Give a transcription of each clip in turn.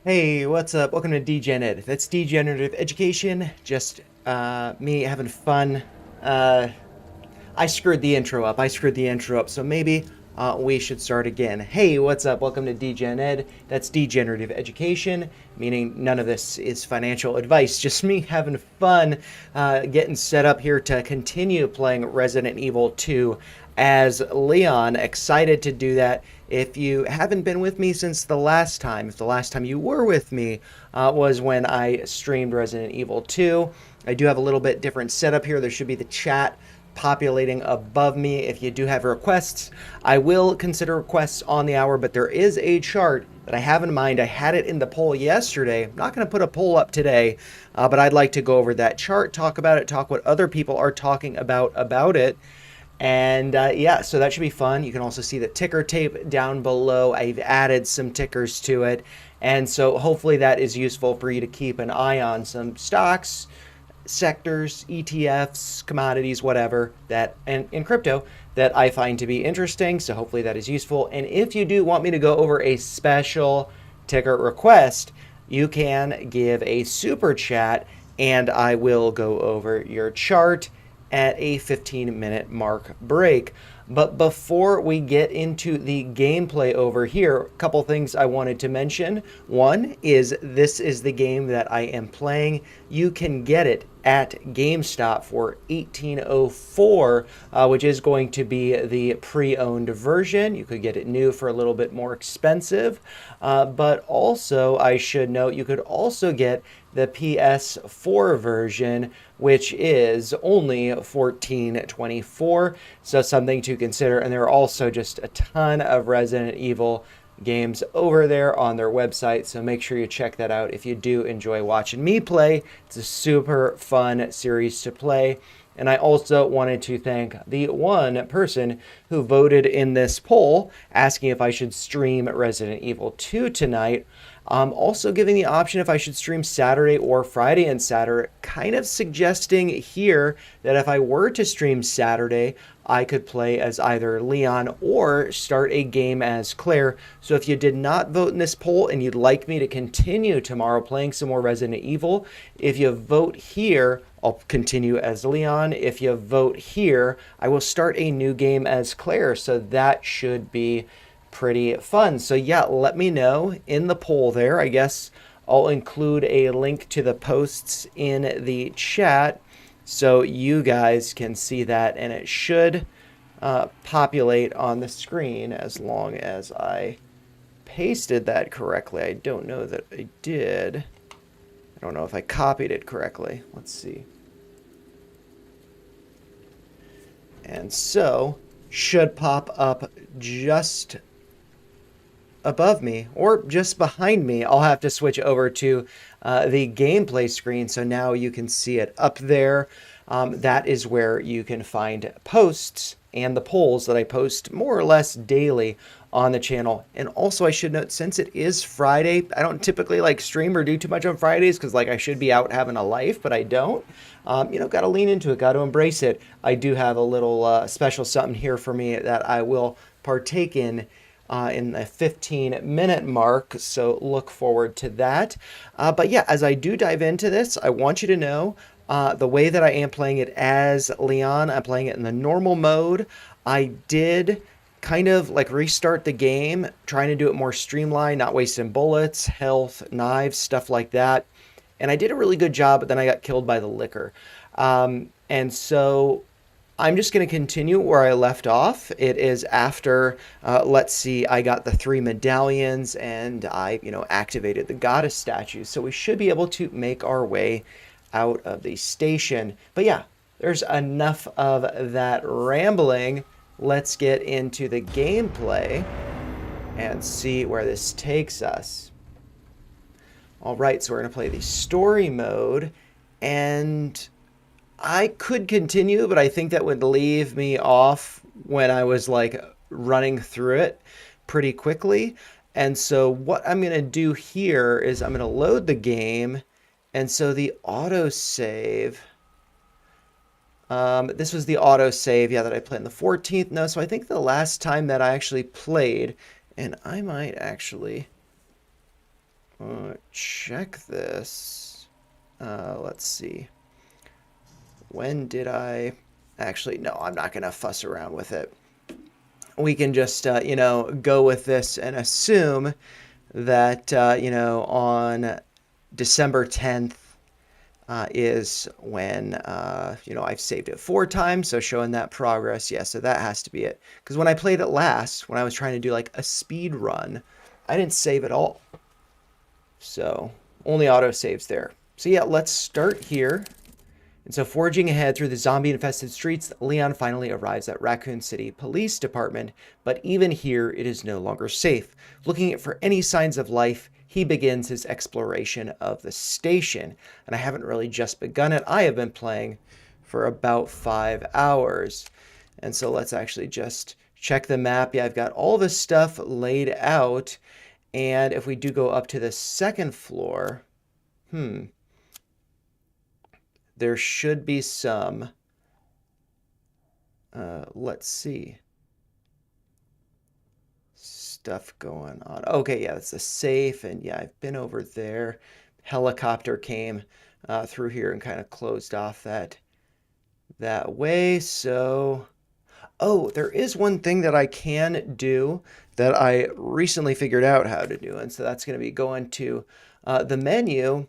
Hey, what's up? Welcome to DGenEd. That's Degenerative Education. Just me having fun. Uh, I screwed the intro up. So maybe we should start again. Hey, what's up? Welcome to DGenEd. That's Degenerative Education, meaning none of this is financial advice. Just me having fun, getting set up here to continue playing Resident Evil 2 as Leon. Excited to do that. If you haven't been with me since the last time, if the last time you were with me was when I streamed Resident Evil 2, I do have a little bit different setup here. There should be the chat populating above me. If you do have requests, I will consider requests on the hour, but there is a chart that I have in mind. I had it in the poll yesterday. I'm not going to put a poll up today, but I'd like to go over that chart, talk about it, talk what other people are talking about it. And yeah, so that should be fun. You can also see the ticker tape down below. I've added some tickers to it. And so hopefully that is useful for you to keep an eye on some stocks, sectors, ETFs, commodities, whatever, that and in crypto that I find to be interesting. So hopefully that is useful. And if you do want me to go over a special ticker request, you can give a super chat and I will go over your chart at a 15-minute mark break. But before we get into the gameplay over here, a couple things I wanted to mention. One is this is the game that I am playing. You can get it at GameStop for $18.04, which is going to be the pre-owned version. You could get it new for a little bit more expensive. But also, I should note, you could also get the PS4 version, which is only $14.24. So something to consider. And there are also just a ton of Resident Evil games over there on their website, so make sure you check that out if you do enjoy watching me play. It's a super fun series to play. And I also wanted to thank the one person who voted in this poll asking if I should stream Resident Evil 2 tonight. Also giving the option if I should stream Saturday or Friday and Saturday, kind of suggesting here that if I were to stream Saturday, I could play as either Leon or start a game as Claire. So if you did not vote in this poll and you'd like me to continue tomorrow playing some more Resident Evil, if you vote here, I'll continue as Leon. If you vote here, I will start a new game as Claire. So that should be pretty fun. So yeah, let me know in the poll there. I guess I'll include a link to the posts in the chat so you guys can see that, and it should populate on the screen as long as I pasted that correctly. I don't know that I did. I don't know if I copied it correctly. Let's see. And so should pop up just above me or just behind me. I'll have to switch over to the gameplay screen, so now you can see it up there. That is where you can find posts and the polls that I post more or less daily on the channel. And also I should note, since it is Friday, I don't typically like stream or do too much on Fridays because like I should be out having a life, but I don't. Got to lean into it, got to embrace it. I do have a little special something here for me that I will partake in the 15-minute mark, so look forward to that. But yeah, as I do dive into this, I want you to know the way that I am playing it as Leon. I'm playing it in the normal mode. I did kind of like restart the game, trying to do it more streamlined, not wasting bullets, health, knives, stuff like that. And I did a really good job, but then I got killed by the liquor. And so I'm just going to continue where I left off. It is after, let's see, I got the 3 medallions and I, activated the goddess statue. So we should be able to make our way out of the station. But yeah, there's enough of that rambling. Let's get into the gameplay and see where this takes us. All right, so we're going to play the story mode, and I could continue, but I think that would leave me off when I was like running through it pretty quickly. And so what I'm going to do here is I'm going to load the game. And so the autosave, this was the autosave, yeah, that I played on the 14th. No, so I think the last time that I actually played, and I might actually Check this. Let's see. When did I... Actually, no, I'm not going to fuss around with it. We can just, go with this and assume that, on December 10th is when, I've saved it 4 times. So showing that progress. Yeah, so that has to be it. Because when I played it last, when I was trying to do like a speed run, I didn't save at all. So only auto saves there. So yeah, let's start here. And so forging ahead through the zombie-infested streets, Leon finally arrives at Raccoon City Police Department, but even here it is no longer safe. Looking for any signs of life, he begins his exploration of the station. And I haven't really just begun it. I have been playing for about 5 hours. And so let's actually just check the map. Yeah, I've got all this stuff laid out. And if we do go up to the second floor, there should be some, let's see, stuff going on. Okay, yeah, that's a safe, and yeah, I've been over there. Helicopter came through here and kind of closed off that way. So, oh, there is one thing that I can do that I recently figured out how to do, and so that's going to be going to the menu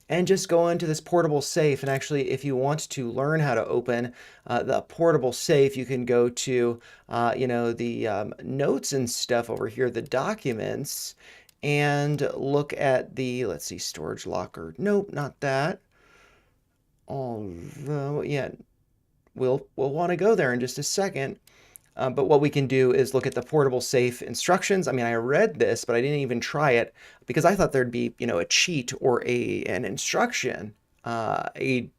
and just go into this portable safe. And actually, if you want to learn how to open the portable safe, you can go to, the notes and stuff over here, the documents, and look at the, let's see, storage locker. Nope, not that. Although, yeah, we'll want to go there in just a second. But what we can do is look at the portable safe instructions. I mean, I read this, but I didn't even try it because I thought there'd be, a cheat or an instruction, a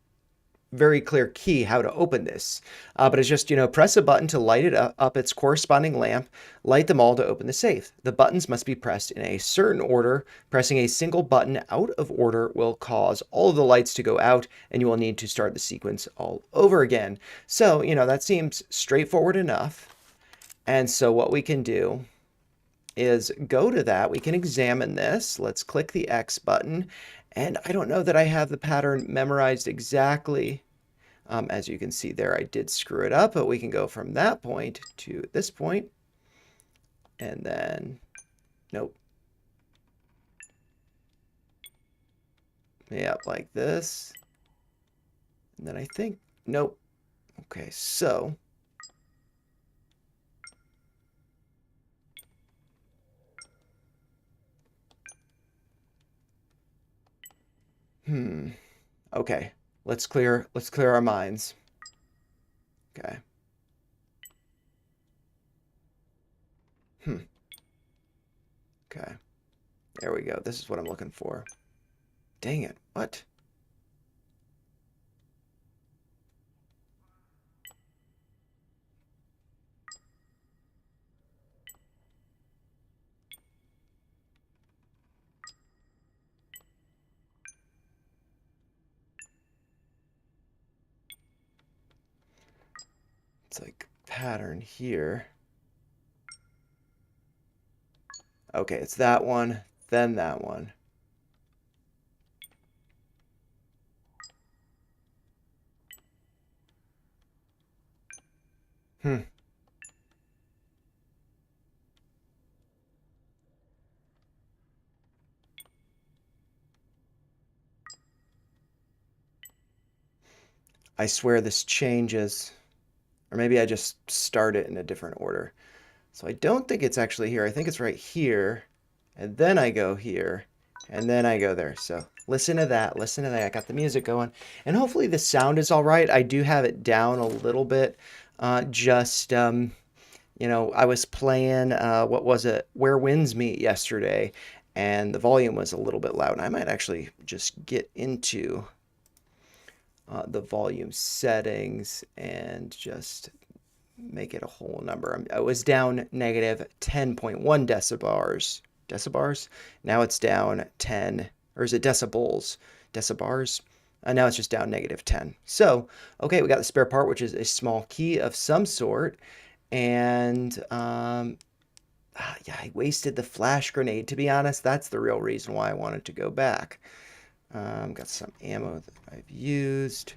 very clear key how to open this. But it's just, press a button to light it up its corresponding lamp, light them all to open the safe. The buttons must be pressed in a certain order. Pressing a single button out of order will cause all of the lights to go out, and you will need to start the sequence all over again. So, that seems straightforward enough. And so what we can do is go to that. We can examine this. Let's click the X button. And I don't know that I have the pattern memorized exactly. As you can see there, I did screw it up, but we can go from that point to this point. And then, nope. Yeah, like this. And then I think, nope. Okay, so. Okay. Let's clear our minds. Okay. Okay. There we go. This is what I'm looking for. Dang it. What? It's like pattern here. Okay, it's that one, then that one. I swear this changes. Or maybe I just start it in a different order. So I don't think it's actually here. I think it's right here. And then I go here. And then I go there. So listen to that. Listen to that. I got the music going. And hopefully the sound is all right. I do have it down a little bit. I was playing, what was it? Where Winds Meet yesterday. And the volume was a little bit loud. And I might actually just get into the volume settings and just make it a whole number. I was down negative 10.1 decibars. Decibars? Now it's down 10, or is it decibels? Decibars? Now it's just down negative 10. So, okay, we got the spare part, which is a small key of some sort. And Yeah, I wasted the flash grenade. To be honest, that's the real reason why I wanted to go back. Got some ammo that I've used.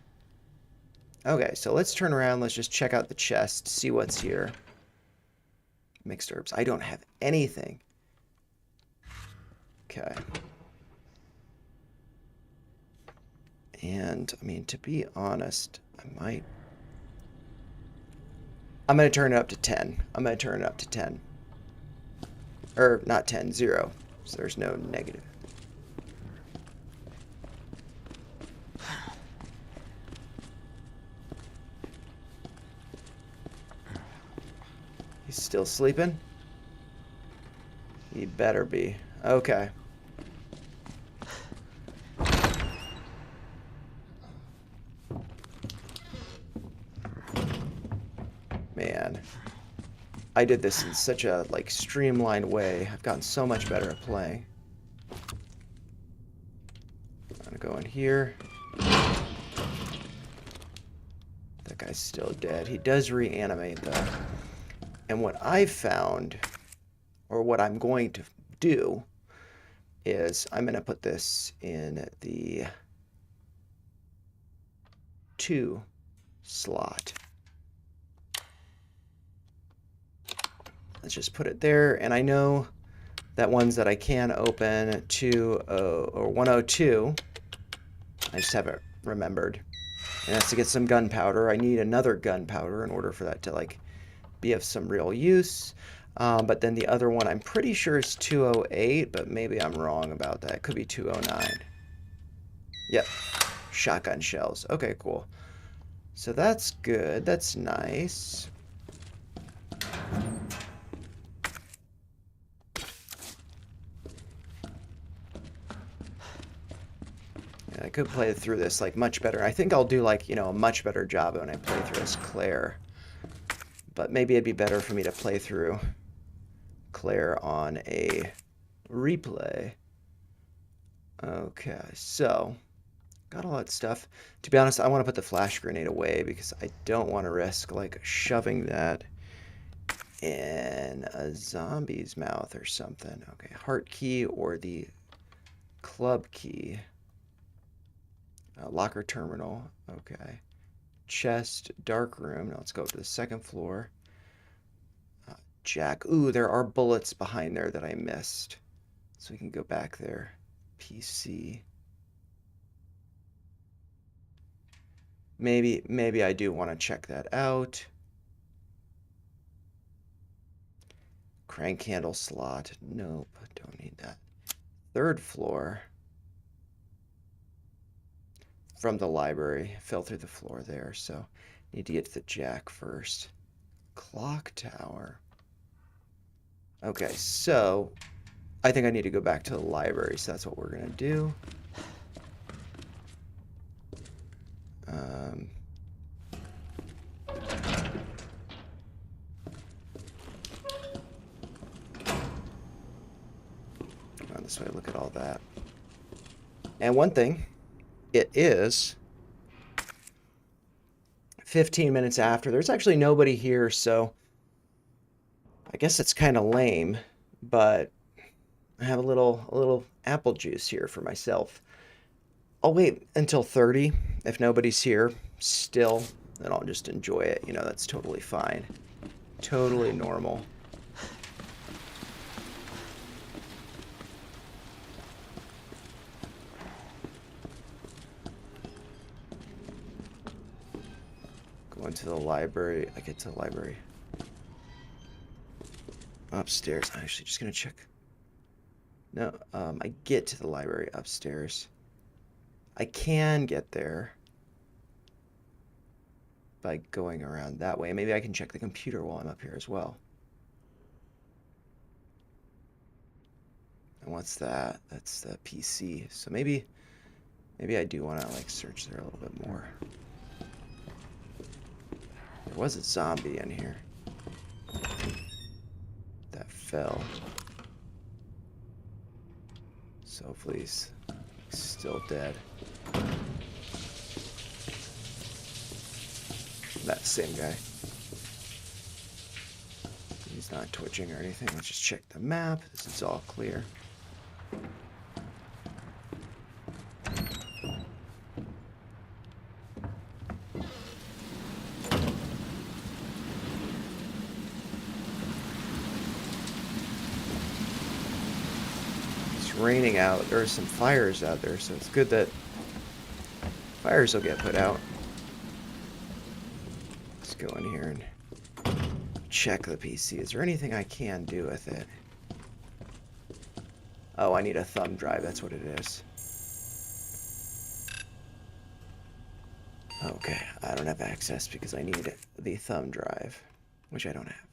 Okay, so let's turn around. Let's just check out the chest, see what's here. Mixed herbs. I don't have anything. Okay. And, I mean, to be honest, I'm going to turn it up to 10. I'm going to turn it up to 10. Or, not 10, 0. So there's no negative. He's still sleeping? He better be. Okay. Man. I did this in such a, like, streamlined way. I've gotten so much better at playing. I'm gonna go in here. That guy's still dead. He does reanimate, though. And what I've found, or what I'm going to do, is I'm going to put this in the 2 slot. Let's just put it there, and I know that ones that I can open 102, I just haven't remembered. And that's to get some gunpowder. I need another gunpowder in order for that to, like, be of some real use. But then the other one I'm pretty sure is 208, but maybe I'm wrong about that. It could be 209. Yep. Shotgun shells. Okay, cool. So that's good. That's nice. I could play through this, like, much better. I think I'll do, like, you know, a much better job when I play through as Claire. But maybe it'd be better for me to play through Claire on a replay. Okay, so got all that stuff. To be honest, I want to put the flash grenade away because I don't want to risk, like, shoving that in a zombie's mouth or something. Okay, heart key or the club key. Locker terminal. Okay. Chest, dark room. Now let's go up to the 2nd floor. Jack. Ooh, there are bullets behind there that I missed. So we can go back there. PC. Maybe I do want to check that out. Crank handle slot. Nope, don't need that. 3rd floor. From the library. Fell through the floor there, so need to get to the jack first. Clock tower. Okay, so I think I need to go back to the library, so that's what we're going to do. Come on this way, look at all that. And one thing, it is 15 minutes after. There's actually nobody here, so I guess it's kind of lame, but I have a little apple juice here for myself. I'll wait until 30 if nobody's here still, then I'll just enjoy it. You know, that's totally fine. Totally normal. Going to the library. I get to the library. Upstairs. I'm actually just going to check. No, I get to the library upstairs. I can get there by going around that way. Maybe I can check the computer while I'm up here as well. And what's that? That's the PC. So maybe I do want to, like, search there a little bit more. There was a zombie in here that fell. So hopefully he's still dead. That same guy. He's not twitching or anything. Let's just check the map. This is all clear. It's raining out. There are some fires out there, so it's good that fires will get put out. Let's go in here and check the PC. Is there anything I can do with it? Oh, I need a thumb drive. That's what it is. Okay, I don't have access because I need the thumb drive, which I don't have.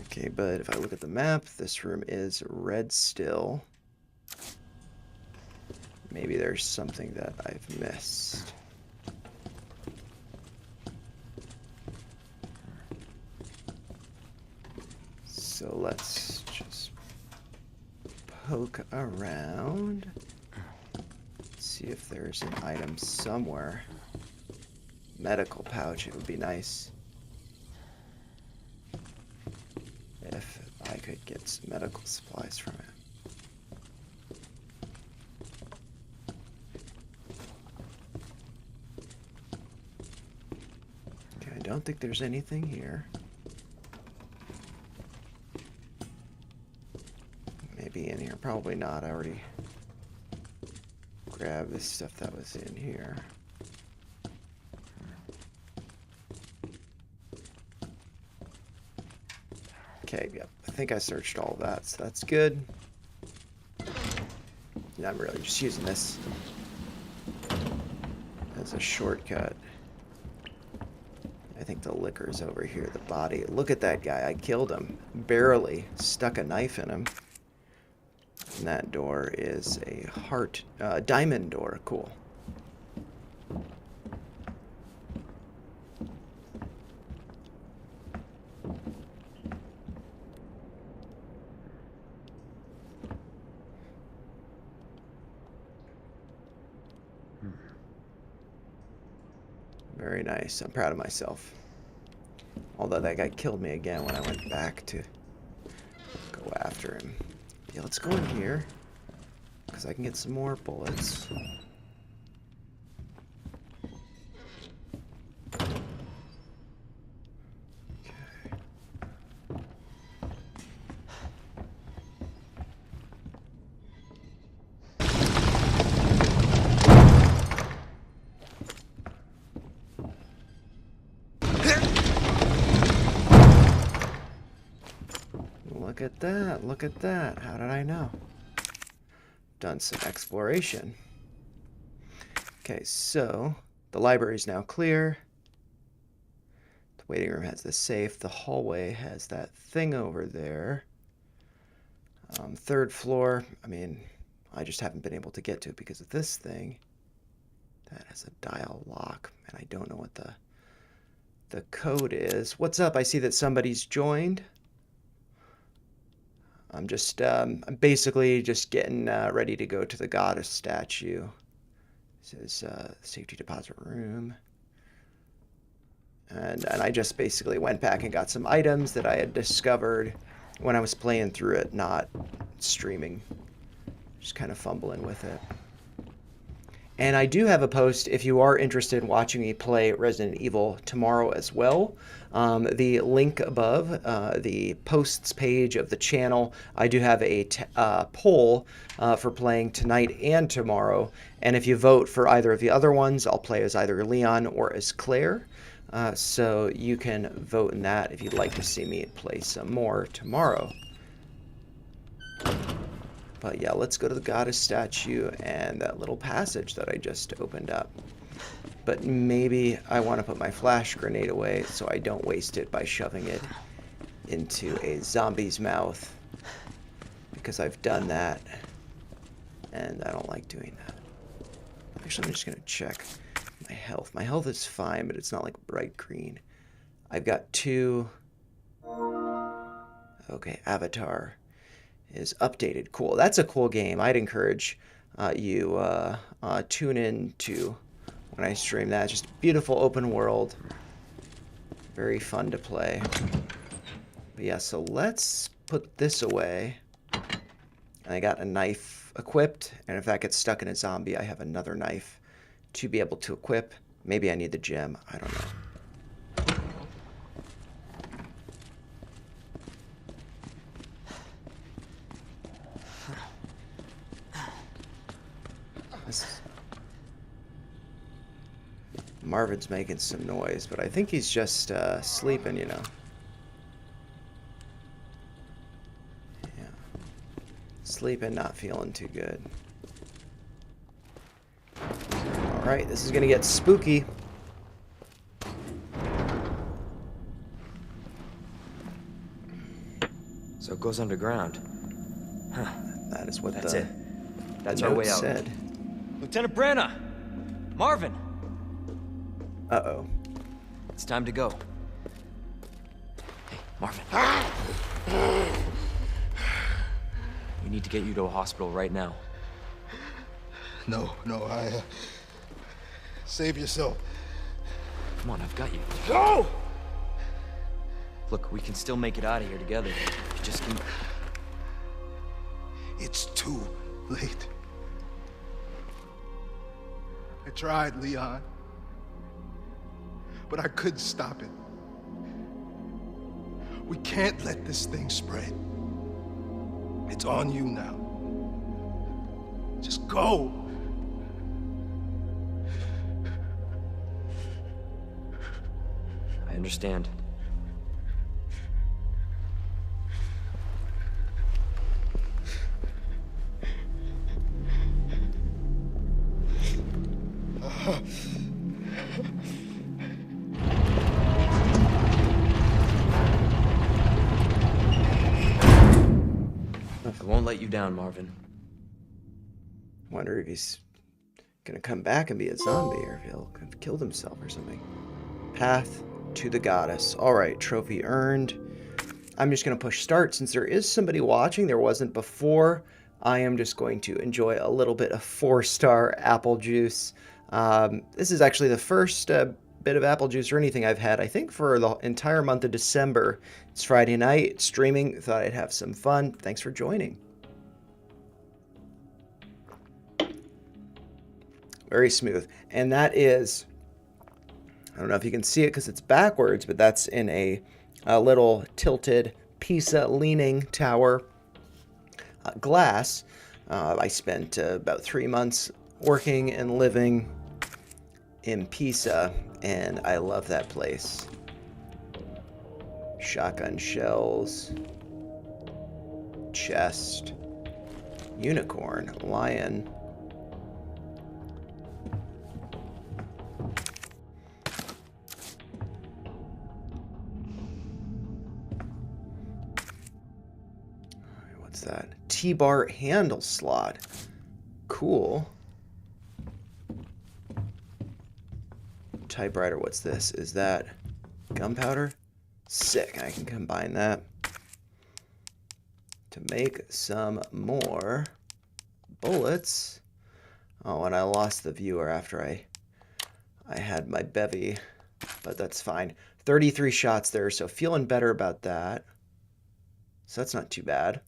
Okay, but if I look at the map, this room is red still. Maybe there's something that I've missed. So let's just poke around. See if there's an item somewhere. Medical pouch, it would be nice if I could get some medical supplies from it. Okay, I don't think there's anything here. Maybe in here, probably not. I already grabbed the stuff that was in here. Okay, yep. I think I searched all of that, so that's good. Yeah, I'm really just using this as a shortcut. I think the liquor's over here, the body. Look at that guy. I killed him. Barely. Stuck a knife in him. And that door is a diamond door. Cool. Very nice. I'm proud of myself. Although that guy killed me again when I went back to go after him. Yeah, let's go in here, because I can get some more bullets. Look at that, look at that. How did I know? Done some exploration. Okay, so the library is now clear. The waiting room has the safe. The hallway has that thing over there. Third floor, I mean, I just haven't been able to get to it because of this thing. That has a dial lock, and I don't know what the code is. What's up? I see that somebody's joined. I'm just, I'm basically just getting ready to go to the goddess statue. This is safety deposit room. And I just basically went back and got some items that I had discovered when I was playing through it, not streaming. Just kind of fumbling with it. And I do have a post if you are interested in watching me play Resident Evil tomorrow as well. The link above, the posts page of the channel, I do have a poll for playing tonight and tomorrow. And if you vote for either of the other ones, I'll play as either Leon or as Claire. So you can vote in that if you'd like to see me play some more tomorrow. But yeah, let's go to the goddess statue and that little passage that I just opened up. But maybe I want to put my flash grenade away so I don't waste it by shoving it into a zombie's mouth. Because I've done that. And I don't like doing that. Actually, I'm just going to check my health. My health is fine, but it's not like bright green. I've got 2... Okay, Avatar is updated. Cool. That's a cool game. I'd encourage you tune in to when I stream that. Just beautiful open world. Very fun to play. But yeah, so let's put this away. And I got a knife equipped, and if that gets stuck in a zombie, I have another knife to be able to equip. Maybe I need the gem. I don't know. Marvin's making some noise, but I think he's just sleeping, you know. Yeah. Sleeping, not feeling too good. Alright, this is gonna get spooky. So it goes underground. Huh. That is what That's the, it. That's the our note way out. said. Lieutenant Branna! Marvin! Uh-oh. It's time to go. Hey, Marvin. We need to get you to a hospital right now. No, save yourself. Come on, I've got you. Go! Look, we can still make it out of here together. You just can... It's too late. I tried, Leon. But I couldn't stop it. We can't let this thing spread. It's on you now. Just go. I understand. I won't let you down, Marvin. Wonder if he's gonna come back and be a zombie, or if he'll have killed himself or something. Path to the goddess. Alright, trophy earned. I'm just gonna push start since there is somebody watching. There wasn't before. I am just going to enjoy a little bit of 4-star apple juice. This is actually the first bit of apple juice or anything I've had, I think, for the entire month of December. It's Friday night, streaming. Thought I'd have some fun. Thanks for joining. Very smooth. And that is, I don't know if you can see it because it's backwards, but that's in a little tilted Pisa leaning tower glass. I spent about 3 months working and living in Pisa, and I love that place. Shotgun shells, chest, unicorn, lion. What's that? T-bar handle slot. Cool. Typewriter, what's this? Is that gunpowder? Sick. I can combine that to make some more bullets. Oh, and I lost the viewer after I had my bevy, but that's fine. 33 shots there, so feeling better about that. So that's not too bad.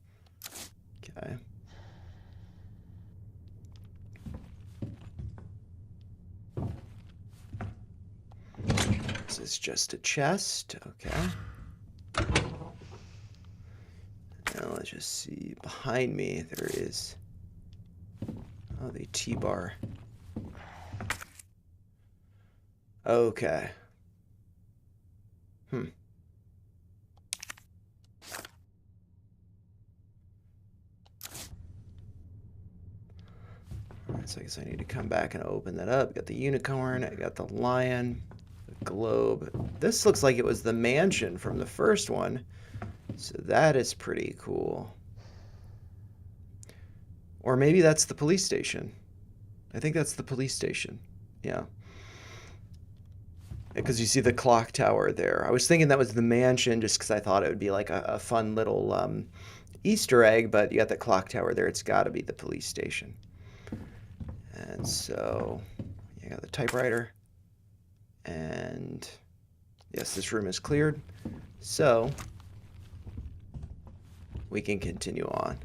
Okay. This is just a chest. Okay. Now let's just see. Behind me, there is... Oh, the T-bar. Okay. Alright, so I guess I need to come back and open that up. Got the unicorn, I got the lion, the globe. This looks like it was the mansion from the first one. So that is pretty cool. Or maybe that's the police station. I think that's the police station. Yeah. Because you see the clock tower there. I was thinking that was the mansion just because I thought it would be like a fun little Easter egg, but you got the clock tower there. It's got to be the police station. And so, yeah, Take out the typewriter. And yes, this room is cleared. So we can continue on.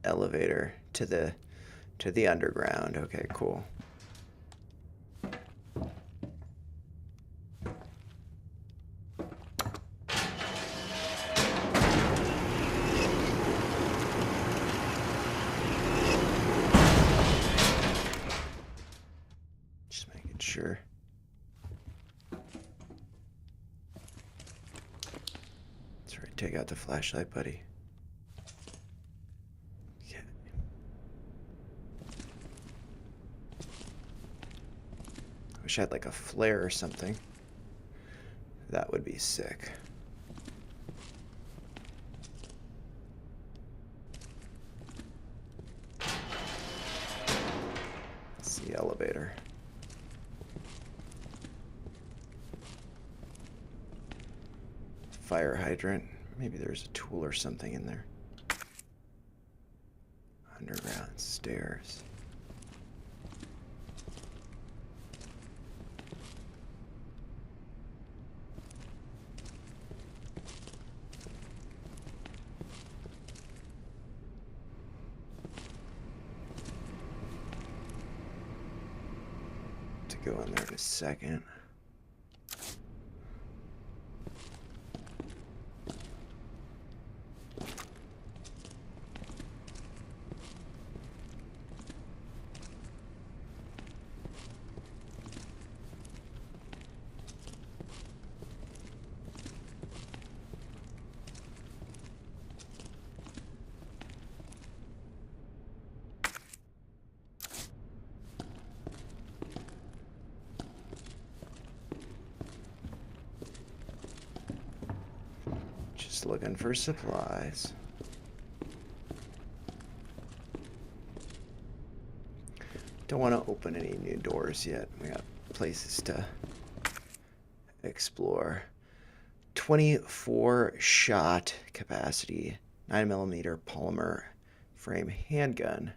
Elevator to the underground. Okay, cool. Just making sure. That's right, take out the flashlight, buddy. Okay. I wish I had like a flare or something. That would be sick. It's the elevator. Fire hydrant. Maybe there's a tool or something in there. Underground stairs. To go in there in a second. Just looking for supplies. Don't want to open any new doors yet. We got places to explore. 24 shot capacity, 9mm polymer frame handgun.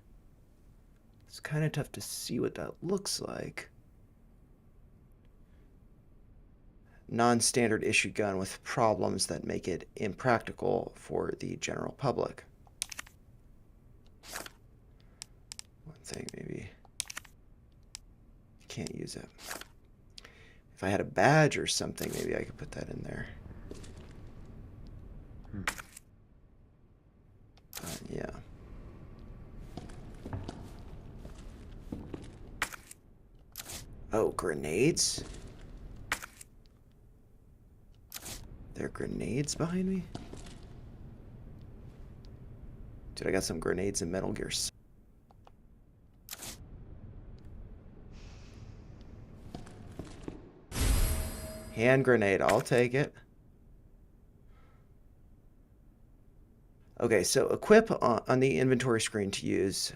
It's kind of tough to see what that looks like. Non-standard issue gun with problems that make it impractical for the general public. One thing, maybe you can't use it. If I had a badge or something, maybe I could put that in there. Yeah. Oh, grenades? There are grenades behind me? Dude, I got some grenades in Metal Gear. Hand grenade, I'll take it. Okay, so equip on the inventory screen to use.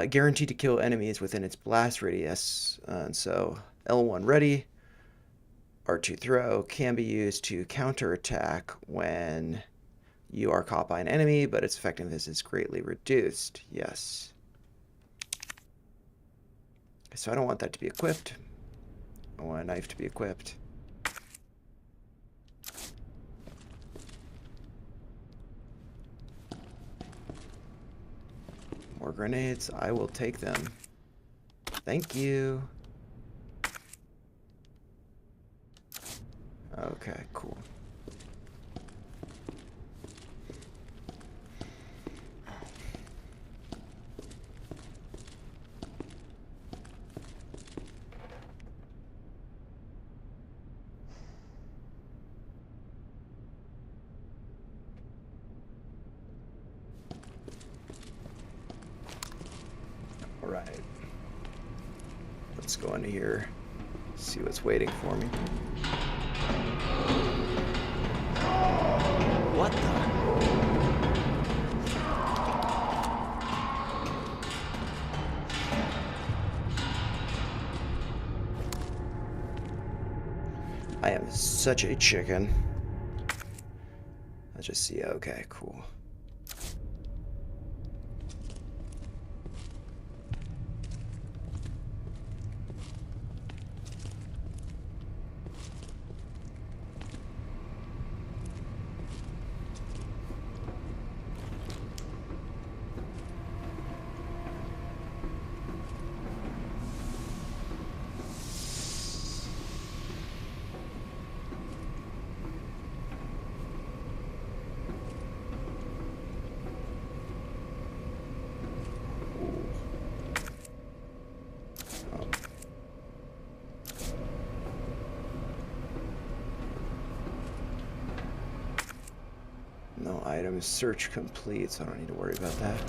Guaranteed to kill enemies within its blast radius. And so L1 ready. R2 throw can be used to counterattack when you are caught by an enemy, but its effectiveness is greatly reduced. Yes. So I don't want that to be equipped. I want a knife to be equipped. More grenades. I will take them. Thank you. Okay, cool. All right. Let's go into here. See what's waiting for me. What the? I am such a chicken. Let's just see. Okay, cool. items. Search complete, so I don't need to worry about that.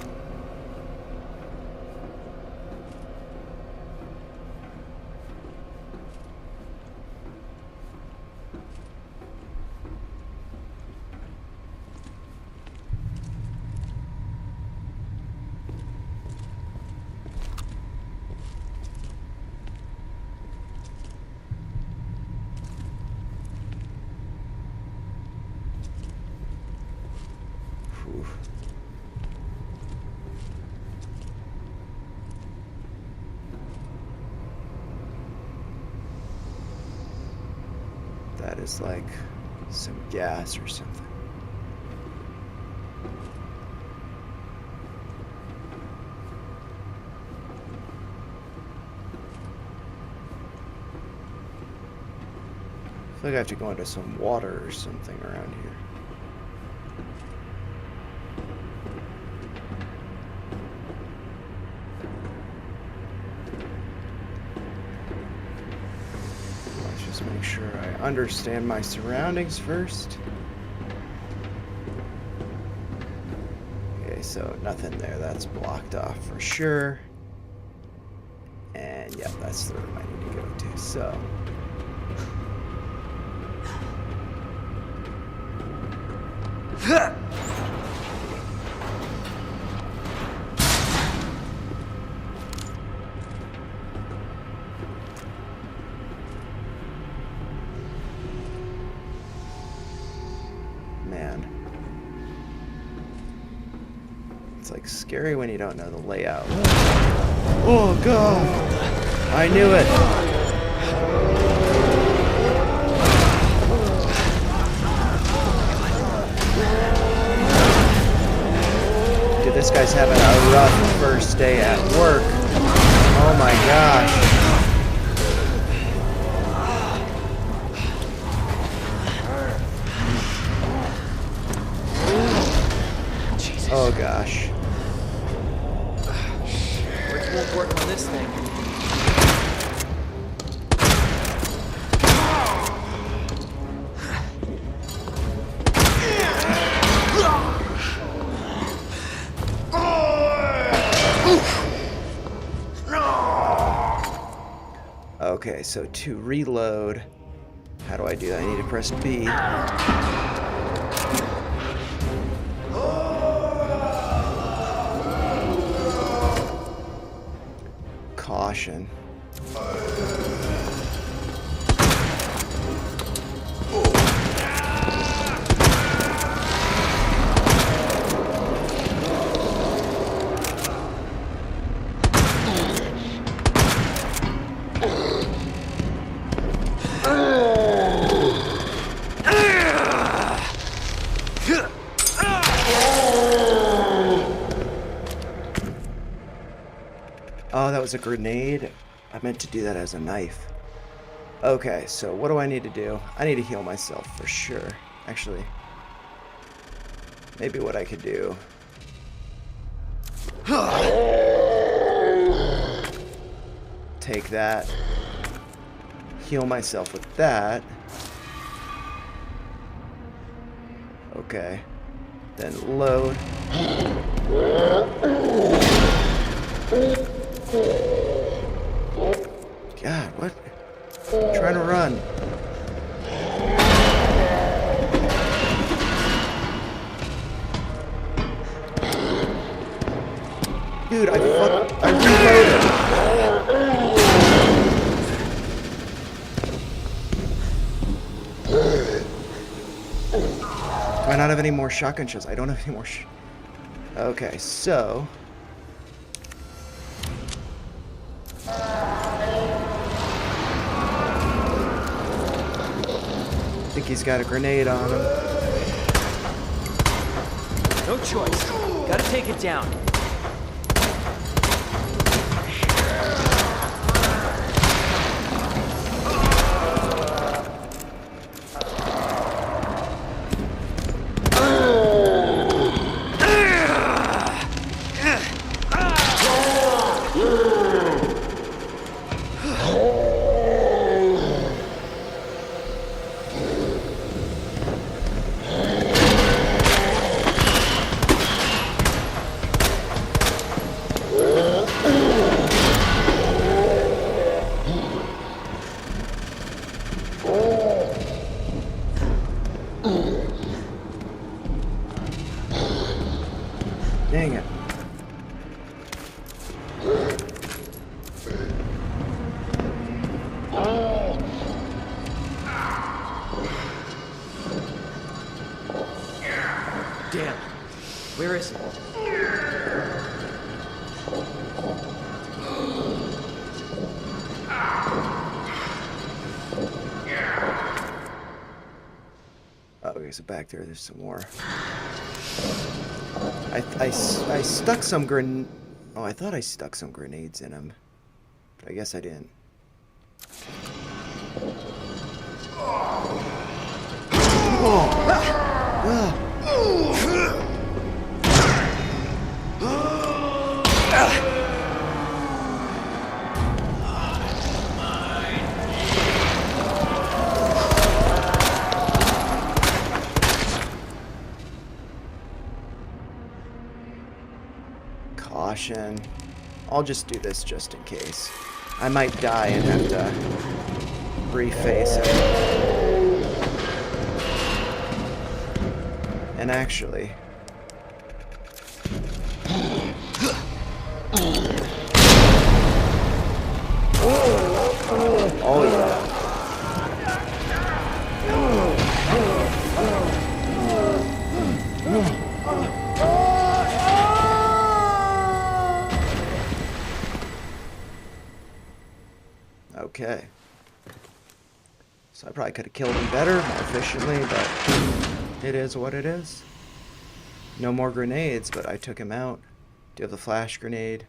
Whew. That is like some gas or something. I feel like I have to go into some water or something around here. Let's just make sure I understand my surroundings first. Okay, so nothing there. That's blocked off for sure. And yeah, that's the room I need to go to. So. Man. It's like scary when you don't know the layout. Oh god! I knew it! Dude, this guy's having a rough first day at work. Oh my gosh. Oh gosh. Brakes won't work on this thing. Okay, so to reload, how do I do that? I need to press B. Caution. Oh, that was a grenade. I meant to do that as a knife. Okay, so what do I need to do? I need to heal myself for sure. Actually, maybe what I could do. Take that. Heal myself with that. Okay. Then load. God, what? I'm trying to run. Dude, I reloaded. Do I not have any more shotgun shells? I don't have any more Okay, so... I think he's got a grenade on him. No choice. Gotta take it down. Dang it. Damn. Where is he? Okay, so back there's some more. I stuck some Oh, I thought I stuck some grenades in him. But I guess I didn't. Caution. I'll just do this just in case. I might die and have to reface it. And actually... Oh yeah. Okay. So I probably could have killed him better, more efficiently, but it is what it is. No more grenades, but I took him out. Do you have the flash grenade?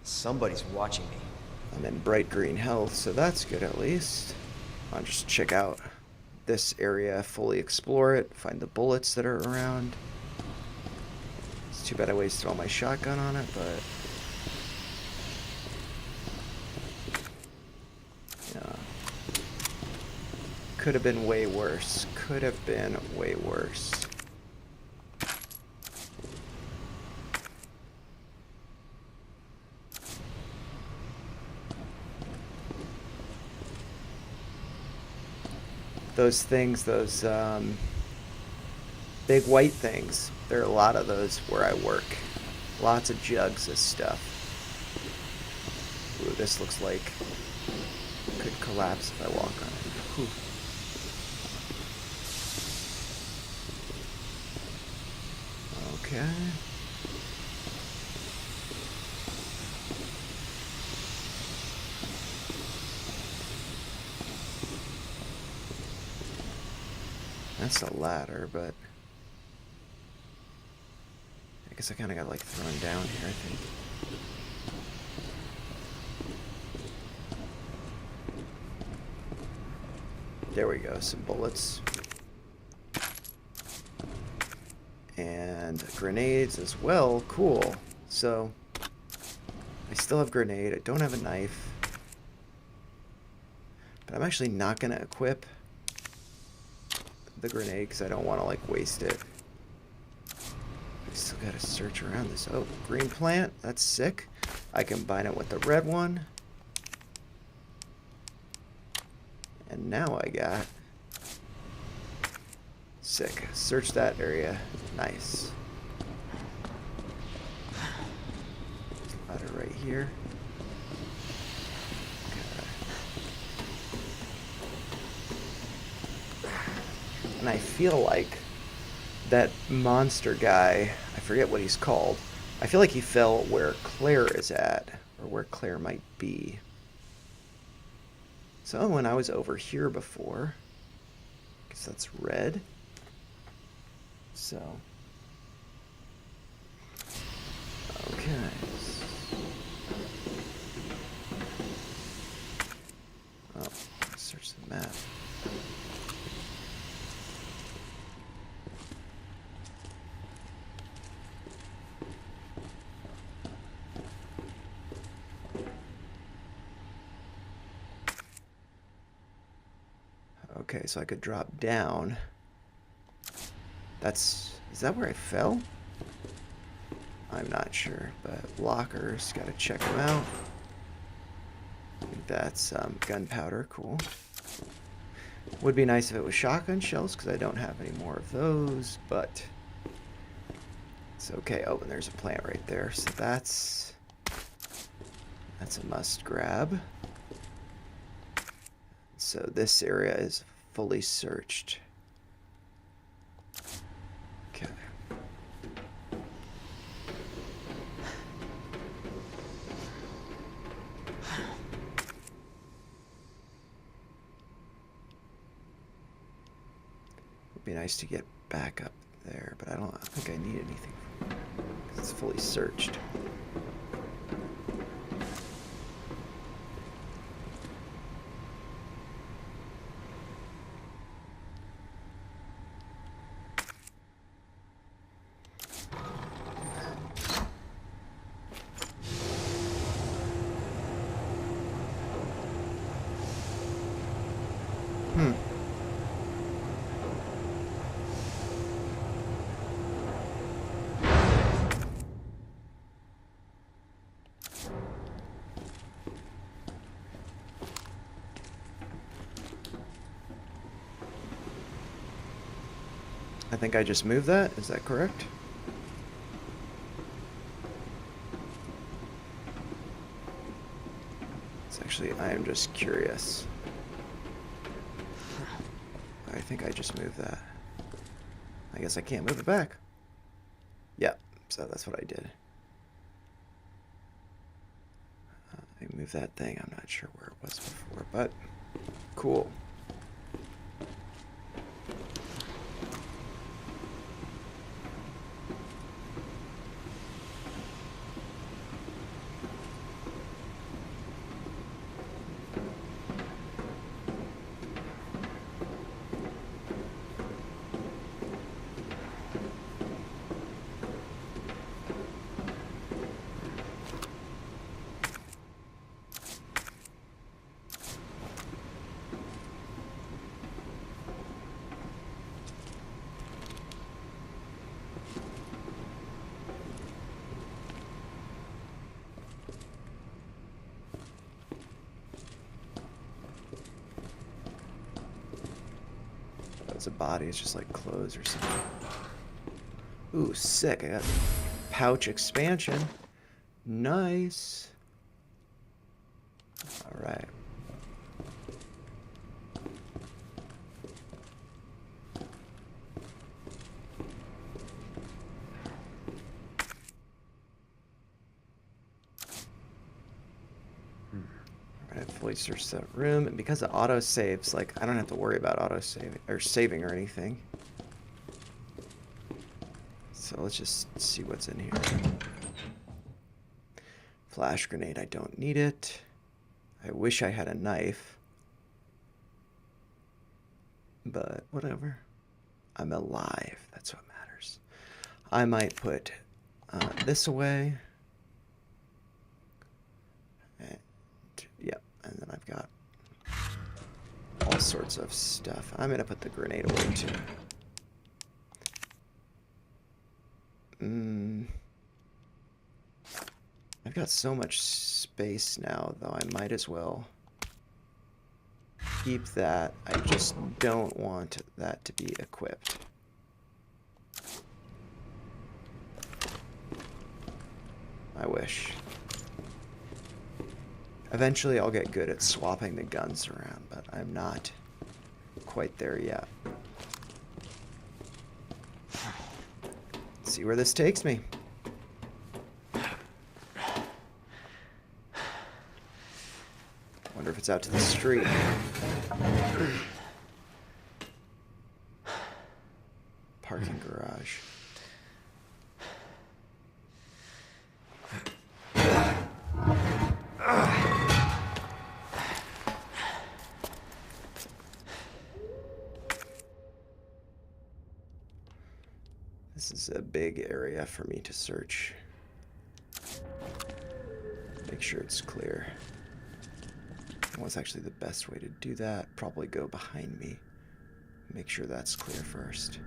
Somebody's watching me. I'm in bright green health, so that's good at least. I'll just check out this area, fully explore it, find the bullets that are around. It's too bad I wasted all my shotgun on it, but... yeah. Could have been way worse. Could have been way worse. Those things, those big white things, there are a lot of those where I work. Lots of jugs of stuff. Ooh, this looks like it could collapse if I walk on it. Whew. Okay. That's a ladder, but I guess I kind of got like thrown down here, I think. There we go, some bullets. And grenades as well, cool. So, I still have grenade, I don't have a knife. But I'm actually not going to equip the grenade because I don't want to like waste it. I still gotta search around this. Oh, green plant, that's sick. I combine it with the red one. And now I got sick. Search that area. Nice. Ladder right here. And I feel like that monster guy, I forget what he's called, I feel like he fell where Claire is at, or where Claire might be. So when I was over here before, I guess that's red. So, okay. Oh, let's search the map. Okay, so I could drop down. Is that where I fell? I'm not sure, but lockers, gotta check them out. I think that's gunpowder, cool. Would be nice if it was shotgun shells, because I don't have any more of those, but It's okay. Oh, and there's a plant right there. So that's a must grab. So this area is fully searched. Okay. Would be nice to get back up there, but I don't think I need anything. It's fully searched. I think I just moved that. Is that correct? It's actually, I am just curious. I think I just moved that. I guess I can't move it back. Yeah, so that's what I did. I moved that thing. I'm not sure where it was before, but cool. It's a body, it's just like clothes or something. Ooh, sick. I got pouch expansion. Nice. Alright. I've fully searched that room, and because it auto saves, like I don't have to worry about auto saving or saving or anything. So let's just see what's in here. Flash grenade, I don't need it. I wish I had a knife, but whatever. I'm alive. That's what matters. I might put this away. Yep, and then I've got all sorts of stuff. I'm gonna put the grenade away too. I've got so much space now, though I might as well keep that. I just don't want that to be equipped. I wish. Eventually I'll get good at swapping the guns around, but I'm not quite there yet. Let's see where this takes me. Wonder if it's out to the street. Parking garage. This is a big area for me to search. Make sure it's clear. What's actually the best way to do that? Probably go behind me. Make sure that's clear first.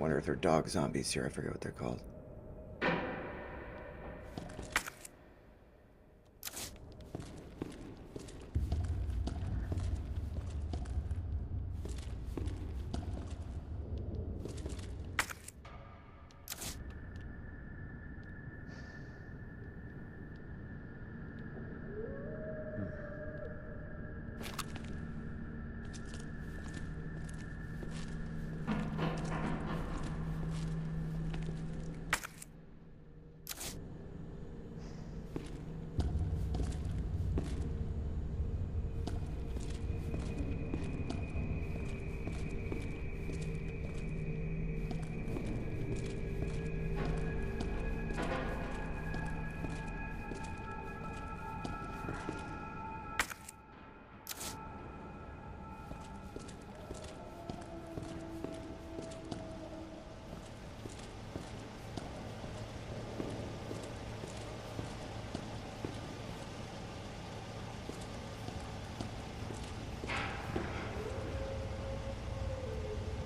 wonder if they're dog zombies here. I forget what they're called.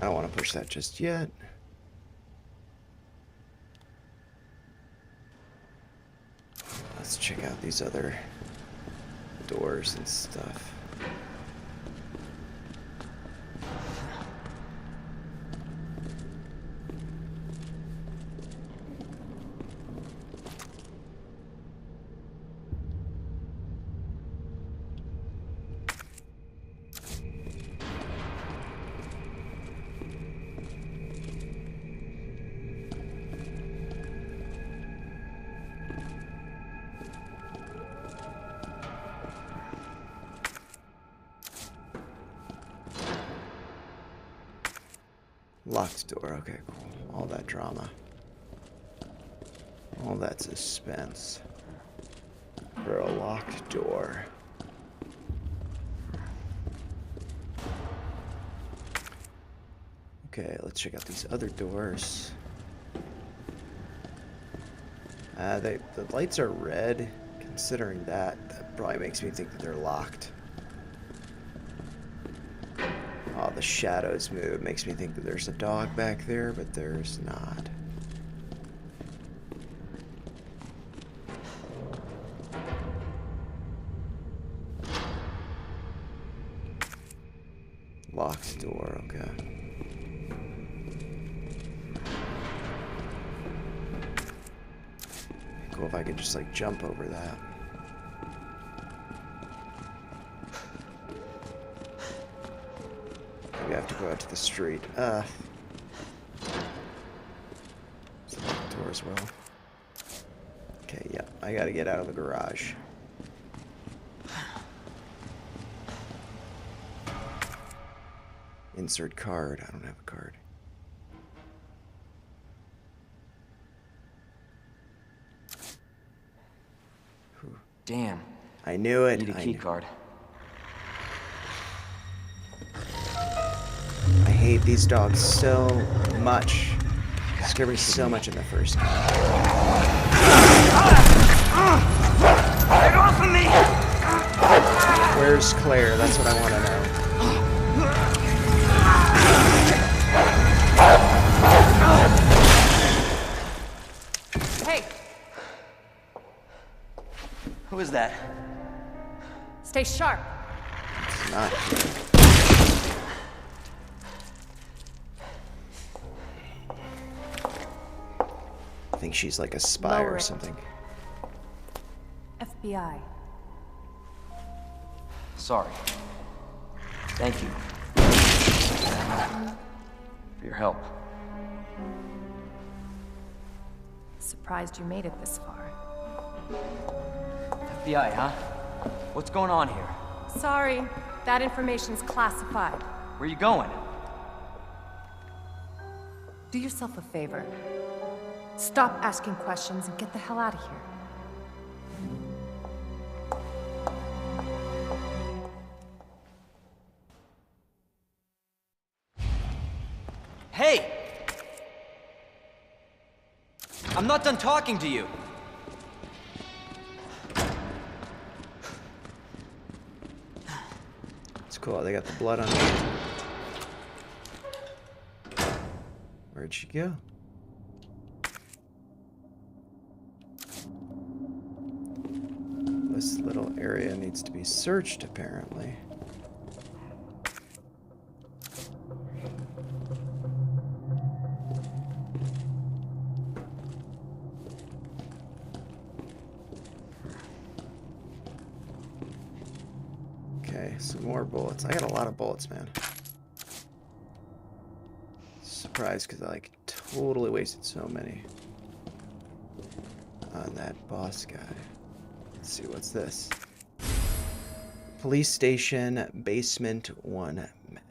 I don't want to push that just yet. Let's check out these other doors and stuff. Locked door, okay, cool. All that drama. All that suspense. For a locked door. Okay, let's check out these other doors. The lights are red. Considering that probably makes me think that they're locked. Oh, the shadows move. Makes me think that there's a dog back there, but there's not. Locked door, okay. Cool if I could just like jump over that. Maybe I have to go out to the street. It's a locked door as well. Okay, yeah, I gotta get out of the garage. Insert card. I don't have a card. Whew. Damn. I knew it. Need a key card. I hate these dogs so much. They scared me so much in the first game. Get off of me! Where's Claire? That's what I want to know. Hey, Who is that? stay sharp. It's not. I think she's like a spy Lower or it. something. FBI. Sorry. Thank you. For your help. Surprised you made it this far. FBI, huh? What's going on here? Sorry, that information's classified. Where you going? Do yourself a favor. Stop asking questions and get the hell out of here. Hey! I'm not done talking to you. It's cool. They got the blood on it. Where'd she go? This little area needs to be searched, apparently. Okay, some more bullets. I got a lot of bullets, man. Surprised because I like totally wasted so many on that boss guy. Let's see, what's this? Police station, basement 1 map.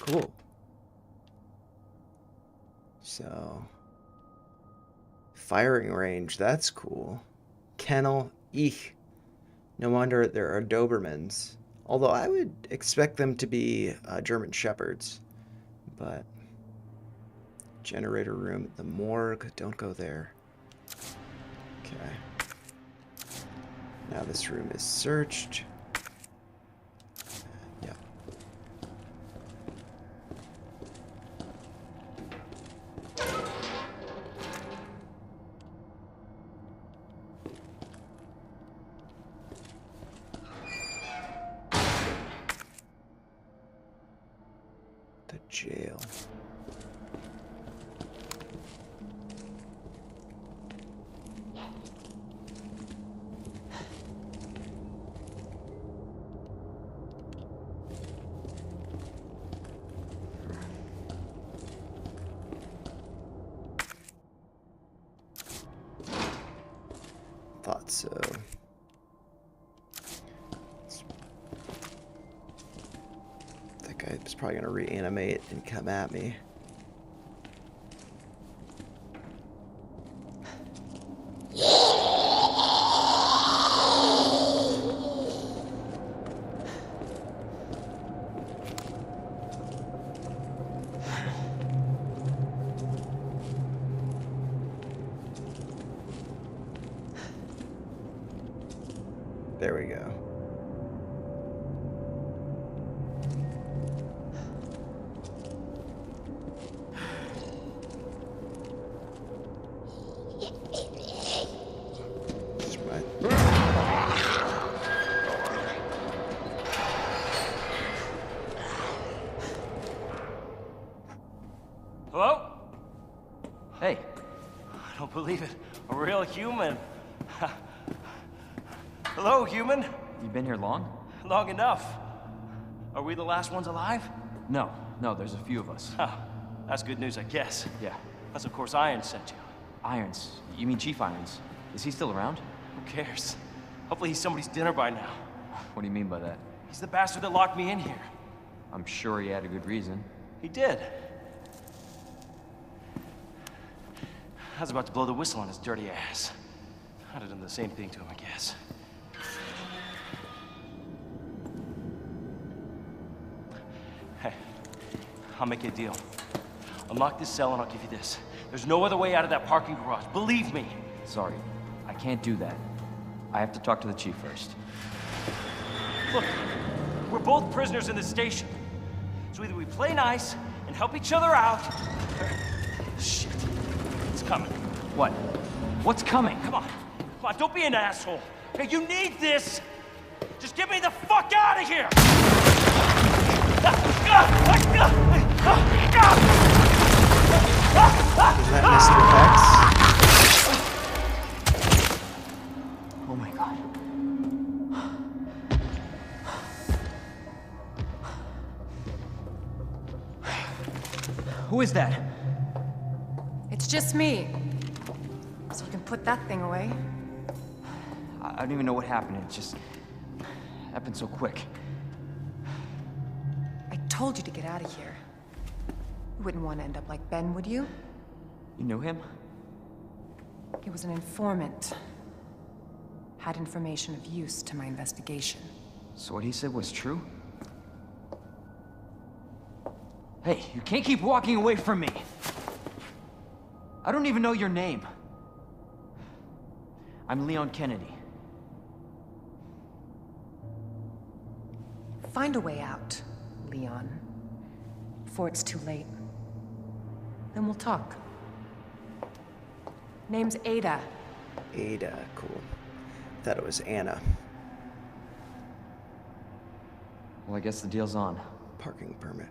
Cool. So, firing range, that's cool. Kennel, eek. No wonder there are Dobermans. Although I would expect them to be German Shepherds. But, generator room, the morgue, don't go there. Okay. Now this room is searched. Yep. The jail. Thought so. That guy is probably gonna reanimate and come at me. There we go. Hello? Hey, I don't believe it. A real human. Hello, human. you been here long? Long enough. Are we the last ones alive? No, there's a few of us. Huh. That's good news, I guess. Yeah. That's of course Iron sent you. Irons. You mean Chief Irons? Is he still around? Who cares? Hopefully he's somebody's dinner by now. What do you mean by that? He's the bastard that locked me in here. I'm sure he had a good reason. He did. I was about to blow the whistle on his dirty ass. I'd have done the same thing to him, I guess. Hey, I'll make you a deal. Unlock this cell and I'll give you this. There's no other way out of that parking garage, believe me. Sorry, I can't do that. I have to talk to the chief first. Look, we're both prisoners in this station. So either we play nice and help each other out, or... Shit. It's coming. What? What's coming? Come on. Come on, don't be an asshole. Hey, you need this! Just get me the fuck out of here! Is that Mr. Oh my god. Who is that? It's just me. So you can put that thing away. I don't even know what happened. It just happened so quick. I told you to get out of here. You wouldn't want to end up like Ben, would you? You knew him? He was an informant. Had information of use to my investigation. So what he said was true? Hey, you can't keep walking away from me! I don't even know your name. I'm Leon Kennedy. Find a way out, Leon. Before it's too late. Then we'll talk. Name's Ada. Ada, cool. Thought it was Anna. Well, I guess the deal's on. Parking permit.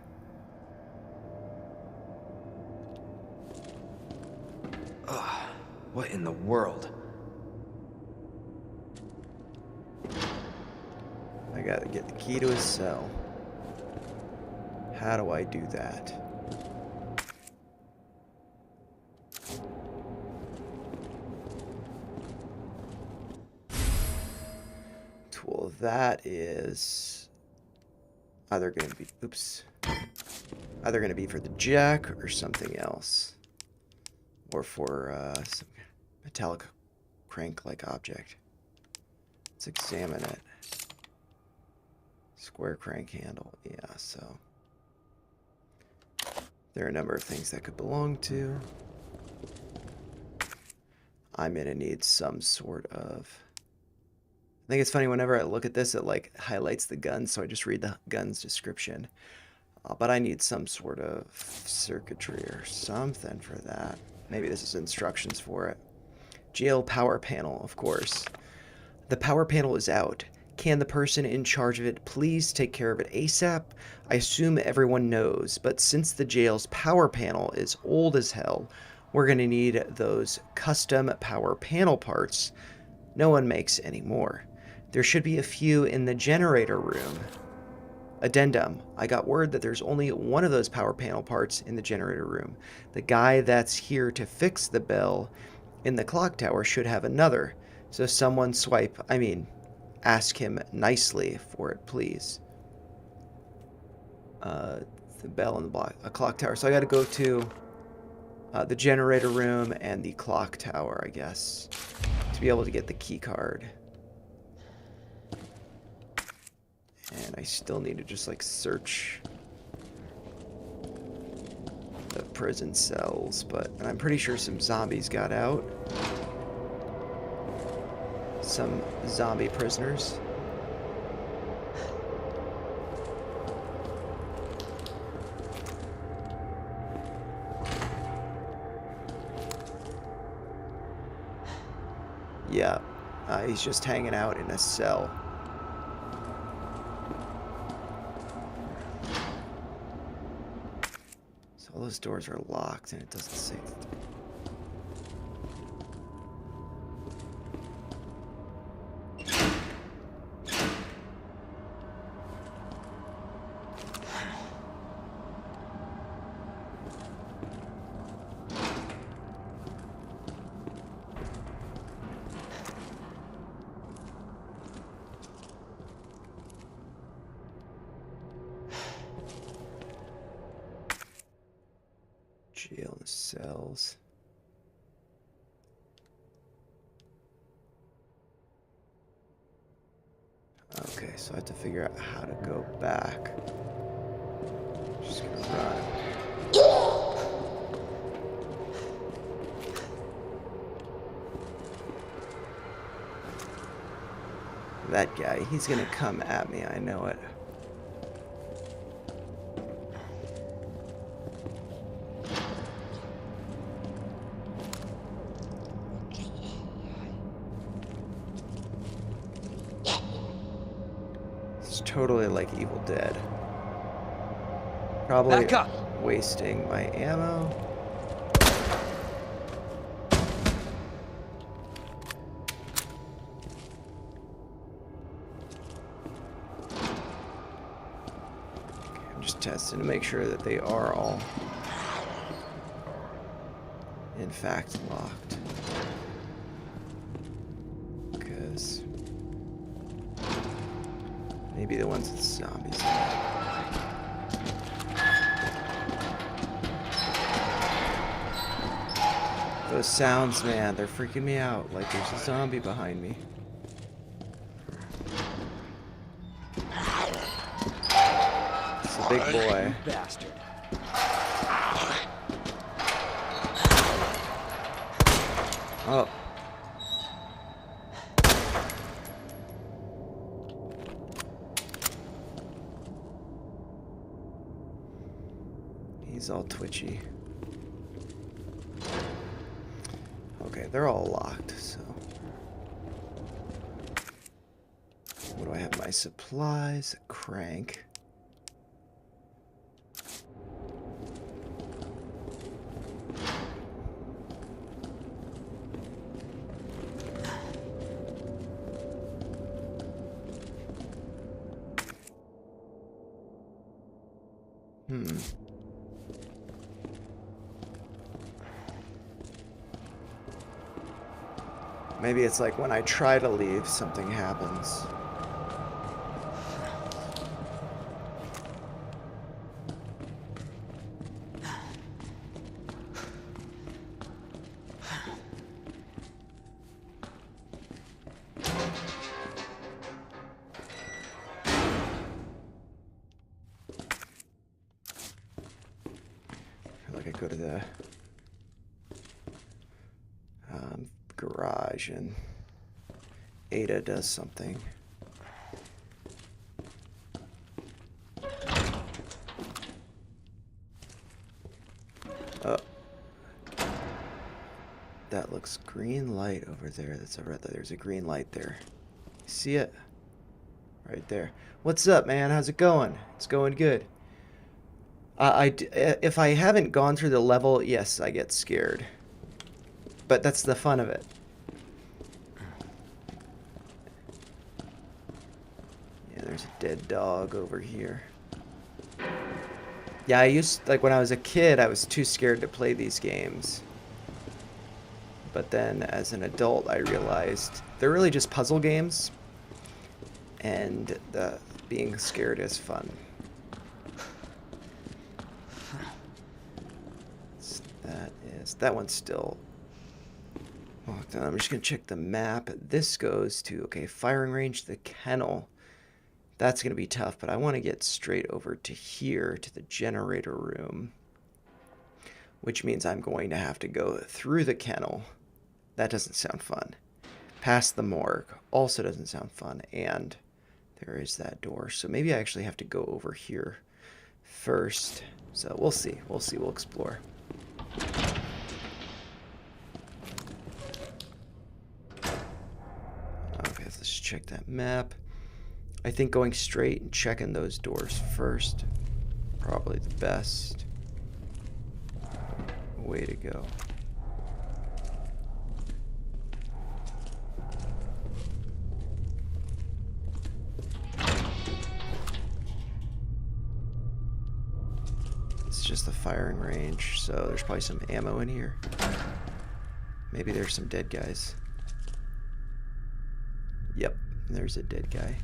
What in the world? I gotta get the key to his cell. How do I do that? Well, that is either gonna be, oops, either gonna be for the jack or something else, or for some metallic crank-like object. Let's examine it. Square crank handle, yeah, so there are a number of things that could belong to. I'm gonna need some sort of, I think it's funny, whenever I look at this, it like highlights the gun, so I just read the gun's description. But I need some sort of circuitry or something for that. Maybe this is instructions for it. Jail power panel, of course. The power panel is out. Can the person in charge of it please take care of it ASAP? I assume everyone knows, but since the jail's power panel is old as hell, we're going to need those custom power panel parts. No one makes any more. There should be a few in the generator room. Addendum. I got word that there's only one of those power panel parts in the generator room. The guy that's here to fix the bell in the clock tower should have another. So someone ask him nicely for it, please. The bell in the clock tower. So I got to go to the generator room and the clock tower, I guess, to be able to get the key card. And I still need to just like search the prison cells, and I'm pretty sure some zombies got out. Some zombie prisoners. Yeah, he's just hanging out in a cell. So all those doors are locked and it doesn't say. Jail the cells. Okay, so I have to figure out how to go back. Just gonna run. That guy, he's gonna come at me, I know it. Totally like Evil Dead. Probably Back up. Wasting my ammo. Okay, I'm just testing to make sure that they are all in fact locked. Because maybe the ones with zombies. Those sounds, man, they're freaking me out. Like there's a zombie behind me. It's a big boy. Bastard. Oh. He's all twitchy. Okay, they're all locked, so... What do I have? My supplies, a crank. Maybe it's like when I try to leave, something happens. I feel like I go to the garage and Ada does something. Oh. That looks green light over there. That's a red light. There's a green light there. See it? Right there. What's up, man? How's it going? It's going good. If I haven't gone through the level, yes, I get scared. But that's the fun of it. Yeah, there's a dead dog over here. Yeah, like when I was a kid, I was too scared to play these games. But then as an adult, I realized they're really just puzzle games. And being scared is fun. So that one's still... I'm just going to check the map. This goes to, okay, firing range, the kennel. That's going to be tough, but I want to get straight over to here, to the generator room. Which means I'm going to have to go through the kennel. That doesn't sound fun. Past the morgue. Also doesn't sound fun. And there is that door. So maybe I actually have to go over here first. So we'll see. We'll see. We'll explore. Okay, let's just check that map. I think going straight and checking those doors first, probably the best way to go. It's just the firing range, so there's probably some ammo in here. Maybe there's some dead guys. Yep, there's a dead guy.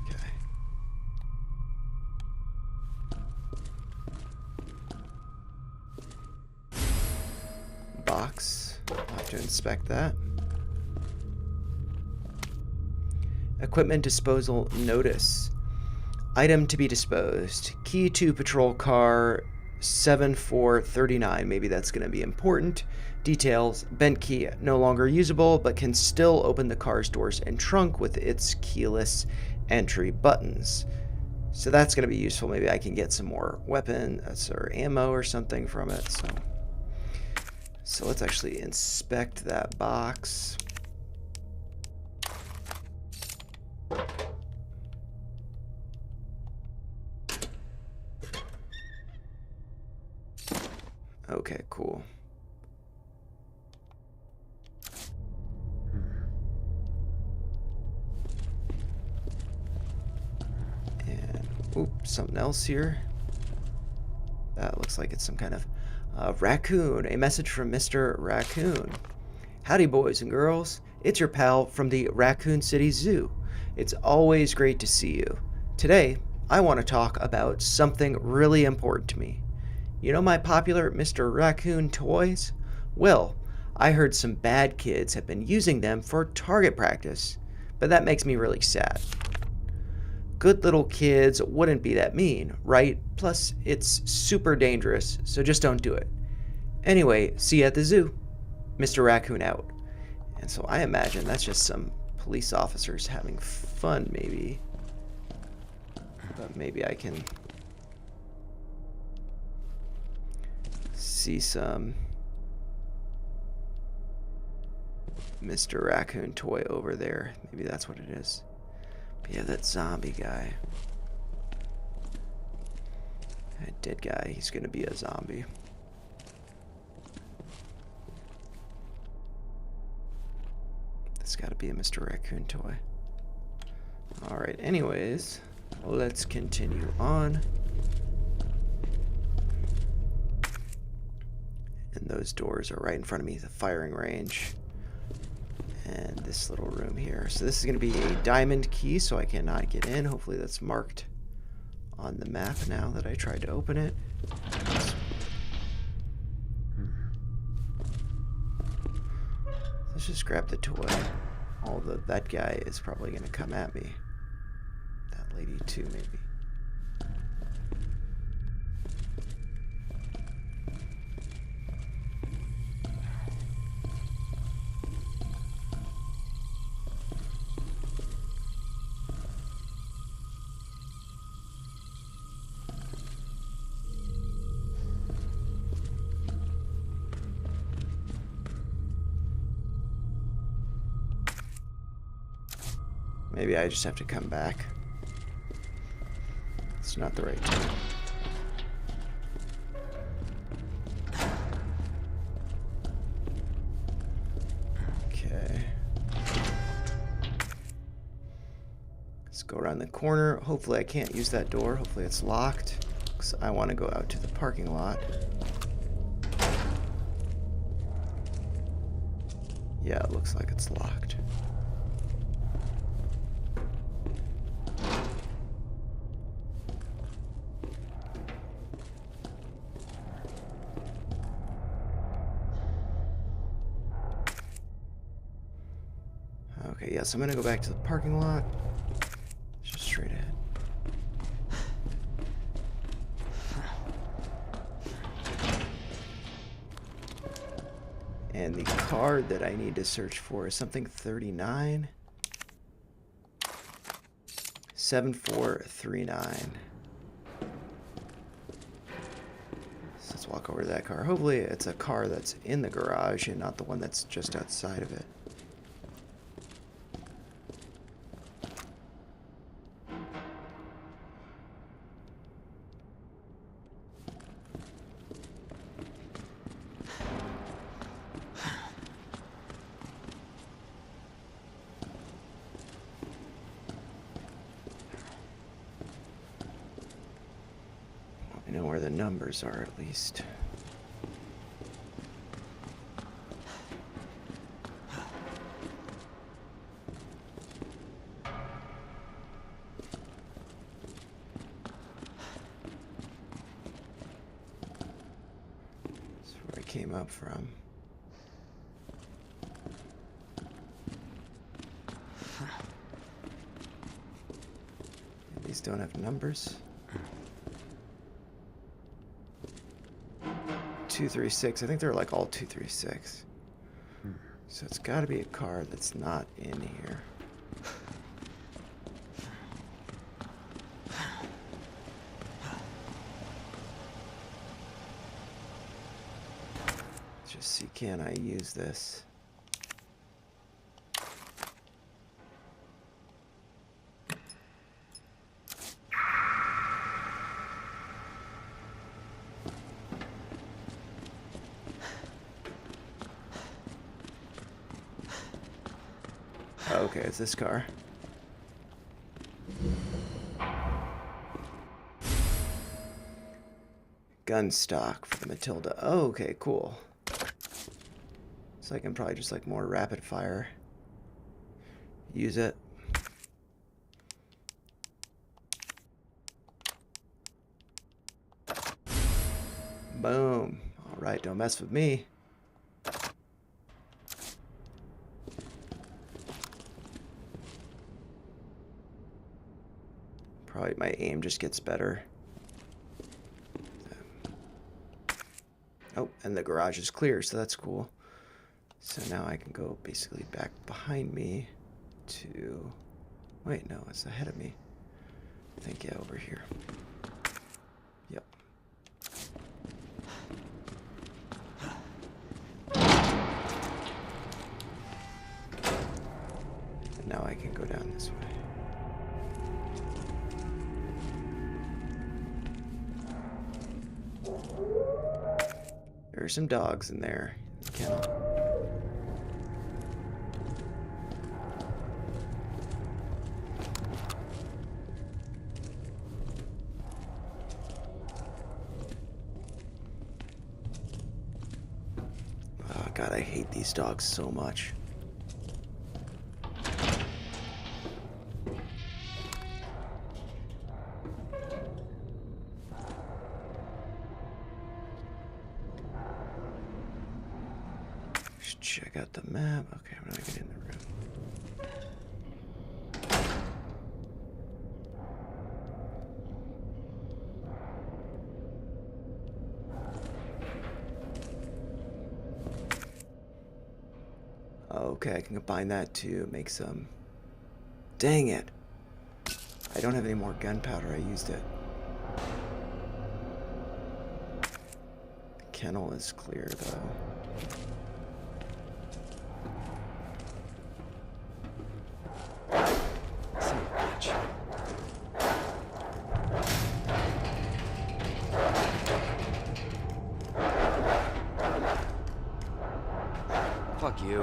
Okay. Box. I'll have to inspect that. Equipment disposal notice. Item to be disposed. Key to patrol car 7439. Maybe that's going to be important. Details. Bent key no longer usable, but can still open the car's doors and trunk with its keyless entry buttons. So that's going to be useful. Maybe I can get some more weapons or ammo or something from it. So let's actually inspect that box. Okay, cool. And, oops, something else here. That looks like it's some kind of raccoon. A message from Mr. Raccoon. Howdy, boys and girls. It's your pal from the Raccoon City Zoo. It's always great to see you. Today, I want to talk about something really important to me. You know my popular Mr. Raccoon toys? Well, I heard some bad kids have been using them for target practice, but that makes me really sad. Good little kids wouldn't be that mean, right? Plus, it's super dangerous, so just don't do it. Anyway, see you at the zoo. Mr. Raccoon out. And so I imagine that's just some police officers having fun, maybe. But maybe I can See some Mr. Raccoon toy over there. Maybe that's what it is. But yeah, that zombie guy. That dead guy, he's gonna be a zombie. That's gotta be a Mr. Raccoon toy. Alright, anyways, let's continue on. And those doors are right in front of me, the firing range. And this little room here. So this is going to be a diamond key, so I cannot get in. Hopefully that's marked on the map now that I tried to open it. Let's just grab the toy. Although that guy is probably going to come at me. That lady too, maybe. Maybe I just have to come back. It's not the right time. Okay. Let's go around the corner. Hopefully I can't use that door. Hopefully it's locked. Because I want to go out to the parking lot. Yeah, it looks like it's locked. Okay, yes, I'm gonna go back to the parking lot. Just straight ahead. And the card that I need to search for is something 39 7439. So let's walk over to that car. Hopefully it's a car that's in the garage and not the one that's just outside of it. I know where the numbers are, at least. That's where I came up from. These don't have numbers. 236. I think they're like all 236. So it's got to be a car that's not in here. Let's just see, can I use this? Okay, it's this car. Gun stock for the Matilda. Oh, okay, cool. So I can probably just like more rapid fire. Use it. Boom. Alright, don't mess with me. Probably my aim just gets better. Oh, and the garage is clear, so that's cool. So now I can go basically back behind me to... Wait, no, it's ahead of me. I think, yeah, over here. Yep. now I can go down this way. There are some dogs in there. The kennel. Oh god, I hate these dogs so much. Check out the map. Okay, I'm gonna get in the room. Okay, I can combine that to make some... Dang it! I don't have any more gunpowder, I used it. The kennel is clear, though. Fuck you.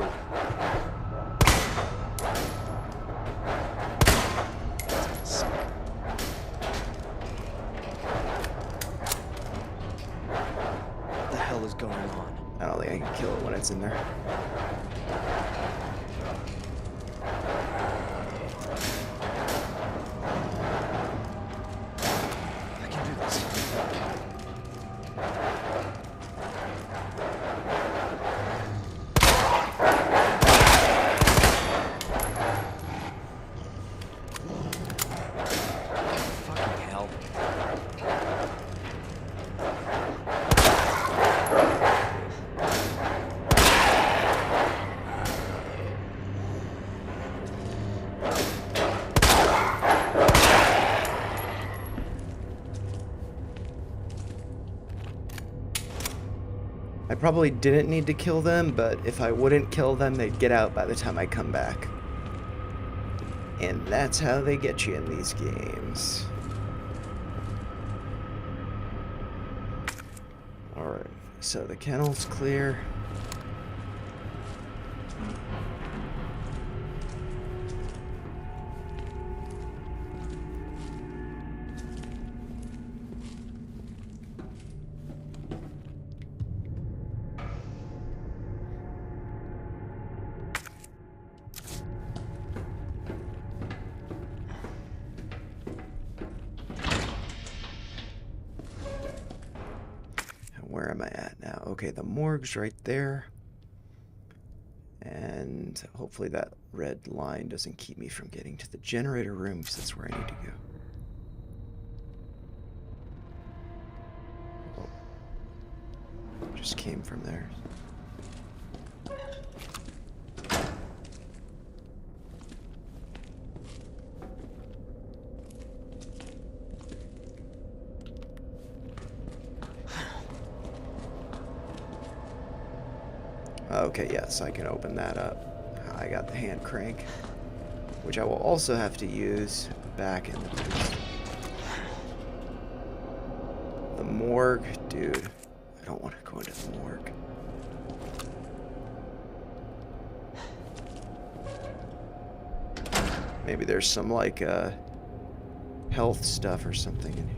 What the hell is going on? I don't think I can kill it when it's in there. I can do this. Fucking hell. I probably didn't need to kill them, but if I wouldn't kill them, they'd get out by the time I come back. And that's how they get you in these games. Alright, so the kennel's clear. Where am I at now? Okay, the morgue's right there. And hopefully that red line doesn't keep me from getting to the generator room, because that's where I need to go. Oh. Just came from there. Okay, yes, I can open that up. I got the hand crank, which I will also have to use back in the boost. The morgue, dude. I don't want to go into the morgue. Maybe there's some like health stuff or something in here.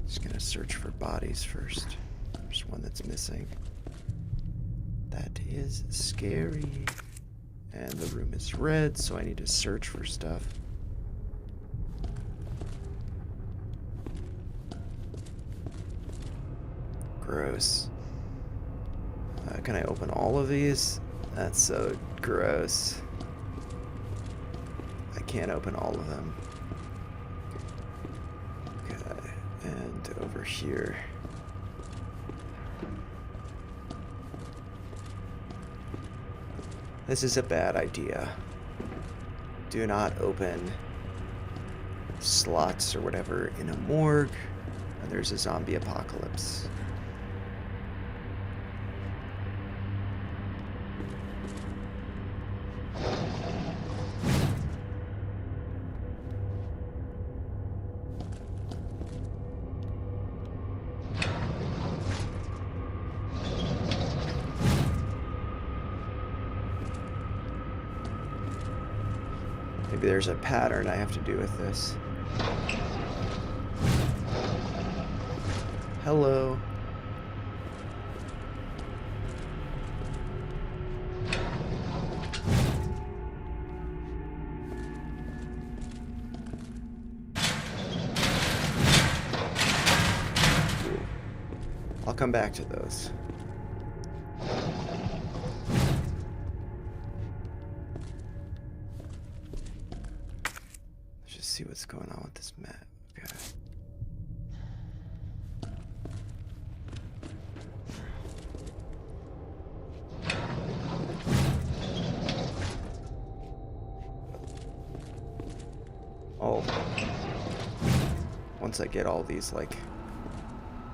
Just gonna search for bodies first. There's one that's missing. That is scary. And the room is red, so I need to search for stuff. Gross. Can I open all of these? That's so gross. I can't open all of them. Okay, and over here. This is a bad idea. Do not open slots or whatever in a morgue. And there's a zombie apocalypse. Maybe there's a pattern I have to do with this. Hello. I'll come back to those. Let's just see what's going on with this map. Okay. Oh. Once I get all these, like,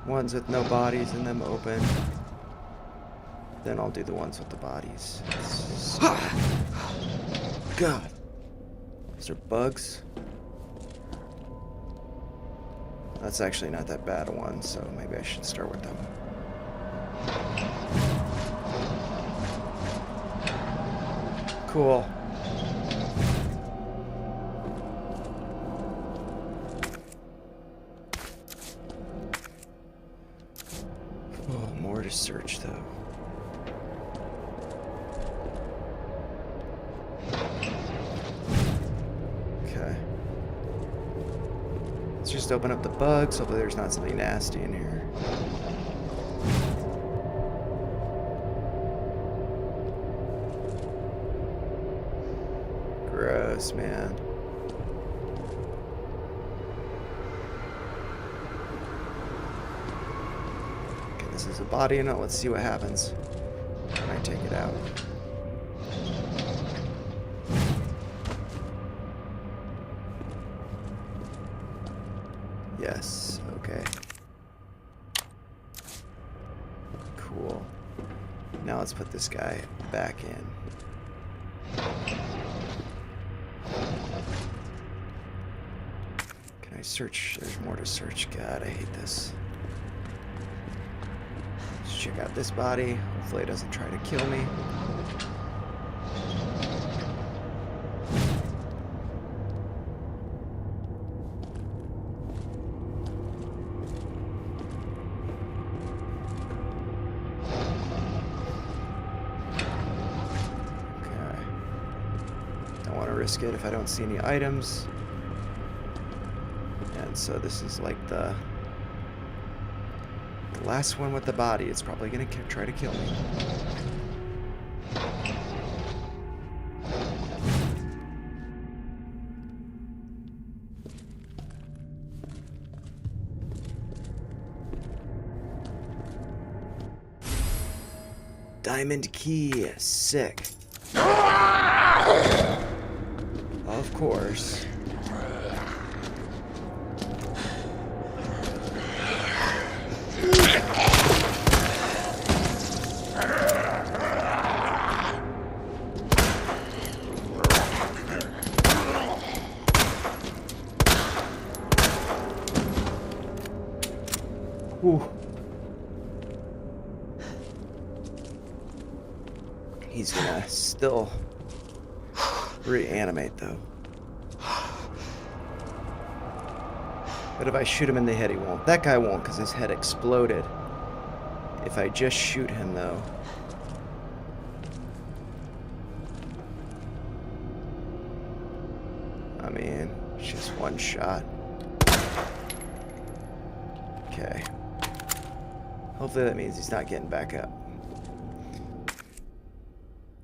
ones with no bodies in them open, then I'll do the ones with the bodies. God. Those are bugs. That's actually not that bad a one, so maybe I should start with them. Cool. Oh, more to search though. Okay. Let's just open up the bugs. Hopefully there's not something nasty in here. Gross, man. Okay, this is a body. Now let's see what happens when I take it out. Yes, okay. Cool. Now let's put this guy back in. Can I search? There's more to search. God, I hate this. Let's check out this body. Hopefully it doesn't try to kill me. Risk it if I don't see any items. And so this is like the last one with the body. It's probably gonna try to kill me. Diamond key, sick. Of course. Whew. He's gonna still reanimate though. But if I shoot him in the head, he won't. That guy won't, because his head exploded. If I just shoot him, though. I mean, it's just one shot. Okay. Hopefully that means he's not getting back up.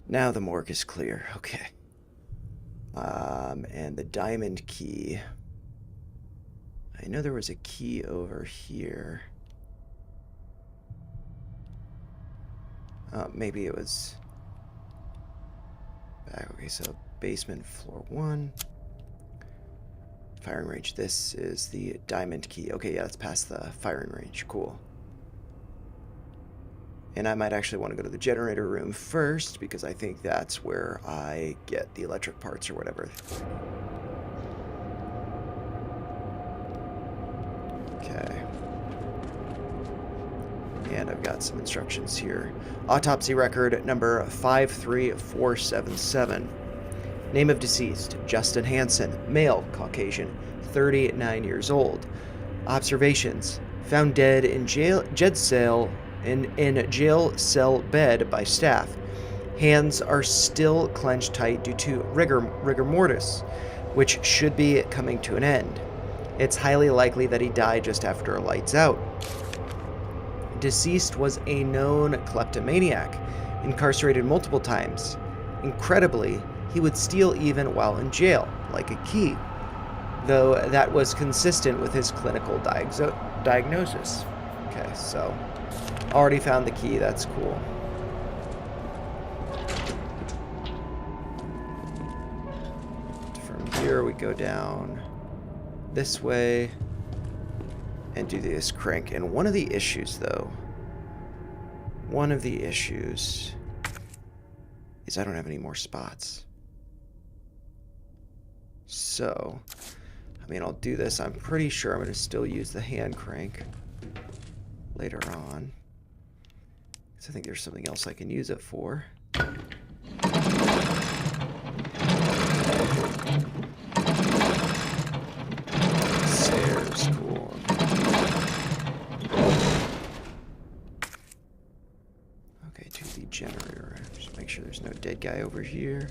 Now the morgue is clear. Okay. And the diamond key. I know there was a key over here. Maybe it was back. Okay, so basement floor 1. Firing range. This is the diamond key. Okay, yeah, that's past the firing range. Cool. And I might actually want to go to the generator room first, because I think that's where I get the electric parts or whatever. Okay. And I've got some instructions here. Autopsy record number 53477. Name of deceased, Justin Hansen, male, Caucasian, 39 years old. Observations, found dead in jail cell jail bed by staff. Hands are still clenched tight due to rigor mortis, which should be coming to an end. It's highly likely that he died just after lights out. Deceased was a known kleptomaniac, incarcerated multiple times. Incredibly, he would steal even while in jail, like a key, though that was consistent with his clinical diagnosis. Okay, so already found the key, that's cool. From here we go down this way and do this crank. And one of the issues is I don't have any more spots. So, I mean, I'll do this. I'm pretty sure I'm going to still use the hand crank later on, because I think there's something else I can use it for. Stairs, cool. Okay, to the generator. Just make sure there's no dead guy over here.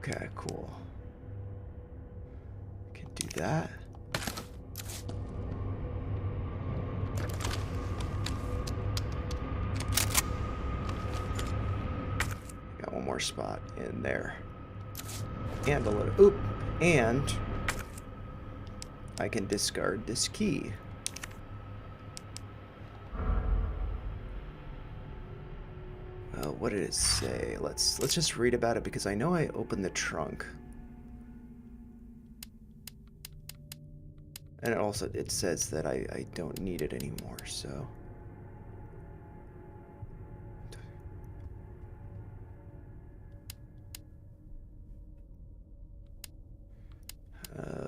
Okay, cool. Can do that. Got one more spot in there. And a little, oop, and I can discard this key. What did it say? Let's just read about it, because I know I opened the trunk. And it says that I don't need it anymore, so.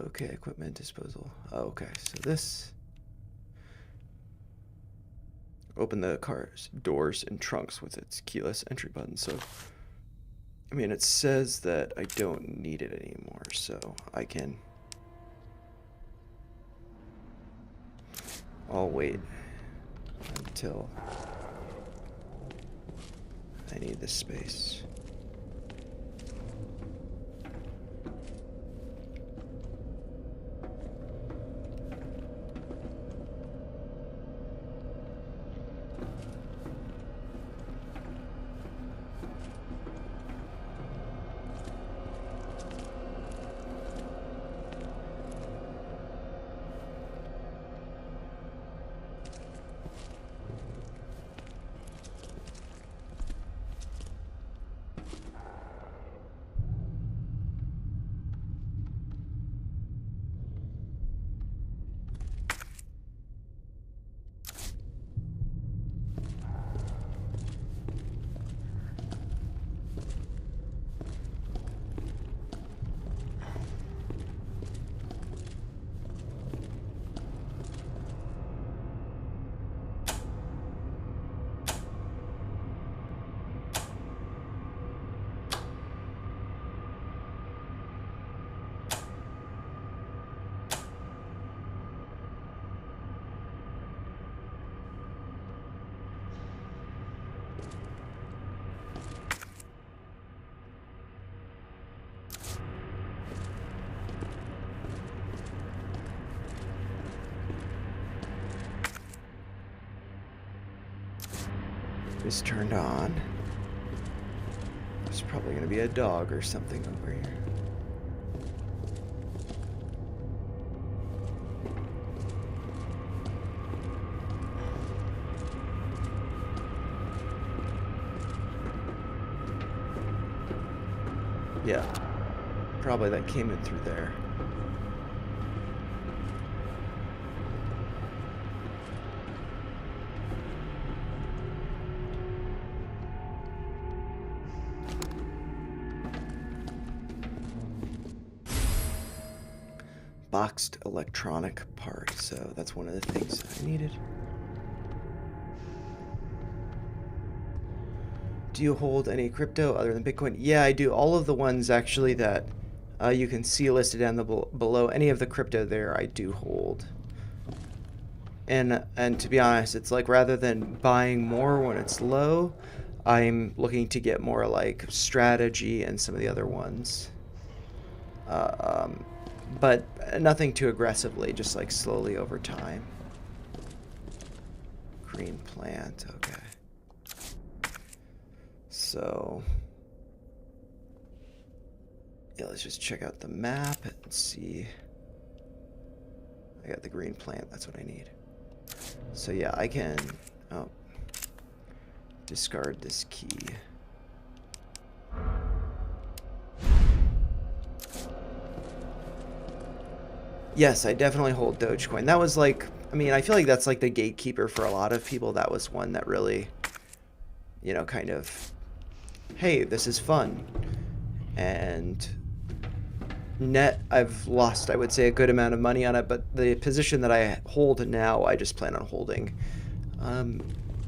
Okay, equipment disposal. Oh, okay, so this. Open the car's doors and trunks with its keyless entry button. So, I mean, it says that I don't need it anymore, so I can. I'll wait until I need this space. is turned on. There's probably going to be a dog or something over here. Yeah, probably that came in through there. Boxed electronic part, so that's one of the things I needed. Do you hold any crypto other than Bitcoin? Yeah, I do. All of the ones actually that you can see listed down the below, any of the crypto there, I do hold. And to be honest, it's like rather than buying more when it's low, I'm looking to get more like strategy and some of the other ones. But nothing too aggressively, just like slowly over time. Green plant, okay. So, yeah, let's just check out the map and see. I got the green plant, that's what I need. So yeah, I can discard this key. Yes, I definitely hold Dogecoin. That was like, I mean, I feel like that's like the gatekeeper for a lot of people. That was one that really, you know, kind of, hey, this is fun. And net, I've lost, I would say, a good amount of money on it, but the position that I hold now, I just plan on holding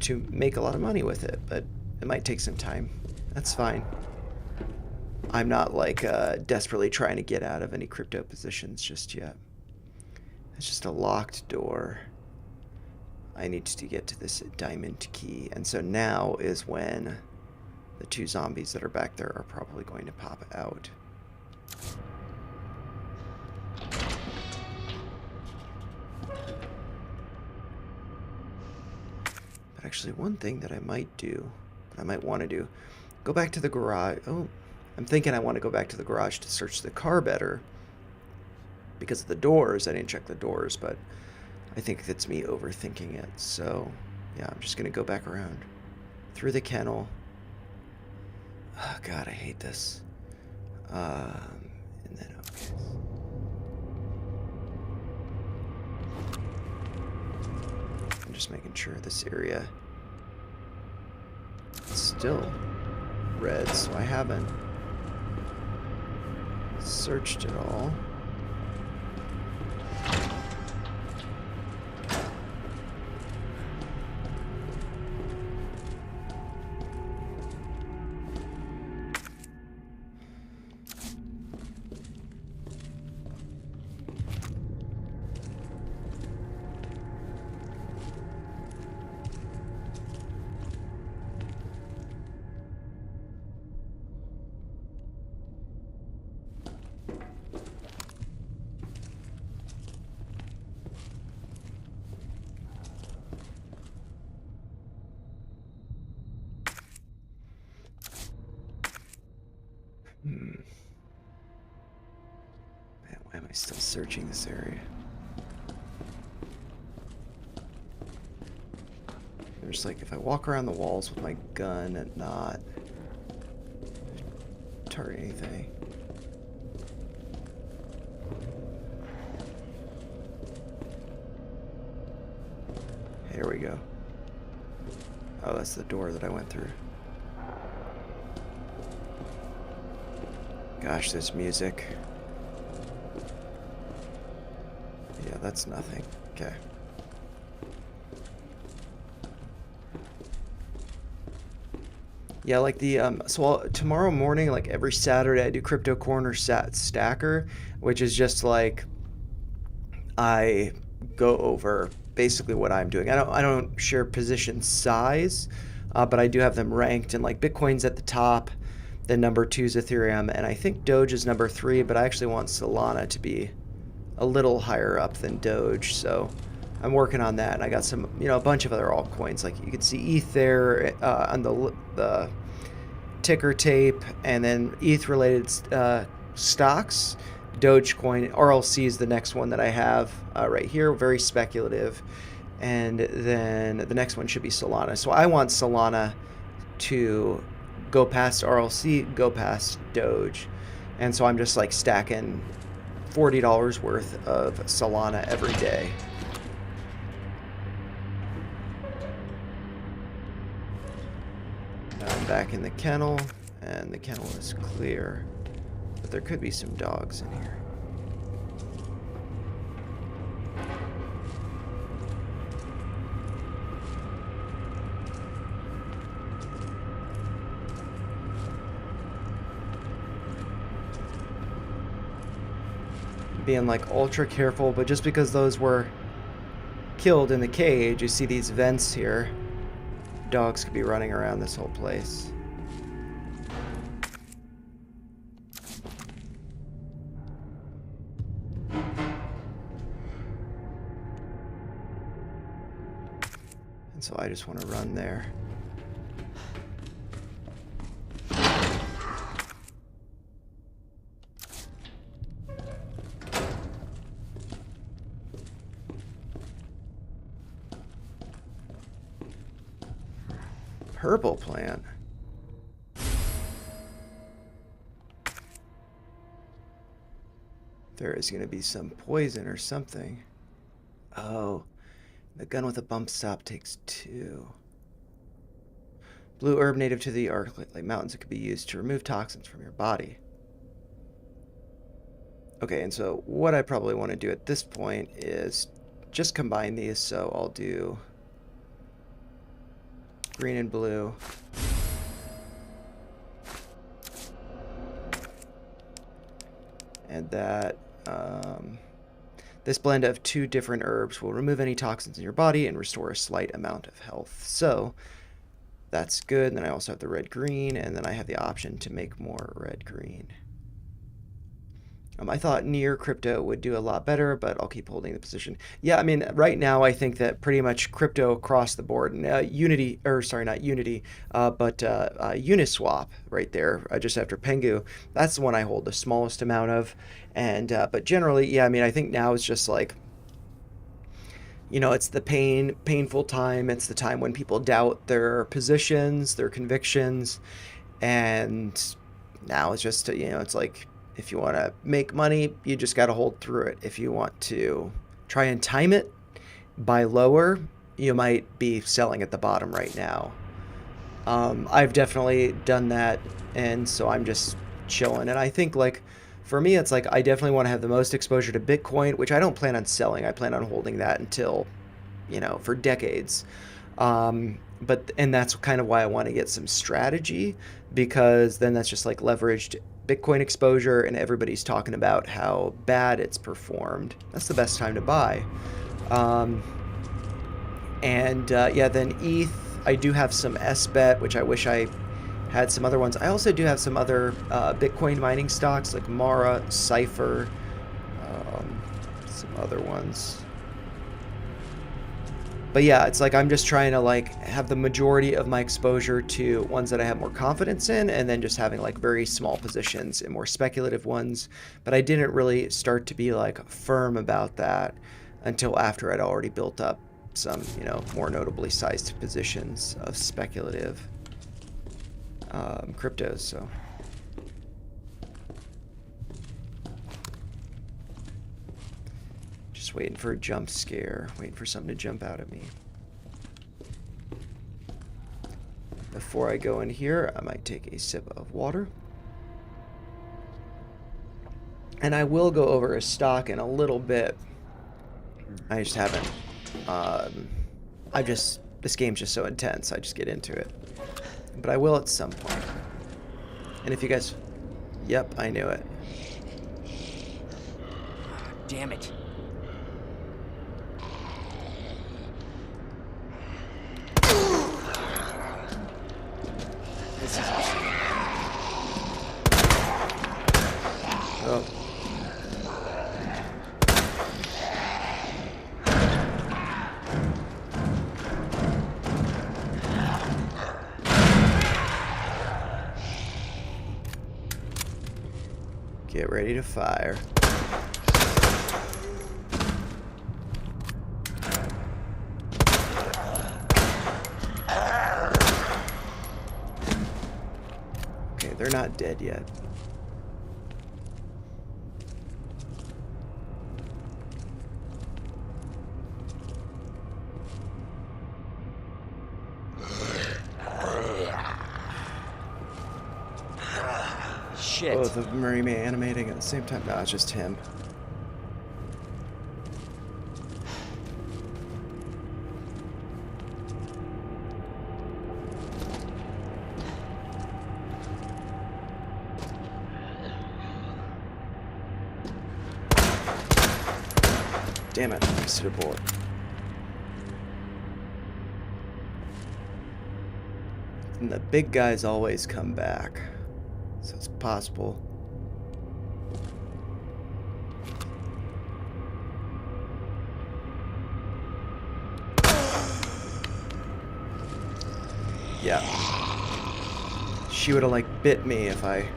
to make a lot of money with it, but it might take some time. That's fine. I'm not like desperately trying to get out of any crypto positions just yet. It's just a locked door. I need to get to this diamond key, and so now is when the two zombies that are back there are probably going to pop out. But actually, one thing that I might do, that I might want to do, go back to the garage. Oh, I'm thinking I want to go back to the garage to search the car better. Because of the doors, I didn't check the doors, but I think that's me overthinking it. So, yeah, I'm just going to go back around through the kennel. Oh, God, I hate this. And then, okay. I'm just making sure this area is still red, so I haven't searched it all. Man, why am I still searching this area? There's like, if I walk around the walls with my gun and not target anything. Here we go. Oh, that's the door that I went through. Gosh, this music. Yeah, that's nothing. Okay. Yeah, like the tomorrow morning, like every Saturday, I do Crypto Corner Stacker, which is just like I go over basically what I'm doing. I don't share position size, but I do have them ranked, and like Bitcoin's at the top. Then number 2 is Ethereum, and I think Doge is number 3, but I actually want Solana to be a little higher up than Doge, so I'm working on that, and I got some, you know, a bunch of other altcoins. Like you can see ETH there on the ticker tape, and then ETH related stocks. Dogecoin, RLC is the next one that I have right here, very speculative. And then the next one should be Solana. So I want Solana to go past RLC, go past Doge. And so I'm just like stacking $40 worth of Solana every day. Now I'm back in the kennel, and the kennel is clear. But there could be some dogs in here. Being like ultra careful, but just because those were killed in the cage, you see these vents here. Dogs could be running around this whole place. And so I just want to run there. Purple plant. There is going to be some poison or something. Oh, the gun with a bump stop takes 2. Blue herb native to the Arctic Mountains. It could be used to remove toxins from your body. Okay, and so what I probably want to do at this point is just combine these. So I'll do green and blue. And that, this blend of 2 different herbs will remove any toxins in your body and restore a slight amount of health. So that's good. And then I also have the red-green, and then I have the option to make more red-green. I thought near crypto would do a lot better, but I'll keep holding the position. Yeah, I mean, right now I think that pretty much crypto across the board, Unity, or sorry, not Unity, but Uniswap right there, just after Pengu, that's the one I hold the smallest amount of. And but generally, yeah, I mean, I think now it's just like, you know, it's the painful time. It's the time when people doubt their positions, their convictions, and now it's just, you know, it's like, if you want to make money, you just got to hold through it. If you want to try and time it, buy lower, you might be selling at the bottom right now. I've definitely done that, and so I'm just chilling. And I think, like, for me, it's like I definitely want to have the most exposure to Bitcoin, which I don't plan on selling. I plan on holding that until, you know, for decades. And that's kind of why I want to get some strategy, because then that's just like leveraged Bitcoin exposure, and everybody's talking about how bad it's performed. That's the best time to buy. Yeah, then ETH, I do have some SBET, which I wish I had some other ones. I also do have some other Bitcoin mining stocks like Mara, Cypher, some other ones. But yeah, it's like I'm just trying to like have the majority of my exposure to ones that I have more confidence in, and then just having like very small positions in more speculative ones. But I didn't really start to be like firm about that until after I'd already built up some, you know, more notably sized positions of speculative cryptos. So just waiting for a jump scare, waiting for something to jump out at me. Before I go in here, I might take a sip of water. And I will go over a stock in a little bit. I just haven't. This game's just so intense, I just get into it. But I will at some point. And if you guys, yep, I knew it. Damn it. Oh. Get ready to fire. Okay, they're not dead yet. Shit. Both of them are animating at the same time. No, it's just him. Damn it, I wasted a bullet. And the big guys always come back. So it's possible. Yeah. She would have like bit me if I...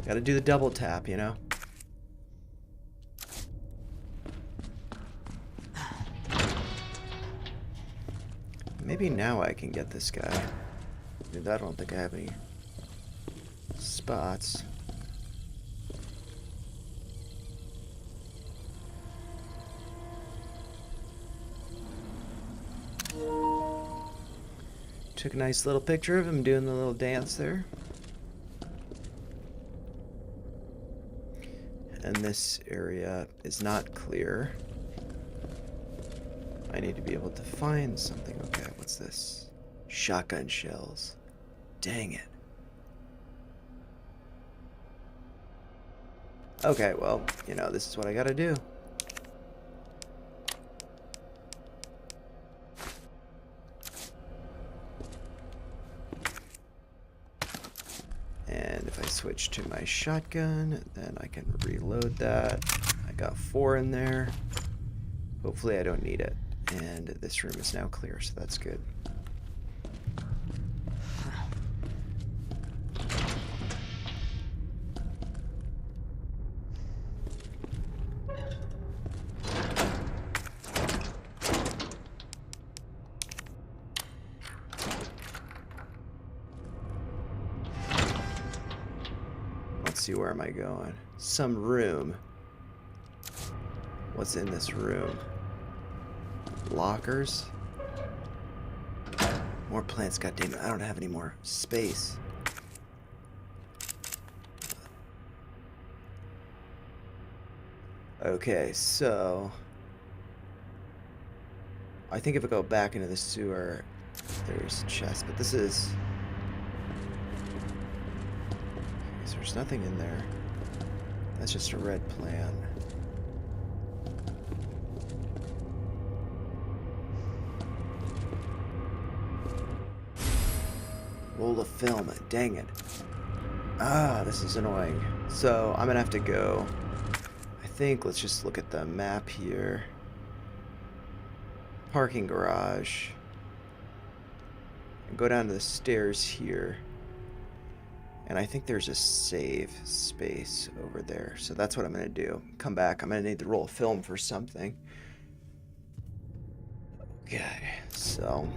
Gotta do the double tap, you know? Maybe now I can get this guy. Dude, I don't think I have any spots. Took a nice little picture of him doing the little dance there. And this area is not clear. I need to be able to find something. Okay, what's this? Shotgun shells. Dang it. Okay, well, you know, this is what I gotta do. And if I switch to my shotgun, then I can reload that. I got 4 in there. Hopefully I don't need it. And this room is now clear, so that's good. Let's see, where am I going? Some room. What's in this room? Lockers? More plants, goddammit. I don't have any more space. Okay, so I think if I go back into the sewer, there's a chest, but this is... So there's nothing in there. That's just a red plant. Roll of film, dang it. Ah, this is annoying. So I'm gonna have to go, I think, let's just look at the map here. Parking garage. And go down to the stairs here. And I think there's a save space over there. So that's what I'm gonna do. Come back, I'm gonna need to roll film for something. Okay, so...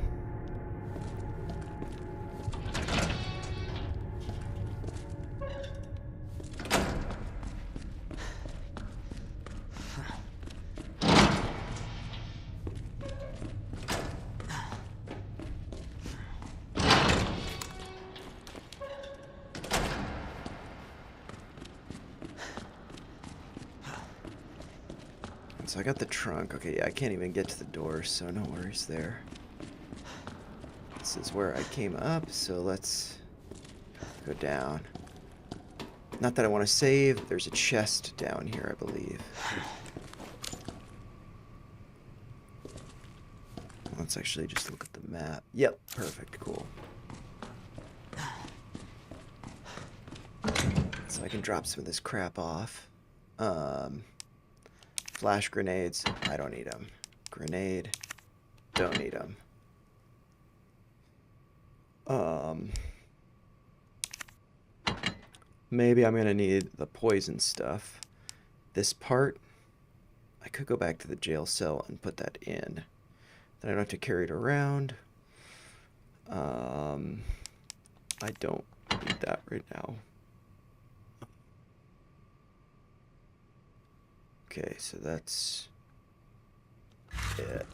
So I got the trunk. Okay, yeah, I can't even get to the door, so no worries there. This is where I came up, so let's go down. Not that I want to save. There's a chest down here, I believe. let's actually just look at the map. Yep, perfect, cool. So I can drop some of this crap off. Flash grenades, I don't need them. Grenade, don't need them. Maybe I'm gonna need the poison stuff. This part, I could go back to the jail cell and put that in. Then I don't have to carry it around. I don't need that right now. Okay, so that's it.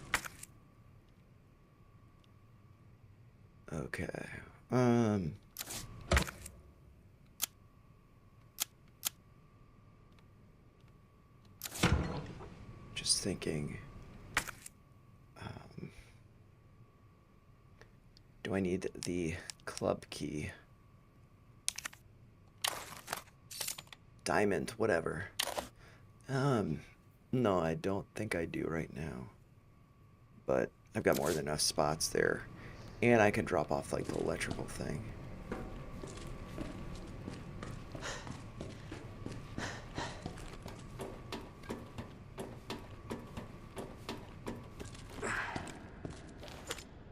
Okay. Just thinking. Do I need the club key? Diamond, whatever. No, I don't think I do right now. But I've got more than enough spots there. And I can drop off like the electrical thing.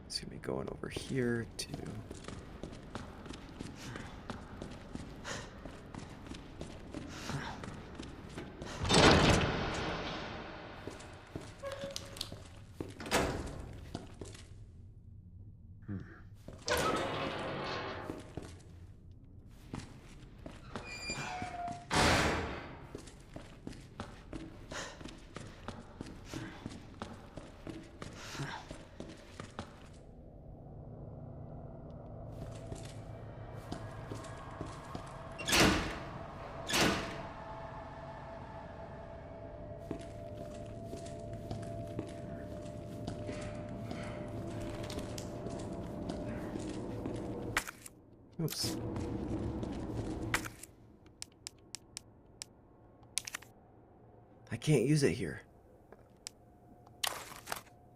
It's gonna be going over here to... Oops. I can't use it here.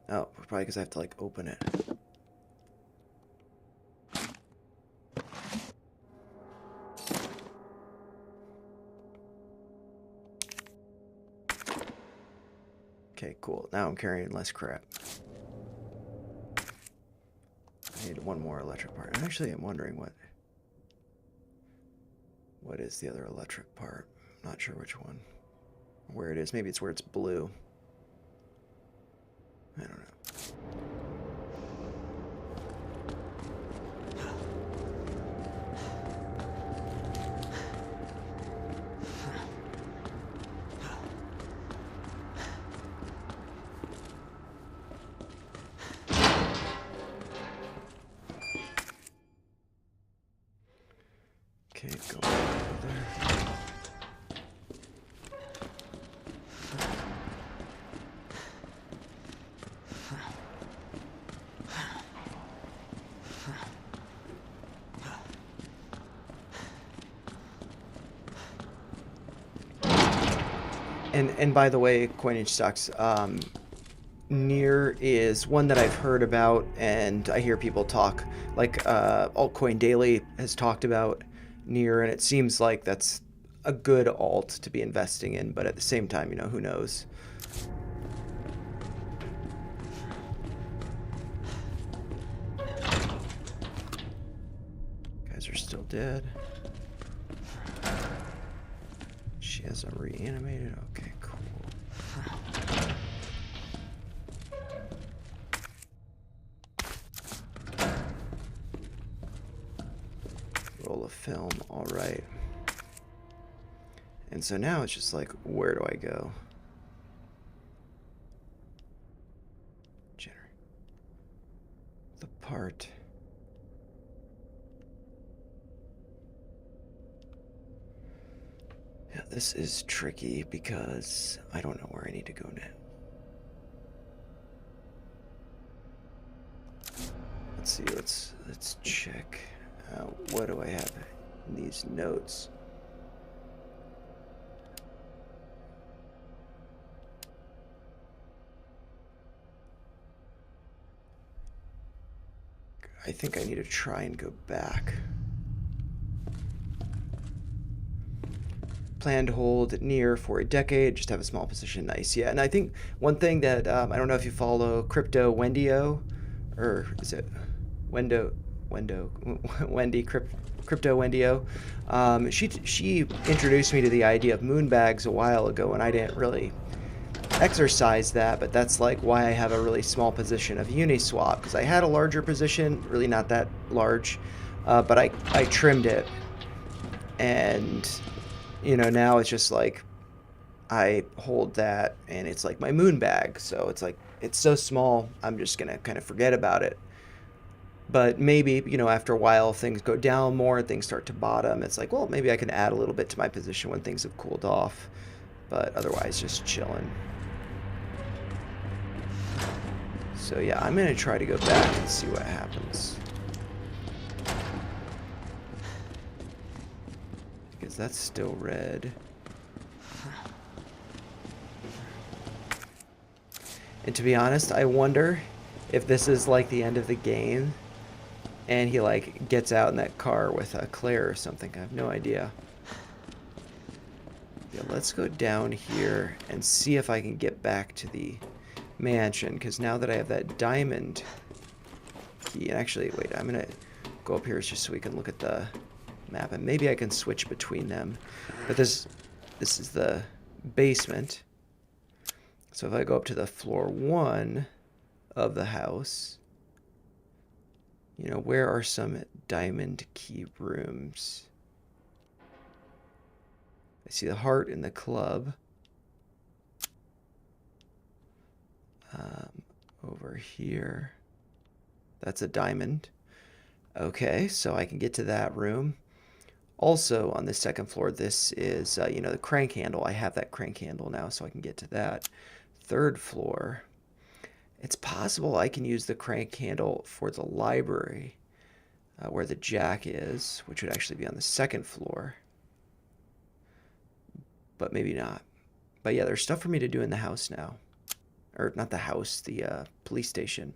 Oh, probably because I have to like open it. Okay, cool. Now I'm carrying less crap. I need one more electric part. Actually, I'm wondering what is the other electric part. I'm not sure which one. Where it is. Maybe it's where it's blue. I don't know. Okay, go over there. And by the way, Coinage Sucks, Near is one that I've heard about, and I hear people talk, like Altcoin Daily has talked about Near, and it seems like that's a good alt to be investing in, but at the same time, you know, who knows? Guys are still dead. She hasn't reanimated. Okay, cool. Roll of film. All right. And so now it's just like, where do I go? Generate the part. Yeah, this is tricky because I don't know where I need to go now. Let's see, let's check. What do I have in these notes? I think I need to try and go back. Plan to hold near for a decade, just have a small position. Nice, yeah. And I think one thing that, I don't know if you follow Crypto Wendio, or is it Wendy, Crypto Wendio. She introduced me to the idea of moon bags a while ago, and I didn't really exercise that, but that's like why I have a really small position of Uniswap, because I had a larger position, really not that large, but I trimmed it, and you know, now it's just like I hold that and it's like my moon bag, so it's like it's so small I'm just gonna kind of forget about it. But maybe, you know, after a while things go down more, things start to bottom, it's like, well, maybe I can add a little bit to my position when things have cooled off, but otherwise just chilling. So yeah, I'm gonna try to go back and see what happens, because that's still red. And to be honest, I wonder if this is like the end of the game and he like gets out in that car with Claire or something. I have no idea. Yeah, let's go down here and see if I can get back to the mansion, because now that I have that diamond key, and actually, wait, I'm gonna go up here just so we can look at the map, and maybe I can switch between them. But this is the basement. So if I go up to the floor 1 of the house, you know, where are some diamond key rooms? I see the heart in the club. Over here, that's a diamond. Okay, so I can get to that room. Also on the second floor, this is, you know, the crank handle. I have that crank handle now, so I can get to that. Third floor, it's possible I can use the crank handle for the library, where the jack is, which would actually be on the second floor. But maybe not. But yeah, there's stuff for me to do in the house now. Or not the house, the police station.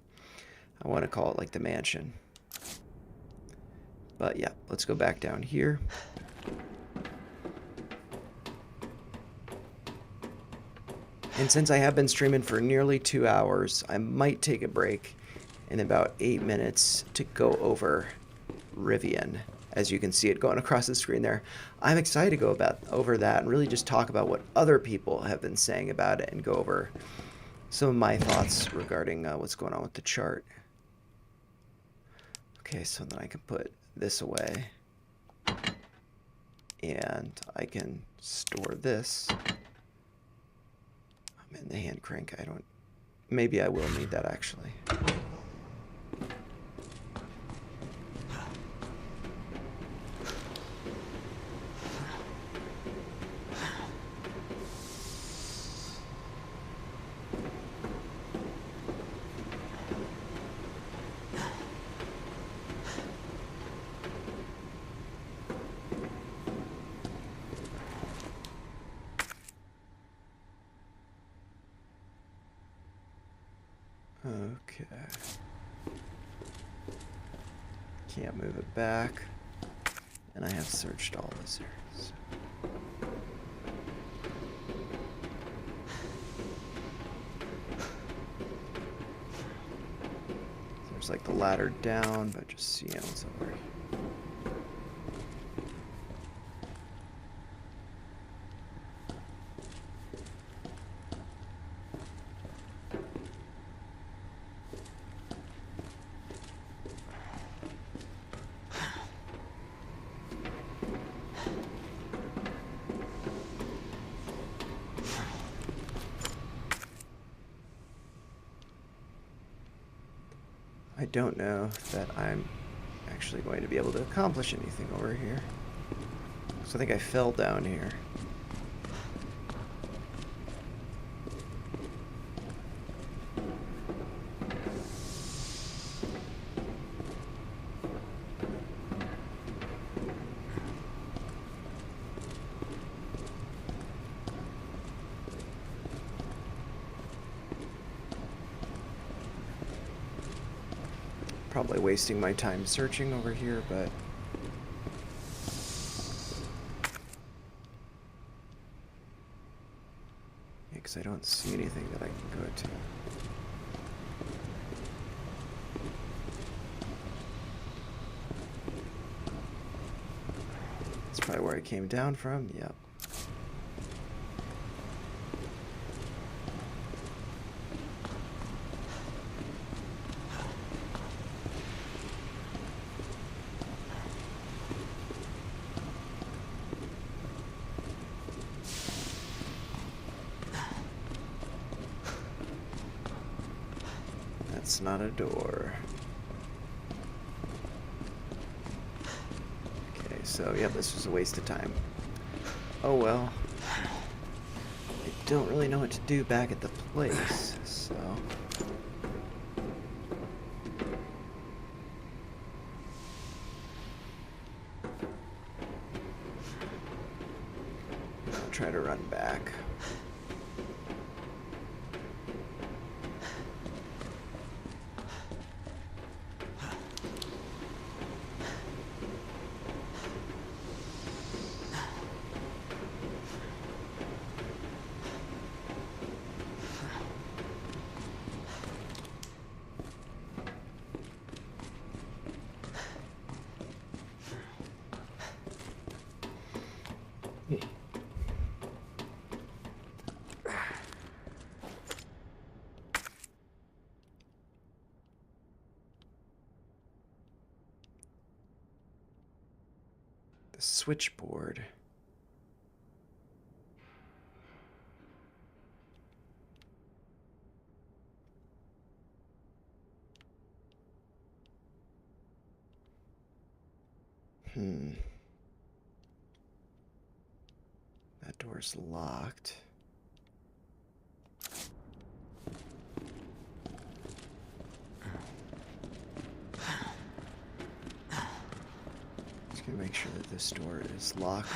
I want to call it like the mansion. But yeah, let's go back down here. And since I have been streaming for nearly 2 hours, I might take a break in about 8 minutes to go over Rivian. As you can see it going across the screen there. I'm excited to go over that and really just talk about what other people have been saying about it and go over some of my thoughts regarding what's going on with the chart. Okay, so then I can put this away. And I can store this. I'm in the hand crank. I don't... Maybe I will need that, actually. Okay. Can't move it back. And I have searched all this areas. There's like the ladder down, but just seeing what's over here. I don't know that I'm actually going to be able to accomplish anything over here. So I think I fell down here. Probably wasting my time searching over here, but... because I don't see anything that I can go to. That's probably where I came down from. Yep. That's not a door. Okay, so yeah, this was a waste of time. Oh well. I don't really know what to do back at the place, so... I'll try to run back. The switchboard. That door's locked. Just gonna make sure that this door is locked.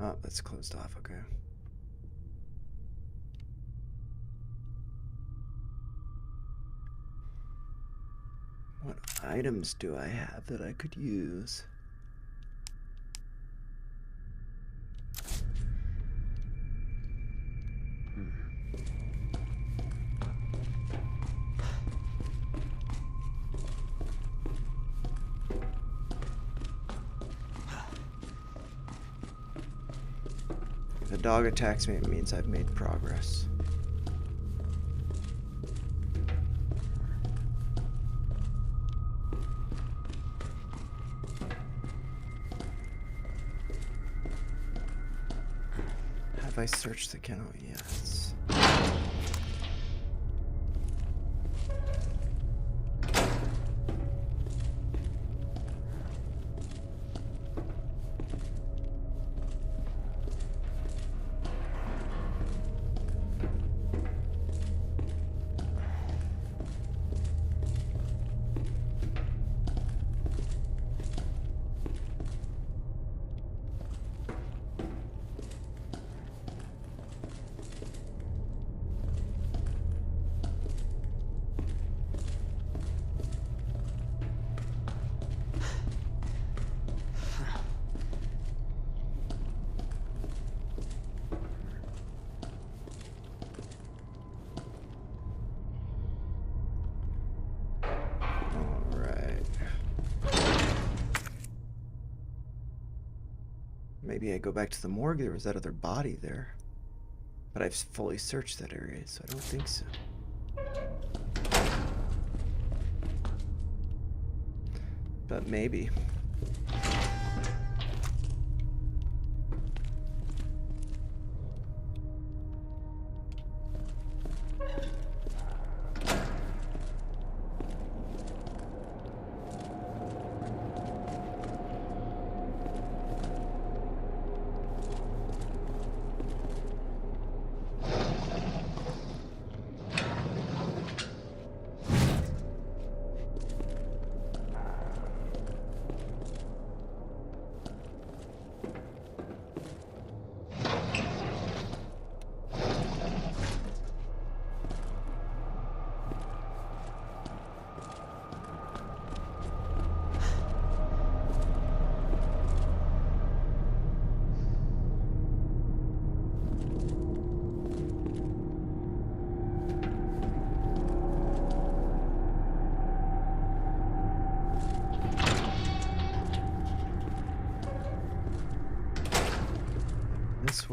Oh, that's closed off, okay. What items do I have that I could use? If a dog attacks me, it means I've made progress. Have I searched the kennel? Yes. Maybe I go back to the morgue. There was that other body there. But I've fully searched that area, so I don't think so. But maybe.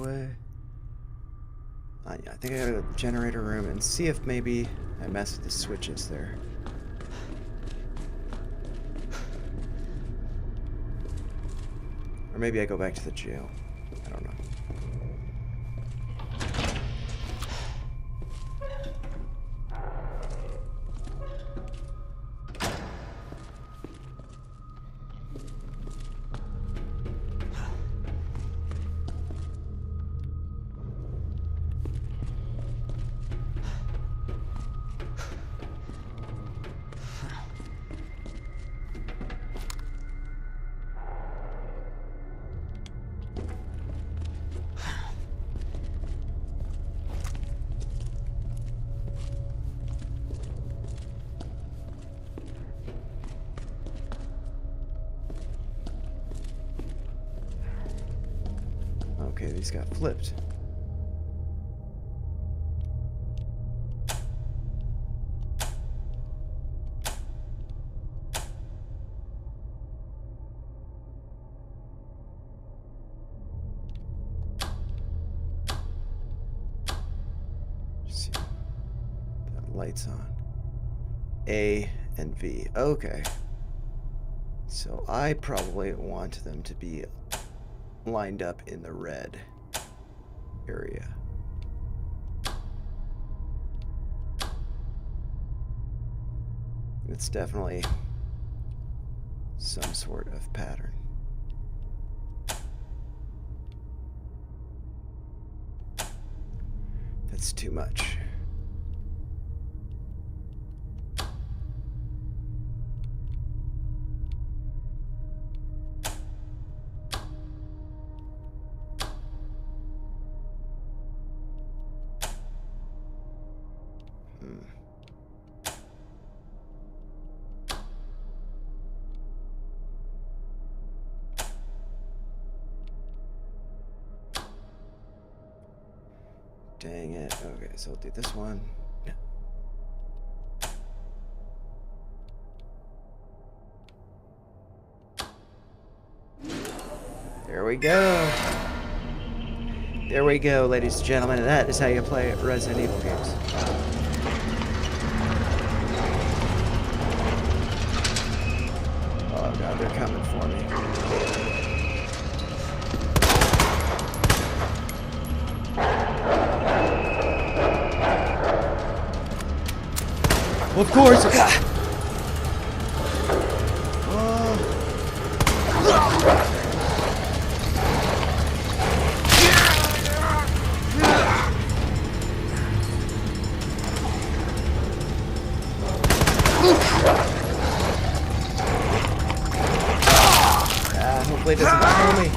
way? Yeah, I think I gotta go to the generator room and see if maybe I messed with the switches there. Or maybe I go back to the jail. I don't know. Okay, these got flipped. See, that light's on. A and V. Okay. So I probably want them to be lined up in the red area. It's definitely some sort of pattern. That's too much. Dang it. Okay, so I'll do this one. There we go. There we go, ladies and gentlemen. That is how you play Resident Evil games. Oh god, they're coming for me. Of course. Hopefully it doesn't kill me.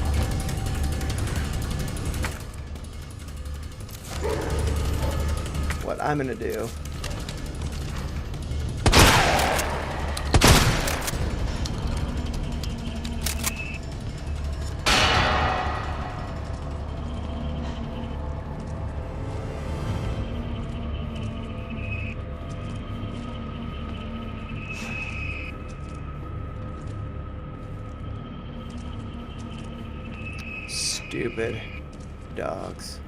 What I'm gonna do. Stupid dogs.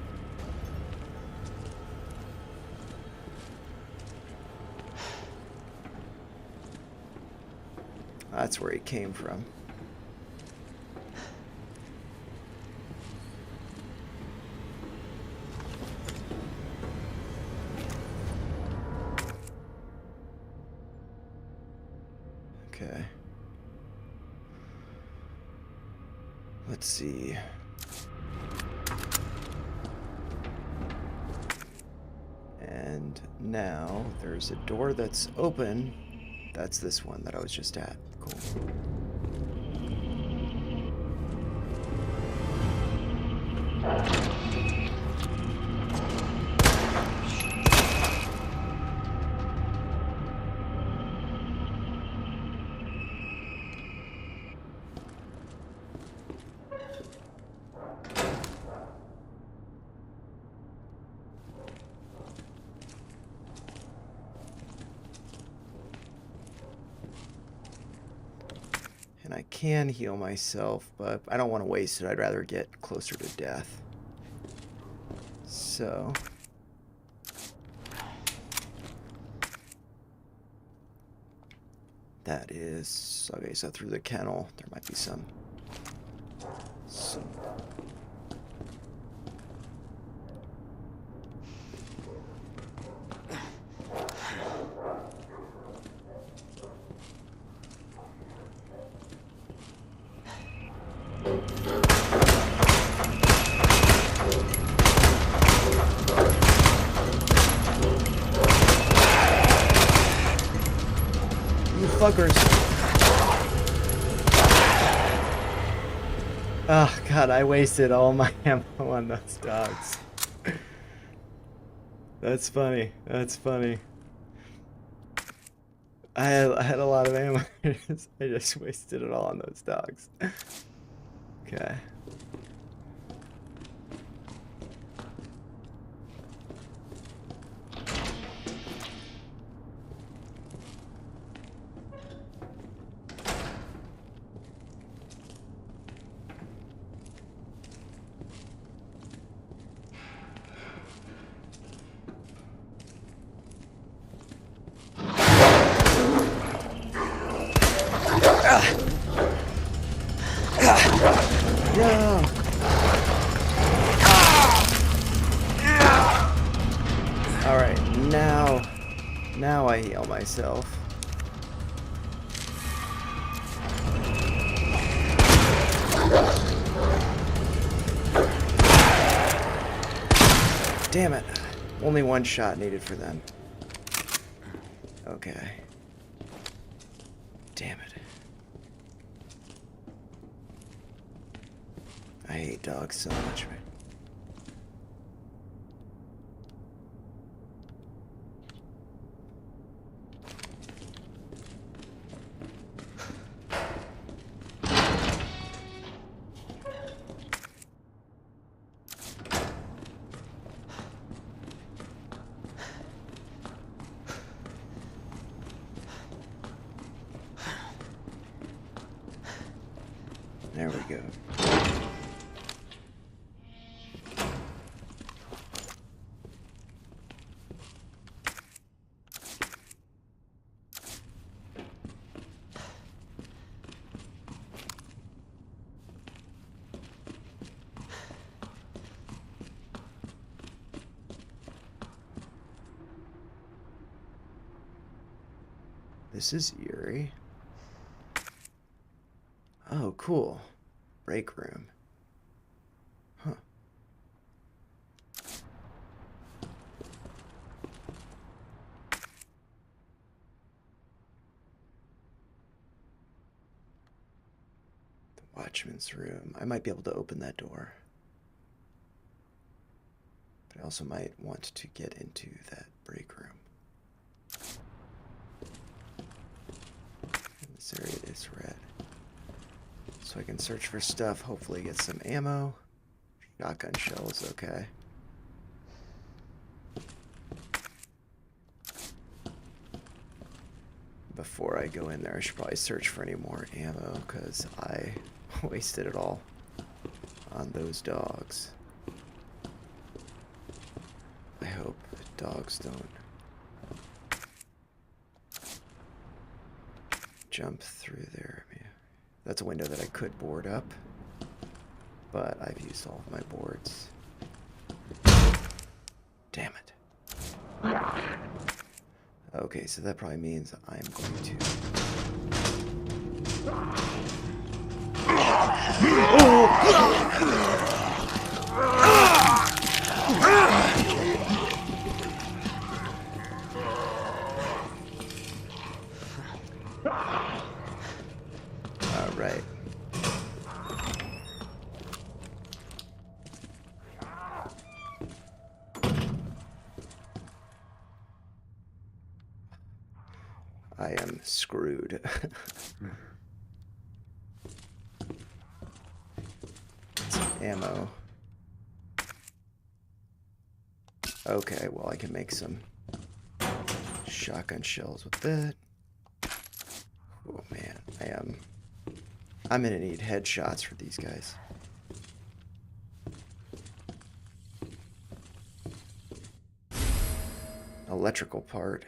That's where he came from. Okay. Let's see. And now there's a door that's open. That's this one that I was just at. Cool. And I can heal myself, but I don't want to waste it. I'd rather get closer to death. so... That is... Okay, so through the kennel, there might be some... fuckers. Oh god, I wasted all my ammo on those dogs. That's funny. That's funny. I had a lot of ammo. I just wasted it all on those dogs. Okay. Yeah. All right, now I heal myself. Damn it. Only one shot needed for them. Okay. Damn it. I hate dogs so much, man. There we go. This is eerie. Oh, cool. Break room. Huh. The watchman's room. I might be able to open that door. But I also might want to get into that break room. This area is red. So I can search for stuff, hopefully get some ammo. Shotgun shells, okay. Before I go in there, I should probably search for any more ammo, because I wasted it all on those dogs. I hope dogs don't jump through there. That's a window that I could board up, but I've used all of my boards. Damn it. Okay, so that probably means I'm going to... Alright. I am screwed. Some ammo. Okay, well I can make some shotgun shells with that. Oh man, I'm gonna need headshots for these guys. electrical part.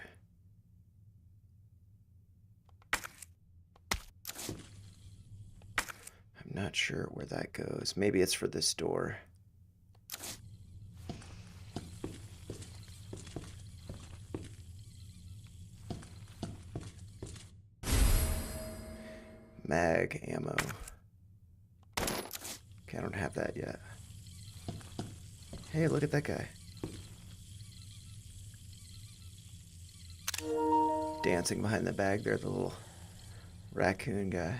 I'm not sure where that goes. Maybe it's for this door. Mag ammo. Okay, I don't have that yet. Hey, look at that guy. Dancing behind the bag there, the little raccoon guy.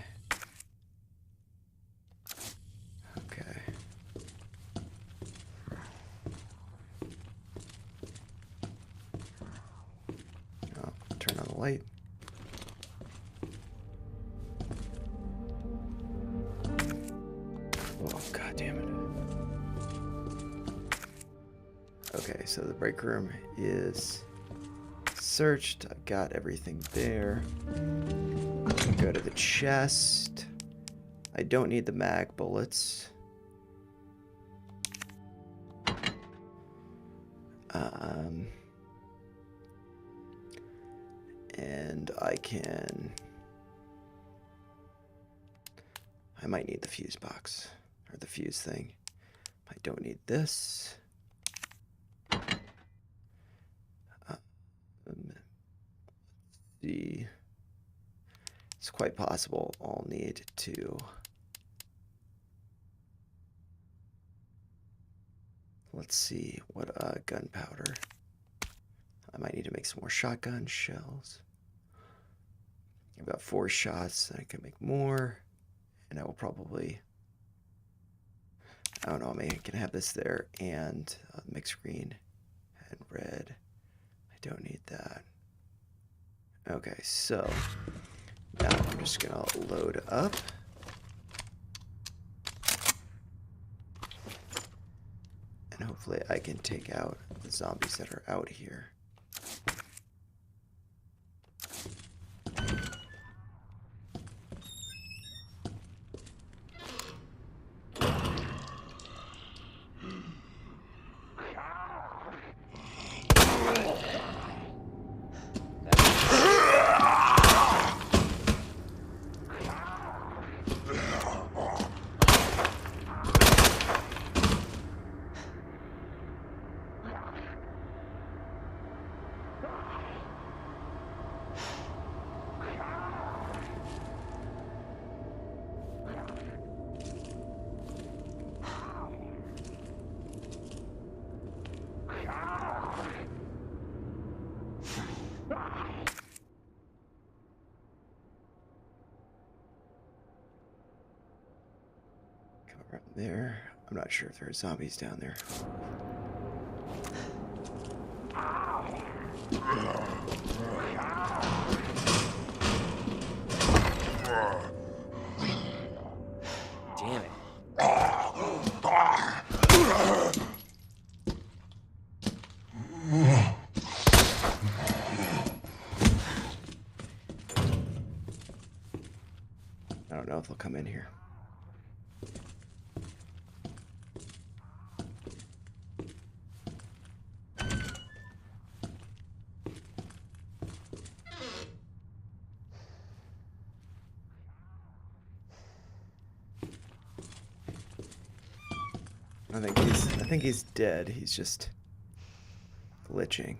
Okay. Oh, turn on the light. Oh, god damn it. Okay, so the break room is searched. I've got everything there. Go to the chest. I don't need the mag bullets. And I might need the fuse box, or the fuse thing. I don't need this. Let's see. It's quite possible I'll need to... Let's see, what gunpowder. I might need to make some more shotgun shells. I've got 4 shots, I can make more. And I will probably... I don't know, maybe I can have this there and mixed green and red. I don't need that. Okay, so now I'm just gonna load up. And hopefully I can take out the zombies that are out here. Right there. I'm not sure if there are zombies down there. Damn it. I don't know if they'll come in here. I think he's dead. He's just glitching.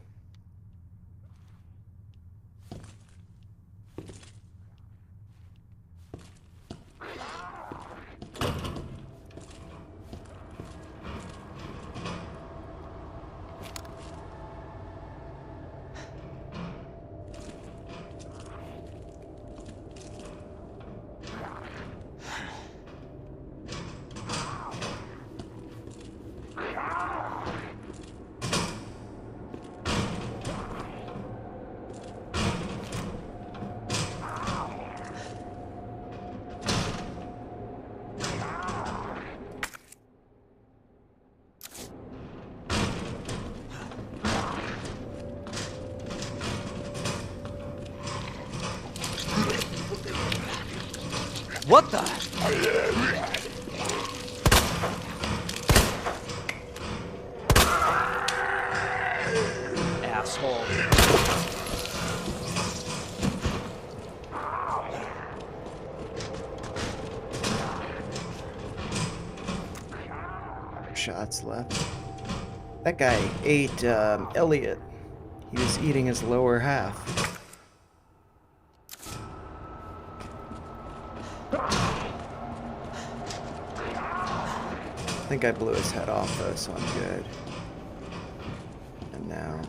What the? asshole. Shots left. That guy ate Elliot. He was eating his lower half. I think I blew his head off though, so I'm good. And now...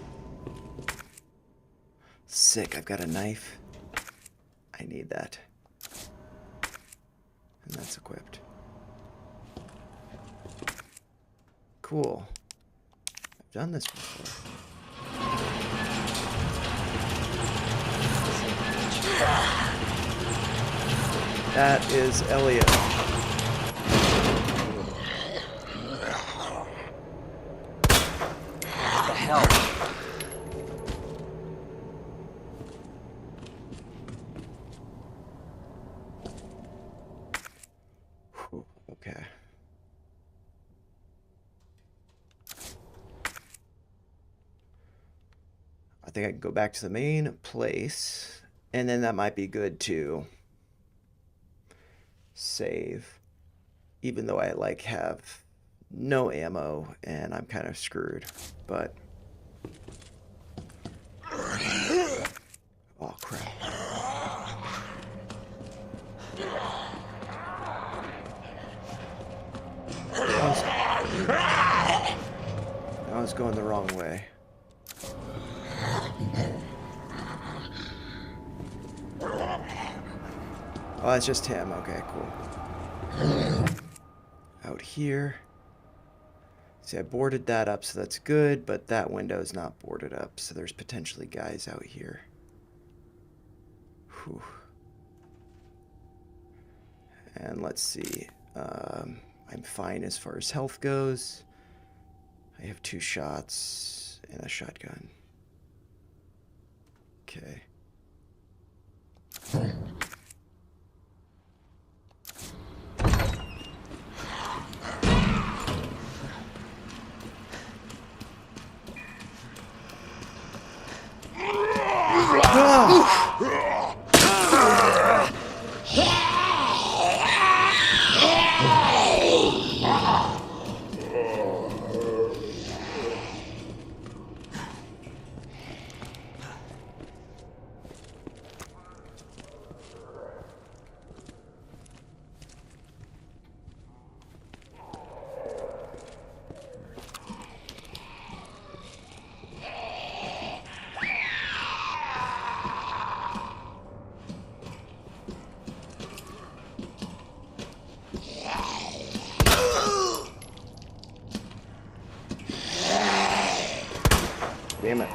Sick, I've got a knife. I need that. And that's equipped. Cool. I've done this before. That is Elliot. What the hell? Whew, okay. I think I can go back to the main place, and then that might be good to save, even though I like have no ammo and I'm kind of screwed, but oh crap. I was going the wrong way. Oh, it's just him. Okay, cool. Out here. See, I boarded that up, so that's good, but that window is not boarded up, so there's potentially guys out here. Whew. And let's see. I'm fine as far as health goes. I have 2 shots and a shotgun. Okay. Damn it.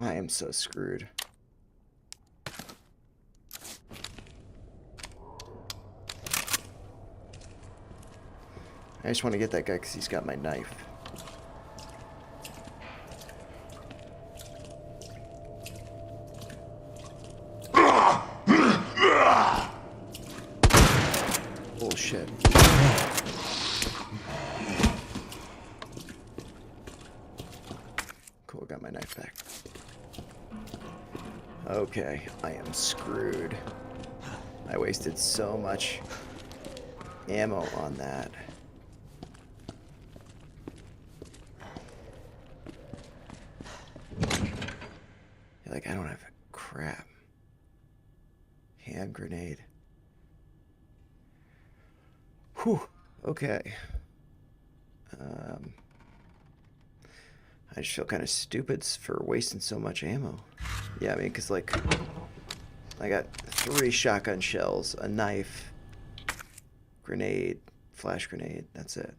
I am so screwed. I just want to get that guy because he's got my knife. Bullshit. Cool, got my knife back. Okay, I am screwed. I wasted so much ammo on that. Like, I don't have crap. Hand grenade. Whew. Okay. I just feel kind of stupid for wasting so much ammo. Yeah, I mean, because, like, I got 3 shotgun shells, a knife, grenade, flash grenade. That's it.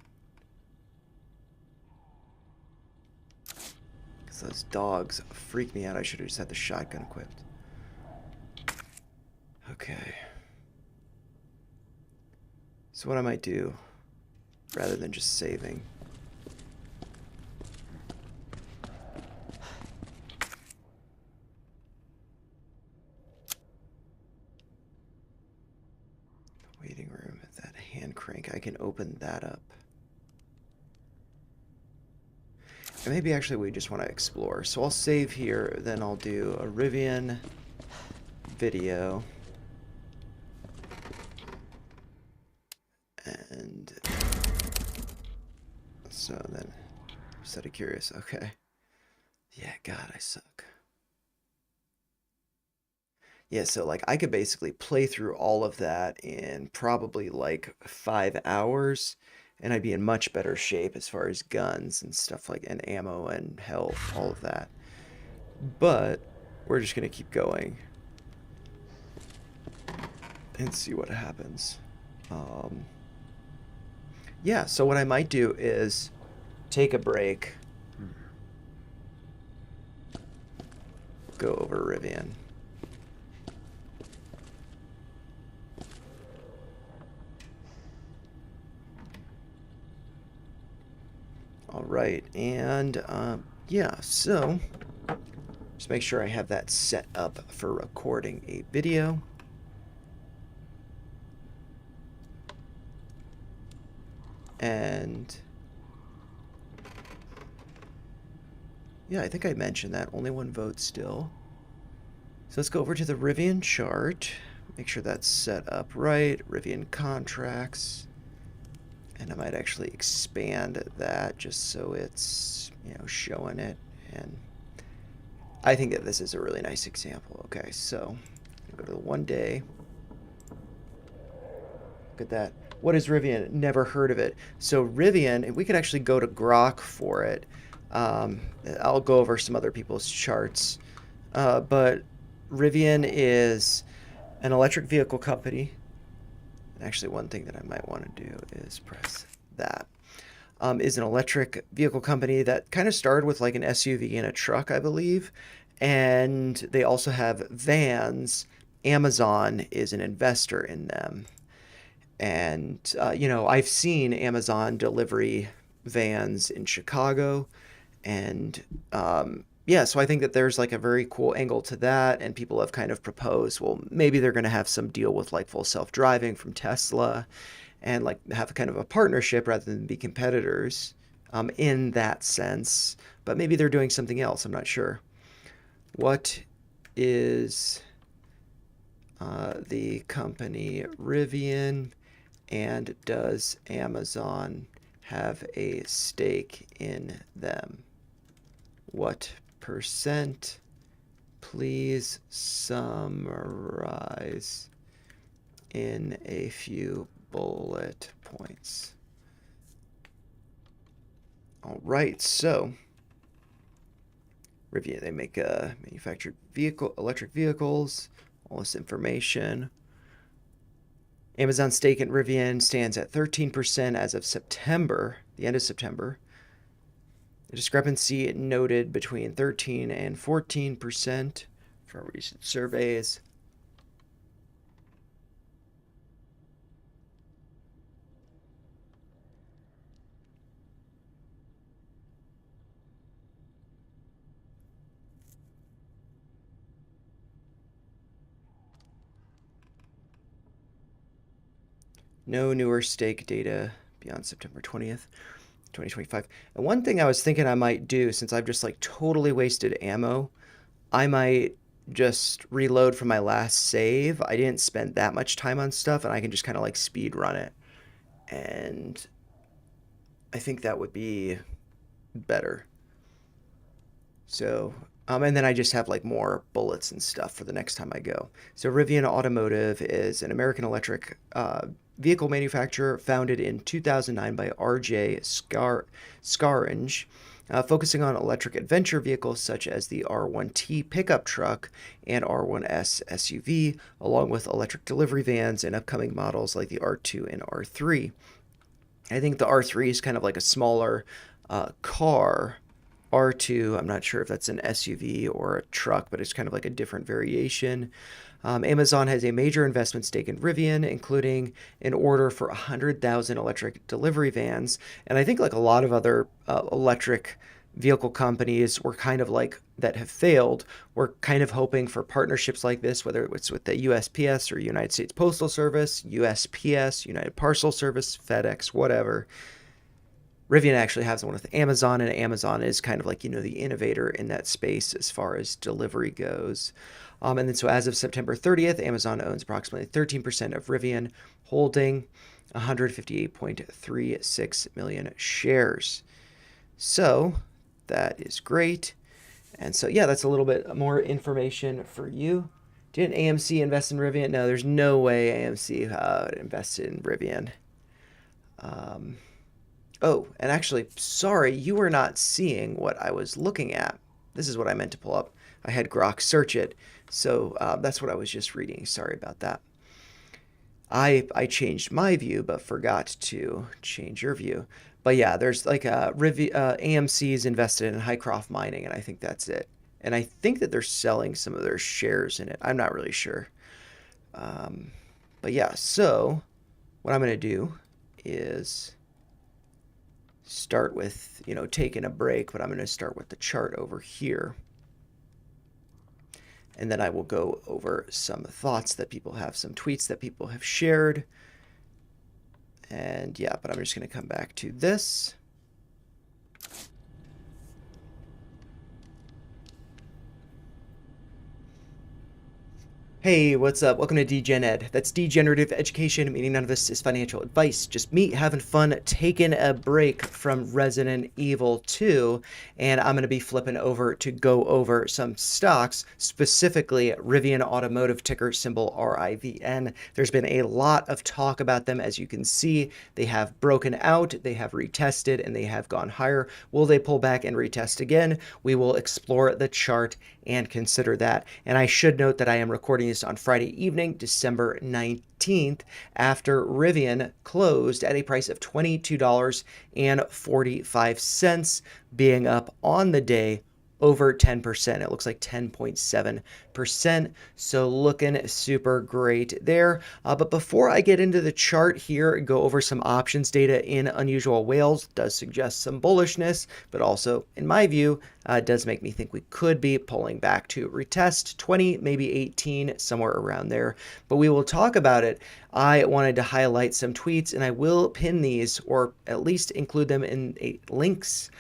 Because those dogs freak me out. I should have just had the shotgun equipped. Okay. So what I might do, rather than just saving. Waiting room, that hand crank, I can open that up. And maybe actually we just want to explore. So I'll save here, then I'll do a Rivian video. And so then, just out of curious, okay. Yeah, God, I suck. Yeah, so like I could basically play through all of that in probably like 5 hours, and I'd be in much better shape as far as guns and stuff like, and ammo and health, all of that. But we're just gonna keep going and see what happens. Yeah, so what I might do is take a break, go over Rivian. All right, and yeah, so just make sure I have that set up for recording a video. And yeah, I think I mentioned that. Only one vote still. So let's go over to the Rivian chart. Make sure that's set up right. Rivian contracts. And I might actually expand that just so it's, you know, showing it. And I think that this is a really nice example. Okay, so go to the 1 day. Look at that. What is Rivian? Never heard of it. So Rivian, we could actually go to Grok for it. I'll go over some other people's charts. But Rivian is an electric vehicle company. Actually, one thing that I might want to do is press that. Is an electric vehicle company that kind of started with like an SUV and a truck, I believe. And they also have vans. Amazon is an investor in them. And, you know, I've seen Amazon delivery vans in Chicago. And, yeah, so I think that there's like a very cool angle to that. And people have kind of proposed, well, maybe they're going to have some deal with like full self-driving from Tesla and like have a kind of a partnership rather than be competitors in that sense. But maybe they're doing something else. I'm not sure. What is the company Rivian? And does Amazon have a stake in them? What percent? Please summarize in a few bullet points. All right, so Rivian, they make manufactured electric vehicles, all this information. Amazon's stake in Rivian stands at 13% as of September, the end of September. The discrepancy noted between 13 and 14% from recent surveys. No newer stake data beyond September 20th, 2025. And one thing I was thinking I might do, since I've just like totally wasted ammo, I might just reload from my last save. I didn't spend that much time on stuff, and I can just kind of like speed run it. And I think that would be better. So, and then I just have like more bullets and stuff for the next time I go. So Rivian Automotive is an American electric vehicle manufacturer founded in 2009 by R.J. Scaringe, focusing on electric adventure vehicles such as the R1T pickup truck and R1S SUV, along with electric delivery vans and upcoming models like the R2 and R3. I think the R3 is kind of like a smaller car, R2. I'm not sure if that's an SUV or a truck, but it's kind of like a different variation. Amazon has a major investment stake in Rivian, including an order for 100,000 electric delivery vans. And I think like a lot of other electric vehicle companies were kind of like that have failed. We're kind of hoping for partnerships like this, whether it's with the USPS or United States Postal Service, USPS, United Parcel Service, FedEx, whatever. Rivian actually has one with Amazon, and Amazon is kind of like, the innovator in that space as far as delivery goes. And then so as of September 30th, Amazon owns approximately 13% of Rivian, holding 158.36 million shares. So that is great. And so, yeah, that's a little bit more information for you. Didn't AMC invest in Rivian? No, there's no way AMC invested in Rivian. Oh, and actually, sorry, you were not seeing what I was looking at. This is what I meant to pull up. I had Grok search it, so that's what I was just reading. Sorry about that. I changed my view, but forgot to change your view. But yeah, there's like AMC is invested in Hycroft Mining, and I think that's it. And I think that they're selling some of their shares in it. I'm not really sure. But yeah, so what I'm going to do is start with, taking a break, but I'm going to start with the chart over here. And then I will go over some thoughts that people have, some tweets that people have shared. And yeah, but I'm just going to come back to this. Hey, what's up? Welcome to Degen Ed. That's degenerative education, meaning none of this is financial advice. Just me having fun, taking a break from Resident Evil 2, and I'm going to be flipping over to go over some stocks, specifically Rivian Automotive, ticker symbol RIVN. There's been a lot of talk about them, as you can see. They have broken out, they have retested, and they have gone higher. Will they pull back and retest again? We will explore the chart and consider that. And I should note that I am recording this on Friday evening, December 19th, after Rivian closed at a price of $22.45, being up on the day over 10%. It looks like 10.7%. So looking super great there. But before I get into the chart here and go over some options data in unusual whales, does suggest some bullishness, but also, in my view, does make me think we could be pulling back to retest 20, maybe 18, somewhere around there. But we will talk about it. I wanted to highlight some tweets, and I will pin these, or at least include them in links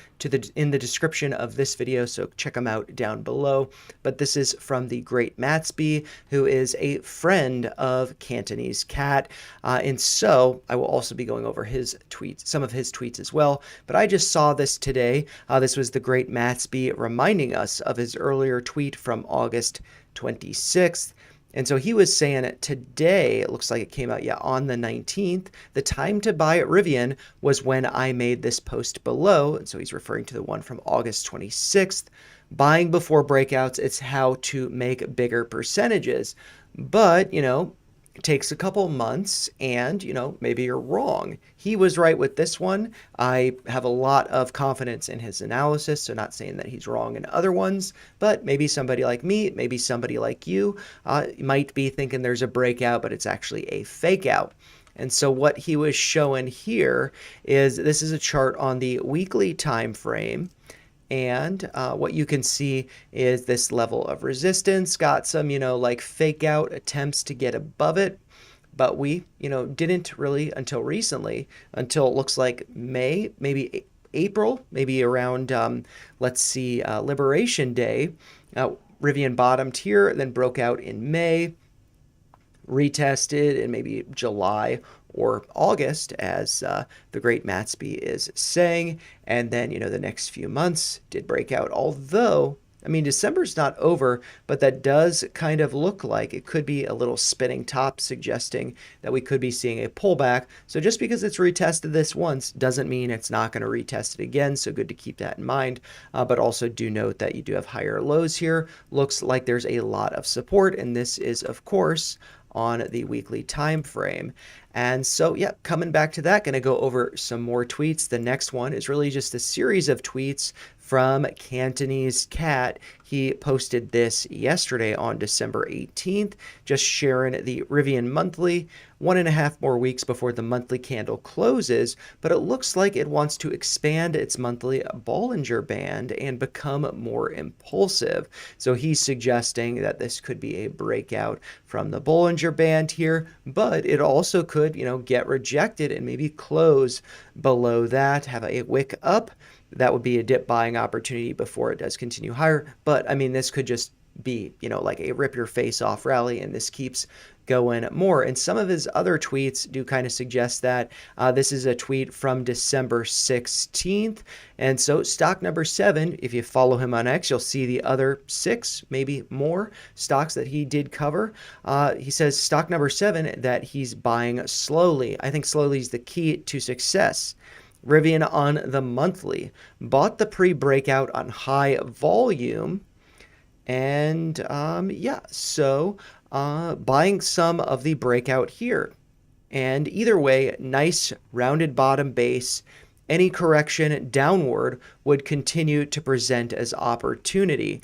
in the description of this video, so check them out down below. But this is from the great Matsby, who is a friend of Cantonese Cat, and so I will also be going over his tweets, some of his tweets as well. But I just saw this today. This was the great Matsby reminding us of his earlier tweet from August 26th. And so he was saying it today, it looks like it came out, on the 19th. The time to buy at Rivian was when I made this post below. And so he's referring to the one from August 26th. Buying before breakouts, it's how to make bigger percentages. But, it takes a couple months and, maybe you're wrong. He was right with this one. I have a lot of confidence in his analysis, so not saying that he's wrong in other ones, but maybe somebody like me, maybe somebody like you might be thinking there's a breakout, but it's actually a fake out. And so what he was showing here is this is a chart on the weekly time frame. And what you can see is this level of resistance got some, like fake out attempts to get above it. But we, didn't really until recently, until it looks like May, maybe April, maybe around, let's see, Liberation Day. Rivian bottomed here, then broke out in May, retested in maybe July or August, as the great Matsby is saying. And then, the next few months did break out. Although, December's not over, but that does kind of look like it could be a little spinning top, suggesting that we could be seeing a pullback. So just because it's retested this once doesn't mean it's not going to retest it again. So good to keep that in mind. But also do note that you do have higher lows here. Looks like there's a lot of support. And this is, of course, on the weekly time frame. And so, yeah, coming back to that, going to go over some more tweets. The next one is really just a series of tweets from Cantonese Cat. He posted this yesterday on December 18th, just sharing the Rivian Monthly, 1.5 more weeks before the monthly candle closes, but it looks like it wants to expand its monthly Bollinger Band and become more impulsive. So he's suggesting that this could be a breakout from the Bollinger Band here, but it also could, get rejected and maybe close below that, have a wick up. That would be a dip buying opportunity before it does continue higher. But I mean, this could just be, like a rip your face off rally, and this keeps going more. And some of his other tweets do kind of suggest that. This is a tweet from December 16th. And so stock number 7, if you follow him on X, you'll see the other 6, maybe more stocks that he did cover. He says stock number 7 that he's buying slowly. I think slowly is the key to success. Rivian on the monthly bought the pre-breakout on high volume, and so buying some of the breakout here. And either way, nice rounded bottom base. Any correction downward would continue to present as opportunity.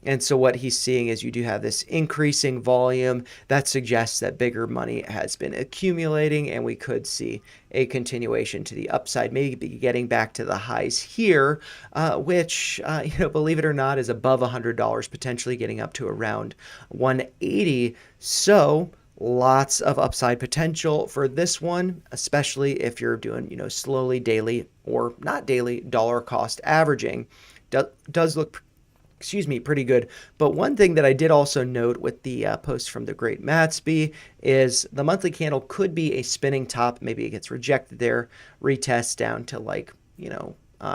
And so what he's seeing is you do have this increasing volume that suggests that bigger money has been accumulating, and we could see a continuation to the upside, maybe getting back to the highs here, which, believe it or not, is above $100, potentially getting up to around 180. So lots of upside potential for this one, especially if you're doing, slowly daily or not daily dollar cost averaging. Does look pretty good. But one thing that I did also note with the post from the great Matsby is the monthly candle could be a spinning top. Maybe it gets rejected there, retests down to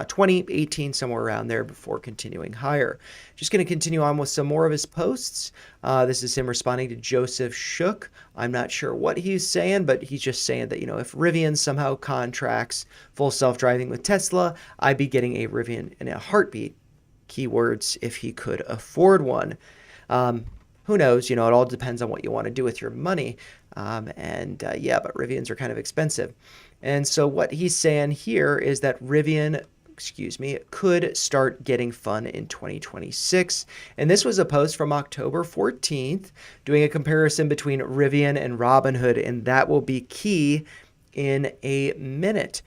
20, 18, somewhere around there before continuing higher. Just going to continue on with some more of his posts. This is him responding to Joseph Shook. I'm not sure what he's saying, but he's just saying that, if Rivian somehow contracts full self-driving with Tesla, I'd be getting a Rivian in a heartbeat. Keywords if he could afford one. Who knows? It all depends on what you want to do with your money. But Rivians are kind of expensive. And so what he's saying here is that Rivian, could start getting fun in 2026. And this was a post from October 14th doing a comparison between Rivian and Robinhood, and that will be key in a minute.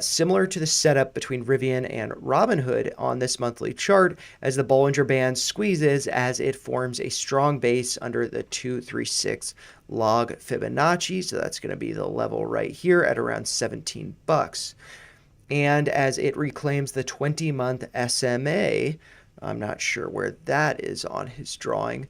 Similar to the setup between Rivian and Robinhood on this monthly chart, as the Bollinger Band squeezes as it forms a strong base under the 236 log Fibonacci. So that's going to be the level right here at around $17. And as it reclaims the 20-month SMA, I'm not sure where that is on his drawing.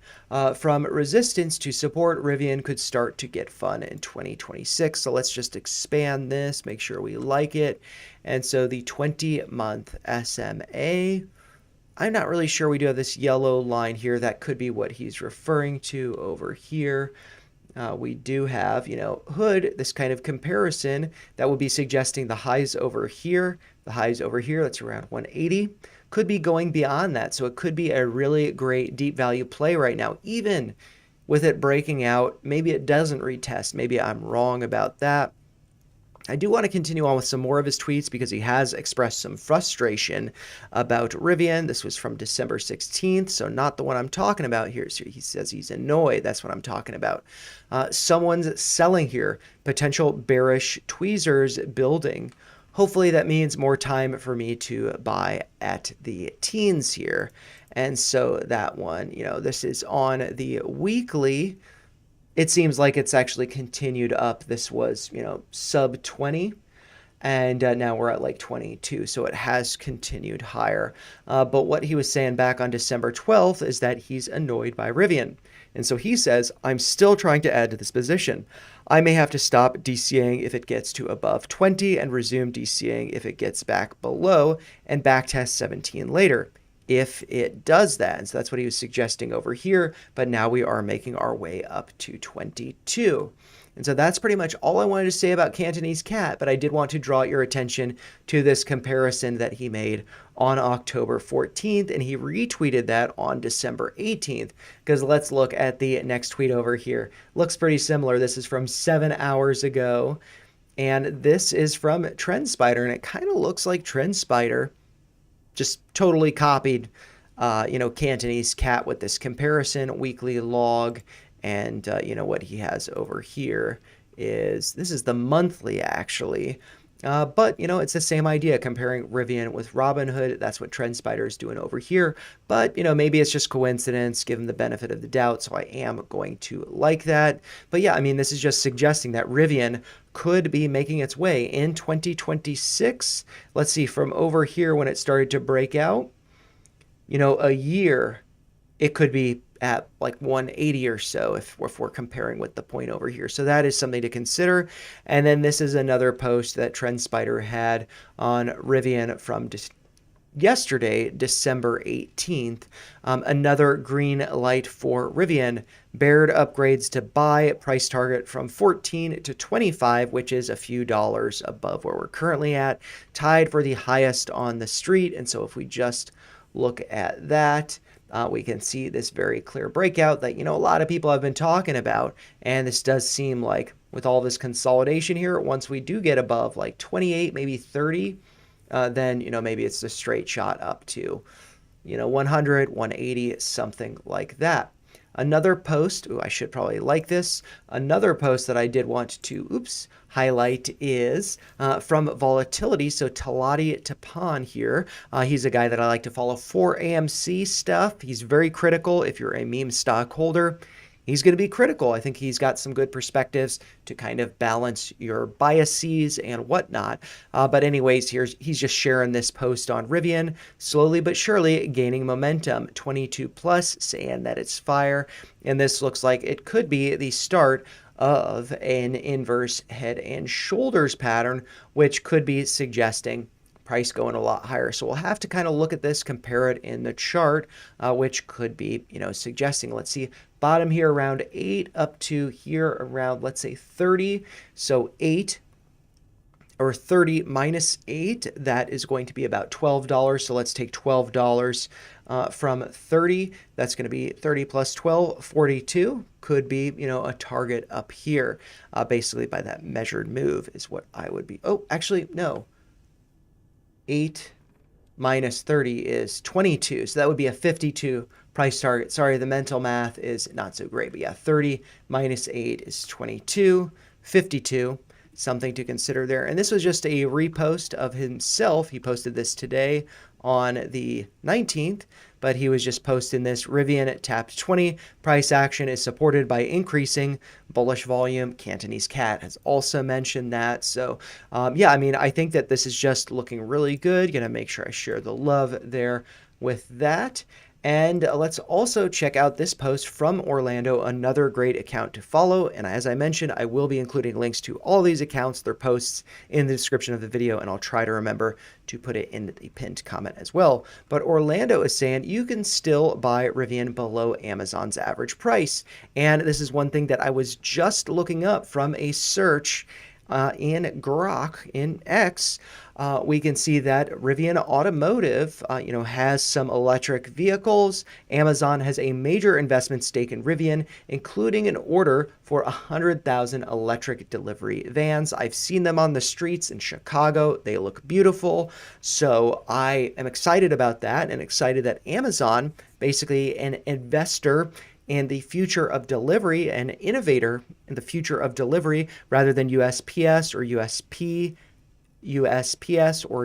From resistance to support, Rivian could start to get fun in 2026. So let's just expand this, make sure we like it. And so the 20-month SMA, I'm not really sure. We do have this yellow line here. That could be what he's referring to over here. We do have, Hood, this kind of comparison that would be suggesting the highs over here, that's around 180. Could be going beyond that. So it could be a really great deep value play right now, even with it breaking out. Maybe it doesn't retest. Maybe I'm wrong about that. I do want to continue on with some more of his tweets because he has expressed some frustration about Rivian. This was from December 16th, so not the one I'm talking about here. So he says he's annoyed. That's what I'm talking about. Someone's selling here. Potential bearish tweezers building. Hopefully that means more time for me to buy at the teens here. And so that one, this is on the weekly. It seems like it's actually continued up. This was, sub 20. And now we're at 22. So it has continued higher. But what he was saying back on December 12th is that he's annoyed by Rivian. And so he says, I'm still trying to add to this position. I may have to stop DCAing if it gets to above 20 and resume DCAing if it gets back below and backtest 17 later. if it does that. And so that's what he was suggesting over here, but now we are making our way up to 22. And so that's pretty much all I wanted to say about Cantonese Cat, but I did want to draw your attention to this comparison that he made on October 14th, and he retweeted that on December 18th, because let's look at the next tweet over here. Looks pretty similar. This is from 7 hours ago, and this is from TrendSpider, and it kind of looks like TrendSpider just totally copied, Cantonese Cat with this comparison weekly log. And, what he has over here is, this is the monthly actually. But, it's the same idea, comparing Rivian with Robinhood. That's what TrendSpider is doing over here. But, maybe it's just coincidence, give him the benefit of the doubt. So I am going to like that. But yeah, I mean, this is just suggesting that Rivian could be making its way in 2026. Let's see, from over here when it started to break out, a year, it could be at like 180 or so if we're comparing with the point over here. So that is something to consider. And then this is another post that TrendSpider had on Rivian from yesterday, December 18th. Another green light for Rivian. Baird upgrades to buy, price target from 14 to 25, which is a few dollars above where we're currently at, tied for the highest on the street. And so if we just look at that, we can see this very clear breakout that, a lot of people have been talking about. And this does seem like with all this consolidation here, once we do get above like 28, maybe 30, then, maybe it's a straight shot up to, 100, 180, something like that. Another post, I should probably like this. Another post that I did want to, highlight is from Volatility. So Talati Tapan here. He's a guy that I like to follow for AMC stuff. He's very critical. If you're a meme stockholder, he's going to be critical. I think he's got some good perspectives to kind of balance your biases and whatnot. But anyways, he's just sharing this post on Rivian, slowly but surely gaining momentum. 22 plus, saying that it's fire. And this looks like it could be the start of an inverse head and shoulders pattern, which could be suggesting price going a lot higher. So we'll have to kind of look at this, compare it in the chart, which could be, suggesting, let's see, bottom here around 8 up to here around, let's say 30. So 8 or 30 minus 8, that is going to be about $12. So let's take $12 from 30. That's going to be 30 plus 12, 42. Could be, a target up here, basically by that measured move is what I would be. Oh, actually, no. 8 minus 30 is 22. So that would be a 52 price target. Sorry, the mental math is not so great. But yeah, 30 minus 8 is 22. 52, something to consider there. And this was just a repost of himself. He posted this today on the 19th, but he was just posting this. Rivian tapped 20. Price action is supported by increasing bullish volume. Cantonese Cat has also mentioned that. So yeah, I mean, I think that this is just looking really good. Gonna make sure I share the love there with that. And let's also check out this post from Orlando, another great account to follow. And as I mentioned, I will be including links to all these accounts, their posts in the description of the video, and I'll try to remember to put it in the pinned comment as well. But Orlando is saying you can still buy Rivian below Amazon's average price. And this is one thing that I was just looking up from a search in Grok, in X. We can see that Rivian Automotive, has some electric vehicles. Amazon has a major investment stake in Rivian, including an order for 100,000 electric delivery vans. I've seen them on the streets in Chicago. They look beautiful. So I am excited about that and excited that Amazon, basically an investor and the future of delivery, an innovator in the future of delivery, rather than USPS or USPS or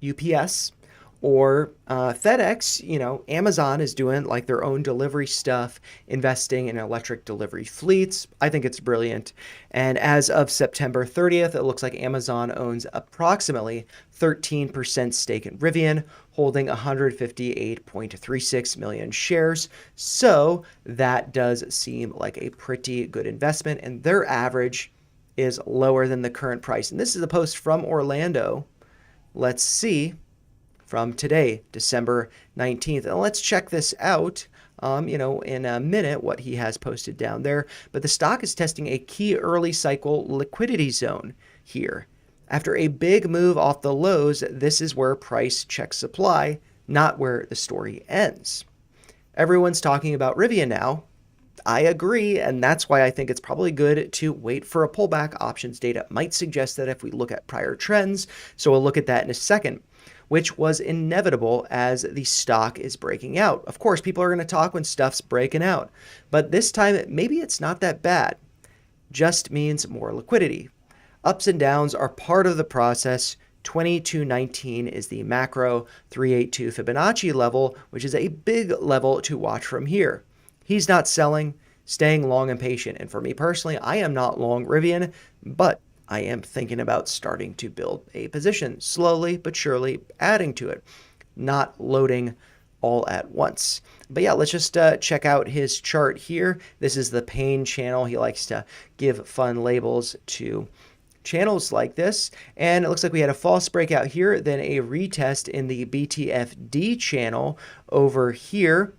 UPS or FedEx. Amazon is doing like their own delivery stuff, investing in electric delivery fleets. I think it's brilliant. And as of September 30th, it looks like Amazon owns approximately 13% stake in Rivian, holding 158.36 million shares. So that does seem like a pretty good investment, and their average is lower than the current price. And this is a post from Orlando. Let's see. from today, December 19th. And let's check this out, in a minute, what he has posted down there. But the stock is testing a key early cycle liquidity zone here. After a big move off the lows, this is where price checks supply, not where the story ends. Everyone's talking about Rivian now. I agree, and that's why I think it's probably good to wait for a pullback. Options data might suggest that if we look at prior trends, so we'll look at that in a second, which was inevitable as the stock is breaking out. Of course, people are going to talk when stuff's breaking out, but this time maybe it's not that bad. Just means more liquidity. Ups and downs are part of the process. 2219 is the macro 382 Fibonacci level, which is a big level to watch from here. He's not selling, staying long and patient. And for me personally, I am not long Rivian, but I am thinking about starting to build a position, slowly but surely adding to it, not loading all at once. But yeah, let's just check out his chart here. This is the pain channel. He likes to give fun labels to channels like this, and it looks like we had a false breakout here, then a retest in the BTFD channel over here.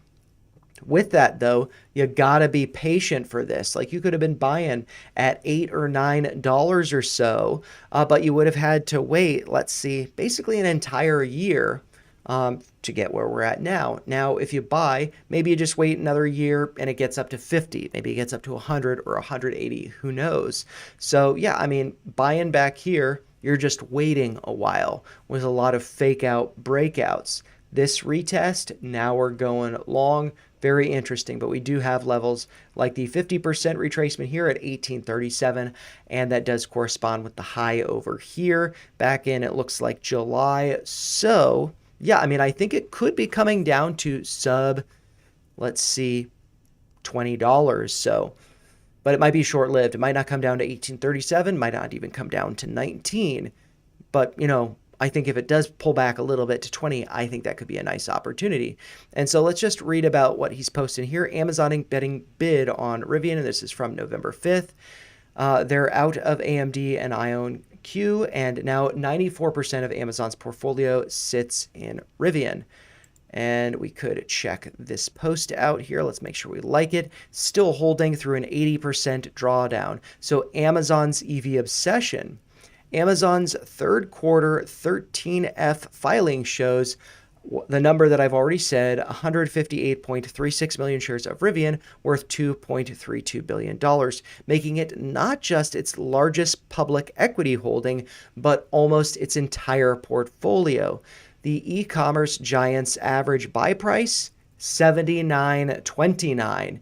With that though, you gotta be patient for this. Like, you could have been buying at $8 or $9 or so, but you would have had to wait, let's see, basically an entire year to get where we're at now. Now, if you buy, maybe you just wait another year and it gets up to 50, maybe it gets up to 100 or 180, who knows? So yeah, I mean, buying back here, you're just waiting a while with a lot of fake out breakouts. This retest, now we're going long. Very interesting, but we do have levels like the 50% retracement here at 1837, and that does correspond with the high over here back in, it looks like July. So yeah, I mean, I think it could be coming down to sub, let's see, $20. So, but it might be short-lived. It might not come down to 1837, might not even come down to 19. But, I think if it does pull back a little bit to 20, I think that could be a nice opportunity. And so let's just read about what he's posting here. Amazon betting bid on Rivian, and this is from November 5th. They're out of AMD and IonQ, and now 94% of Amazon's portfolio sits in Rivian. And we could check this post out here. Let's make sure we like it. Still holding through an 80% drawdown. So Amazon's EV obsession. Amazon's third quarter 13F filing shows the number that I've already said, 158.36 million shares of Rivian worth $2.32 billion, making it not just its largest public equity holding, but almost its entire portfolio. The e-commerce giant's average buy price, $79.29.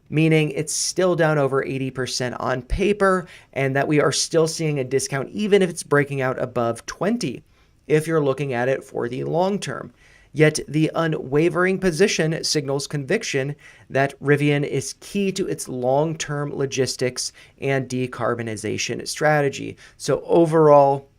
Meaning it's still down over 80% on paper, and that we are still seeing a discount even if it's breaking out above 20 if you're looking at it for the long term. Yet the unwavering position signals conviction that Rivian is key to its long-term logistics and decarbonization strategy. So overall,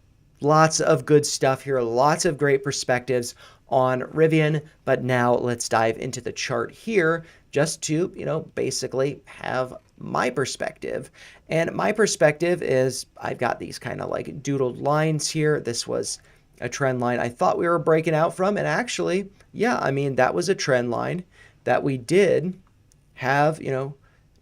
lots of good stuff here, lots of great perspectives on Rivian, but now let's dive into the chart here just to, basically have my perspective. And my perspective is I've got these kind of like doodled lines here. This was a trend line I thought we were breaking out from, and actually, yeah, I mean, that was a trend line that we did have,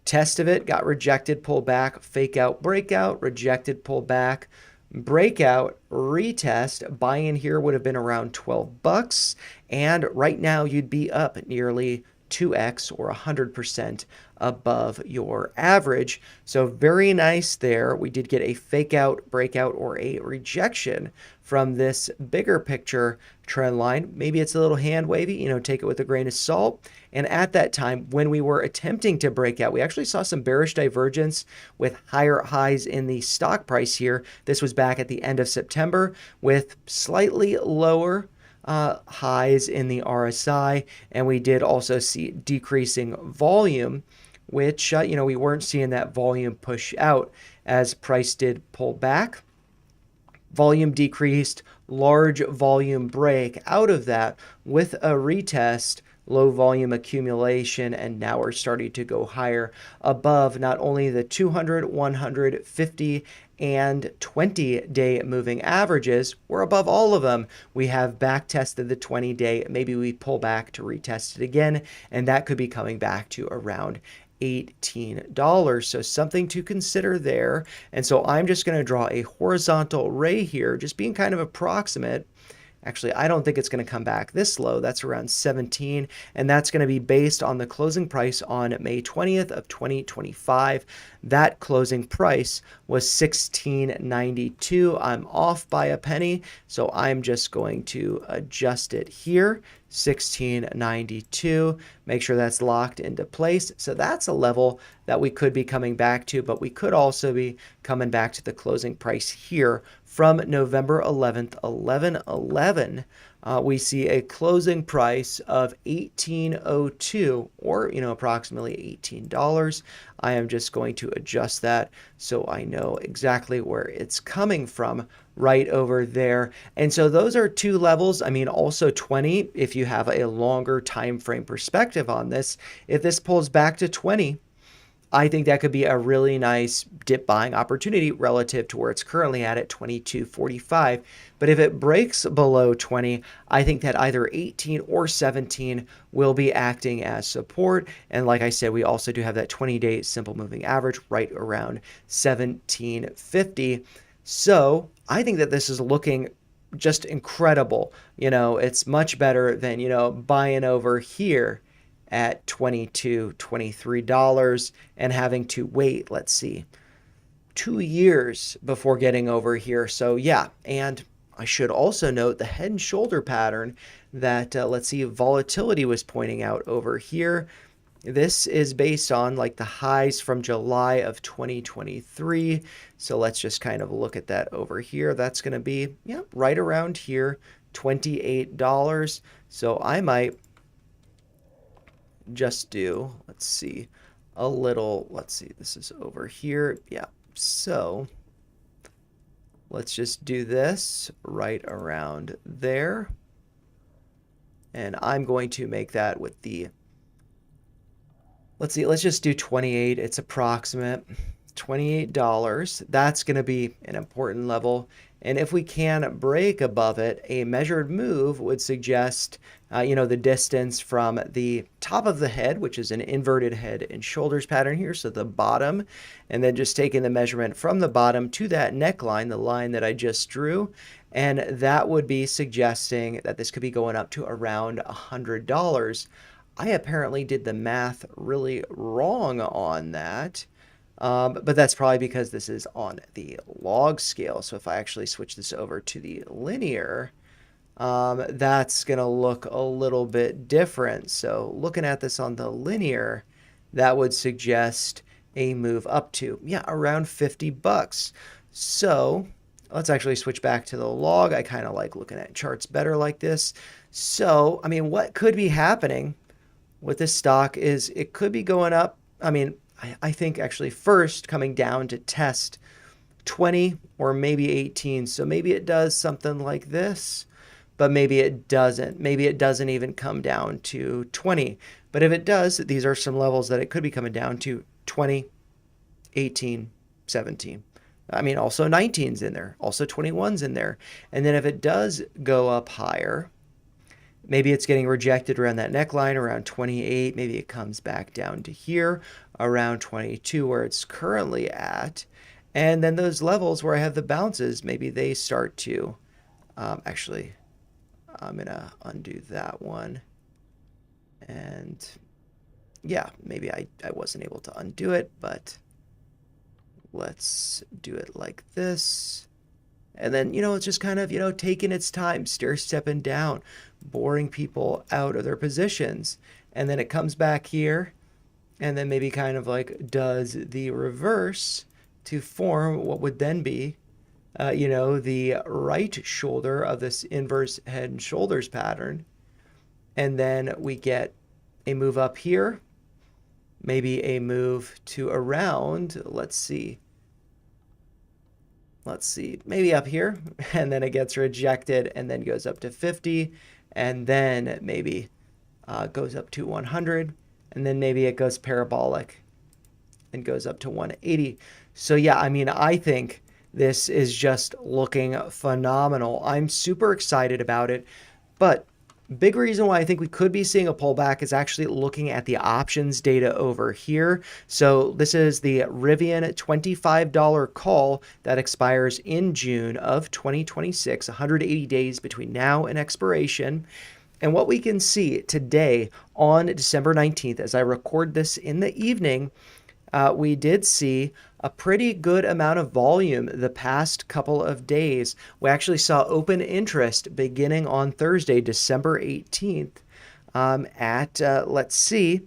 test of it, got rejected, pull back, fake out, breakout, rejected, pull back, breakout, retest. Buy-in here would have been around $12, and right now you'd be up nearly 2x or 100% above your average. So very nice there. We did get a fake out, breakout, or a rejection from this bigger picture trend line. Maybe it's a little hand wavy, take it with a grain of salt. And at that time, when we were attempting to break out, we actually saw some bearish divergence with higher highs in the stock price here. This was back at the end of September with slightly lower highs in the RSI, and we did also see decreasing volume, which we weren't seeing that volume push out as price did pull back. Volume decreased, large volume break out of that with a retest, low volume accumulation, and now we're starting to go higher above not only the 200, 150, and 20-day moving averages. We're above all of them. We have back tested the 20-day. Maybe we pull back to retest it again, and that could be coming back to around $18. So something to consider there. And so I'm just going to draw a horizontal ray here, just being kind of approximate. Actually, I don't think it's going to come back this low. That's around 17, and that's going to be based on the closing price on May 20th of 2025. That closing price was $16.92. I'm off by a penny, so I'm just going to adjust it here. $16.92. Make sure that's locked into place. So that's a level that we could be coming back to, but we could also be coming back to the closing price here from November 11th, 11/11. We see a closing price of $18.02, or approximately $18. I am just going to adjust that so I know exactly where it's coming from, right over there. And so those are two levels. I mean, also 20, if you have a longer time frame perspective on this, if this pulls back to 20, I think that could be a really nice dip buying opportunity relative to where it's currently at 22.45. But if it breaks below 20, I think that either 18 or 17 will be acting as support. And like I said, we also do have that 20-day simple moving average right around 17.50. So I think that this is looking just incredible. It's much better than, buying over here at $22, $23 and having to wait, let's see, 2 years before getting over here. So yeah, and I should also note the head and shoulder pattern that, let's see, volatility was pointing out over here. This is based on like the highs from July of 2023. So let's just kind of look at that over here. That's going to be, right around here, $28. So I might just do, let's see, this is over here. Yeah, so let's just do this right around there. And I'm going to make that with the, let's just do 28. It's approximate. $28. That's going to be an important level. And if we can break above it, a measured move would suggest, the distance from the top of the head, which is an inverted head and shoulders pattern here, so the bottom, and then just taking the measurement from the bottom to that neckline, the line that I just drew, and that would be suggesting that this could be going up to around $100. I apparently did the math really wrong on that. But that's probably because this is on the log scale. So if I actually switch this over to the linear, that's going to look a little bit different. So looking at this on the linear, that would suggest a move up to, around $50. So let's actually switch back to the log. I kind of like looking at charts better like this. So, I mean, what could be happening with this stock is it could be going up. I mean, I think actually first coming down to test 20 or maybe 18. So maybe it does something like this, but maybe it doesn't. Maybe it doesn't even come down to 20. But if it does, these are some levels that it could be coming down to: 20, 18, 17. I mean, also 19's in there, also 21's in there. And then if it does go up higher, maybe it's getting rejected around that neckline, around 28. Maybe it comes back down to here, around 22, where it's currently at. And then those levels where I have the bounces, maybe they start to, actually, I'm going to undo that one. And yeah, maybe I wasn't able to undo it, but let's do it like this. And then, it's just kind of, taking its time, stair-stepping down, boring people out of their positions. And then it comes back here and then maybe kind of like does the reverse to form what would then be, the right shoulder of this inverse head and shoulders pattern. And then we get a move up here, maybe a move to around, let's see, maybe up here, and then it gets rejected and then goes up to 50, and then maybe goes up to 100, and then maybe it goes parabolic and goes up to 180. So yeah, I mean, I think This is just looking phenomenal. I'm super excited about it, but big reason why I think we could be seeing a pullback is actually looking at the options data over here. So this is the Rivian $25 call that expires in June of 2026, 180 days between now and expiration. And what we can see today on December 19th, as I record this in the evening, we did see a pretty good amount of volume the past couple of days. We actually saw open interest beginning on Thursday, December 18th, at, let's see,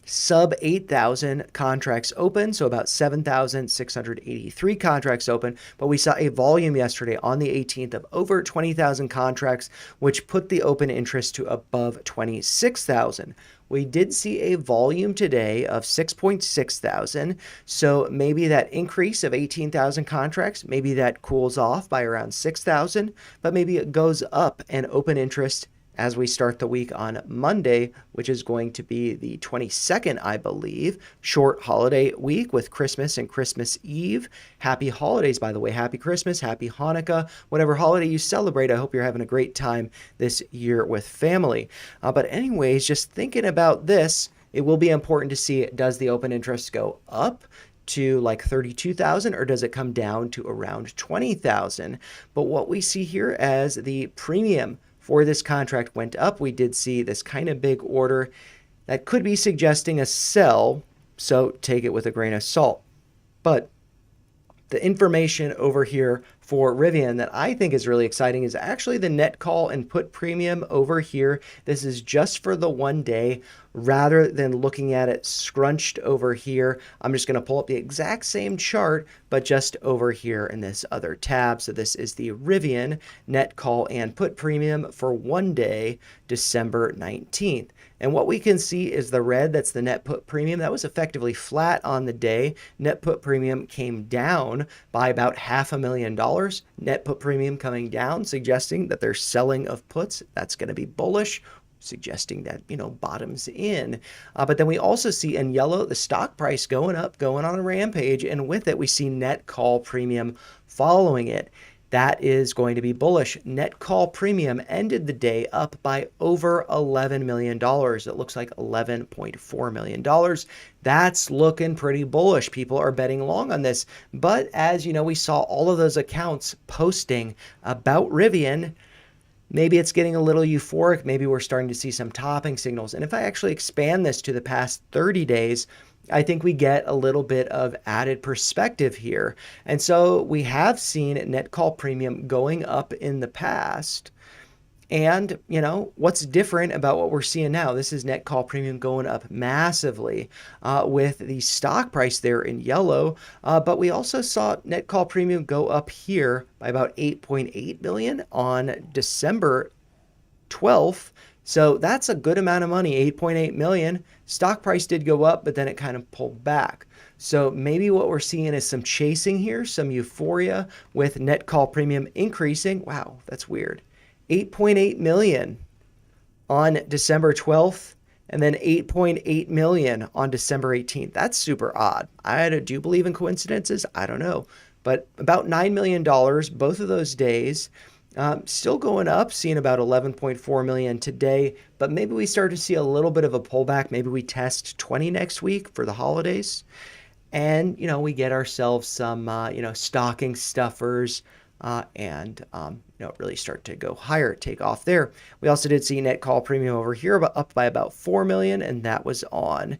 sub 8,000 contracts open, so about 7,683 contracts open. But we saw a volume yesterday on the 18th of over 20,000 contracts, which put the open interest to above 26,000. We did see a volume today of 6.6 thousand, so maybe that increase of 18,000 contracts, maybe that cools off by around 6,000, but maybe it goes up and open interest as we start the week on Monday, which is going to be the 22nd, I believe, short holiday week with Christmas and Christmas Eve. Happy holidays, by the way. Happy Christmas, happy Hanukkah, whatever holiday you celebrate. I hope you're having a great time this year with family. But anyways, just thinking about this, it will be important to see, does the open interest go up to like 32,000 or does it come down to around 20,000? But what we see here as the premium for this contract went up, we did see this kind of big order that could be suggesting a sell, so take it with a grain of salt. But the information over here for Rivian that I think is really exciting is actually the net call and put premium over here. This is just for the 1 day rather than looking at it scrunched over here. I'm just going to pull up the exact same chart, but just over here in this other tab. So this is the Rivian net call and put premium for 1 day, December 19th. And what we can see is the red, that's the net put premium. That was effectively flat on the day. Net put premium came down by about $500,000. Net put premium coming down, suggesting that there's selling of puts. That's going to be bullish, suggesting that, bottoms in. But then we also see in yellow the stock price going up, going on a rampage, and with it we see net call premium following it. That is going to be bullish. Net call premium ended the day up by over $11 million. It looks like $11.4 million. That's looking pretty bullish. People are betting long on this. But as you know, we saw all of those accounts posting about Rivian. Maybe it's getting a little euphoric. Maybe we're starting to see some topping signals. And if I actually expand this to the past 30 days, I think we get a little bit of added perspective here. And so we have seen net call premium going up in the past. And, what's different about what we're seeing now? This is net call premium going up massively with the stock price there in yellow. But we also saw net call premium go up here by about 8.8 million on December 12th. So that's a good amount of money, 8.8 million. Stock price did go up, but then it kind of pulled back. So maybe what we're seeing is some chasing here, some euphoria with net call premium increasing. Wow, that's weird. 8.8 million on December 12th, and then 8.8 million on December 18th. That's super odd. Do you believe in coincidences? I don't know. But about $9 million both of those days. Still going up, seeing about 11.4 million today, but maybe we start to see a little bit of a pullback. Maybe we test 20 next week for the holidays. And, we get ourselves some, stocking stuffers and really start to go higher, take off there. We also did see net call premium over here, but up by about 4 million, and that was on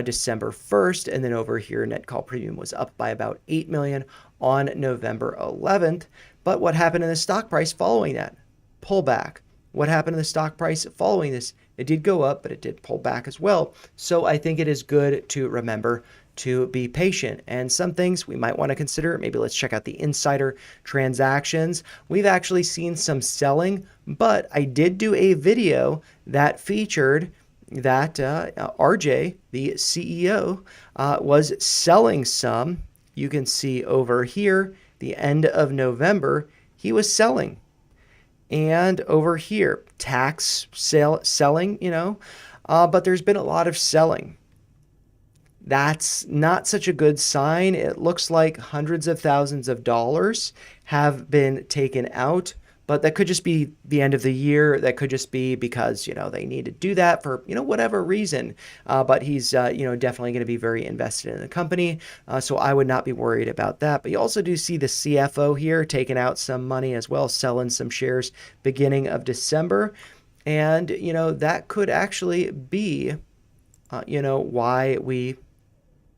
December 1st. And then over here, net call premium was up by about 8 million on November 11th. But what happened in the stock price following that? Pullback. What happened in the stock price following this? It did go up, but it did pull back as well. So I think it is good to remember to be patient. And some things we might want to consider, maybe let's check out the insider transactions. We've actually seen some selling, but I did do a video that featured that RJ, the CEO, was selling some. You can see over here, the end of November, he was selling. And over here, tax selling, but there's been a lot of selling. that's not such a good sign. It looks like hundreds of thousands of dollars have been taken out, but that could just be the end of the year. That could just be because, they need to do that for, whatever reason. But he's, definitely going to be very invested in the company. So I would not be worried about that. But you also do see the CFO here taking out some money as well, selling some shares beginning of December. And, that could actually be, why we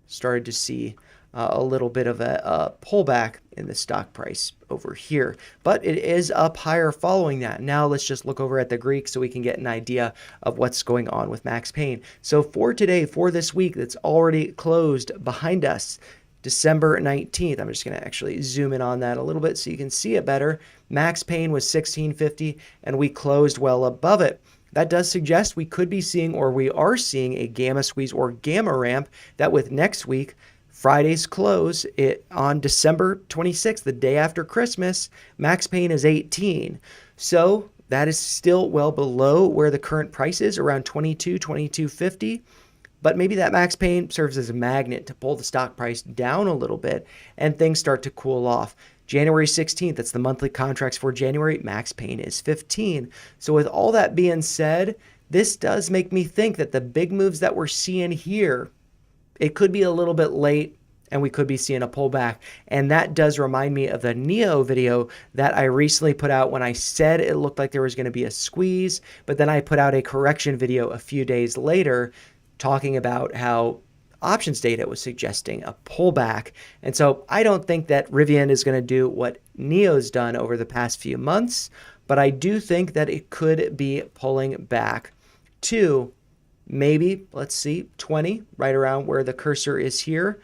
started to see a little bit of a pullback in the stock price over here. But it is up higher following that. Now let's just look over at the Greek so we can get an idea of what's going on with Max Payne. So for today, for this week that's already closed behind us, December 19th, I'm just going to actually zoom in on that a little bit so you can see it better. Max Payne was 1650 and we closed well above it. That does suggest we could be seeing, or we are seeing, a gamma squeeze or gamma ramp that with next week, Friday's close on December 26th, the day after Christmas, Max Payne is 18. So that is still well below where the current price is, around 22.50. But maybe that Max Payne serves as a magnet to pull the stock price down a little bit and things start to cool off. January 16th, that's the monthly contracts for January, Max Payne is 15. So with all that being said, this does make me think that the big moves that we're seeing here, it could be a little bit late and we could be seeing a pullback. And that does remind me of the Neo video that I recently put out when I said it looked like there was going to be a squeeze, but then I put out a correction video a few days later talking about how options data was suggesting a pullback. And so I don't think that Rivian is going to do what Neo's done over the past few months, but I do think that it could be pulling back to maybe, let's see, 20, right around where the cursor is here,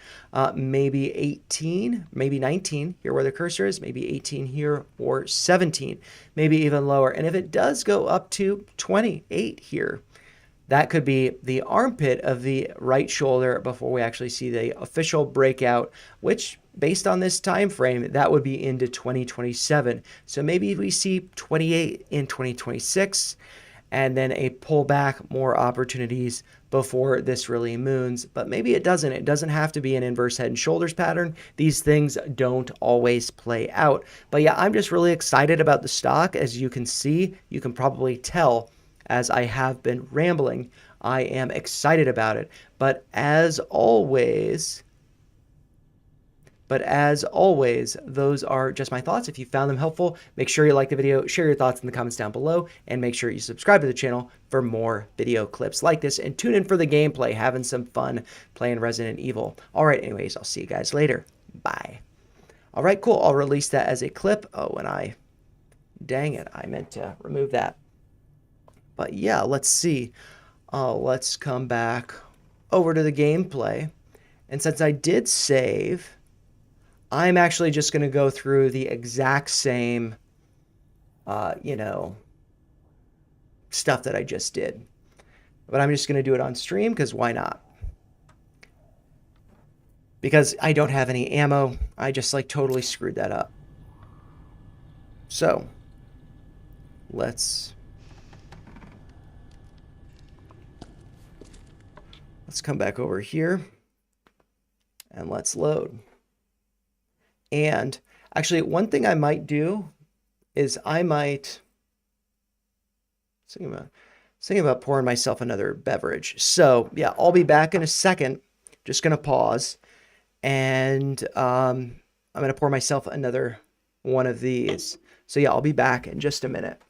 maybe 18, maybe 19 here where the cursor is, maybe 18 here, or 17, maybe even lower. And if it does go up to 28 here, that could be the armpit of the right shoulder before we actually see the official breakout, which based on this time frame, that would be into 2027. So maybe we see 28 in 2026 and then a pullback, more opportunities before this really moons. But maybe it doesn't. It doesn't have to be an inverse head and shoulders pattern. These things don't always play out. But yeah, I'm just really excited about the stock. As you can see, you can probably tell as I have been rambling, I am excited about it. But as always, those are just my thoughts. If you found them helpful, make sure you like the video, share your thoughts in the comments down below, and make sure you subscribe to the channel for more video clips like this, and tune in for the gameplay, having some fun playing Resident Evil. All right, anyways, I'll see you guys later. Bye. All right, cool. I'll release that as a clip. Oh, and dang it, I meant to remove that. But yeah, let's see. Let's come back over to the gameplay. And since I did save, I'm actually just going to go through the exact same, stuff that I just did. But I'm just going to do it on stream because why not? Because I don't have any ammo. I just totally screwed that up. So, let's come back over here and let's load. And actually, one thing I might do is thinking about pouring myself another beverage. So yeah, I'll be back in a second. Just gonna pause, and I'm gonna pour myself another one of these. So yeah, I'll be back in just a minute.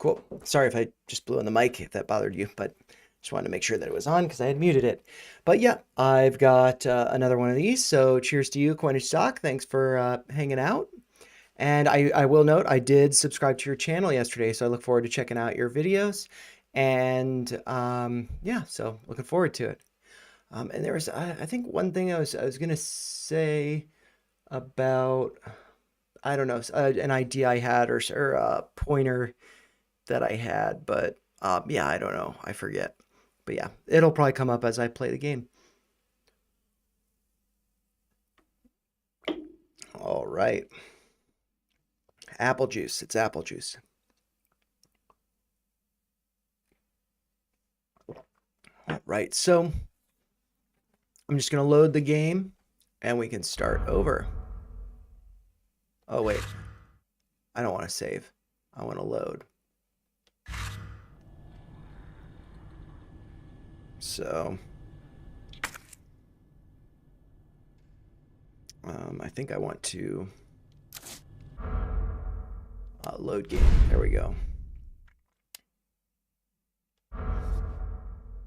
Cool. Sorry if I just blew on the mic, if that bothered you, but just wanted to make sure that it was on because I had muted it. But yeah, I've got another one of these. So cheers to you, Coinage Stock. Thanks for hanging out. And I will note, I did subscribe to your channel yesterday, so I look forward to checking out your videos. And yeah, so looking forward to it. And there was, I think one thing I was gonna say about, I don't know, an idea I had or a pointer that I had, but yeah, I don't know, I forget. But yeah, it'll probably come up as I play the game. All right. Apple juice. It's apple juice. All right, so I'm just going to load the game and we can start over. Oh, wait. I don't want to save. I want to load. So I think I want to load game. There we go.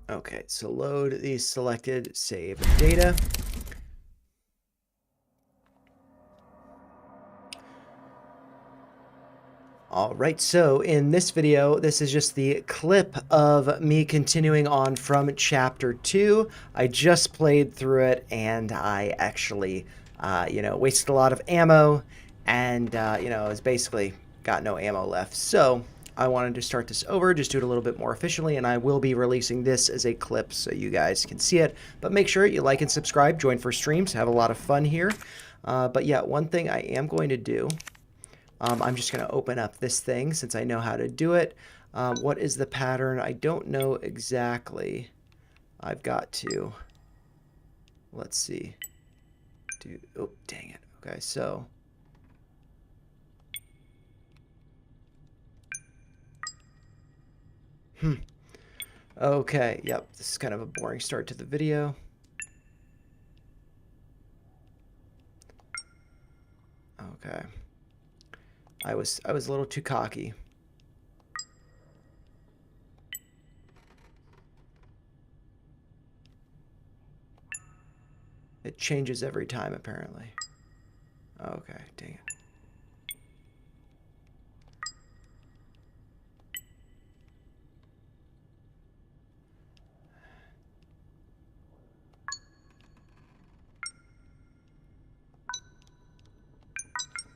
Okay, so load the selected save data. All right, so in this video, this is just the clip of me continuing on from chapter 2. I just played through it and I actually, wasted a lot of ammo and, it's basically got no ammo left. So I wanted to start this over, just do it a little bit more efficiently, and I will be releasing this as a clip so you guys can see it. But make sure you like and subscribe, join for streams, have a lot of fun here. But yeah, one thing I am going to do, I'm just going to open up this thing since I know how to do it. What is the pattern? I don't know exactly. I've got to, let's see. Oh, dang it. Okay, so. Okay, yep, this is kind of a boring start to the video. Okay. I was a little too cocky. It changes every time, apparently. Okay, dang it.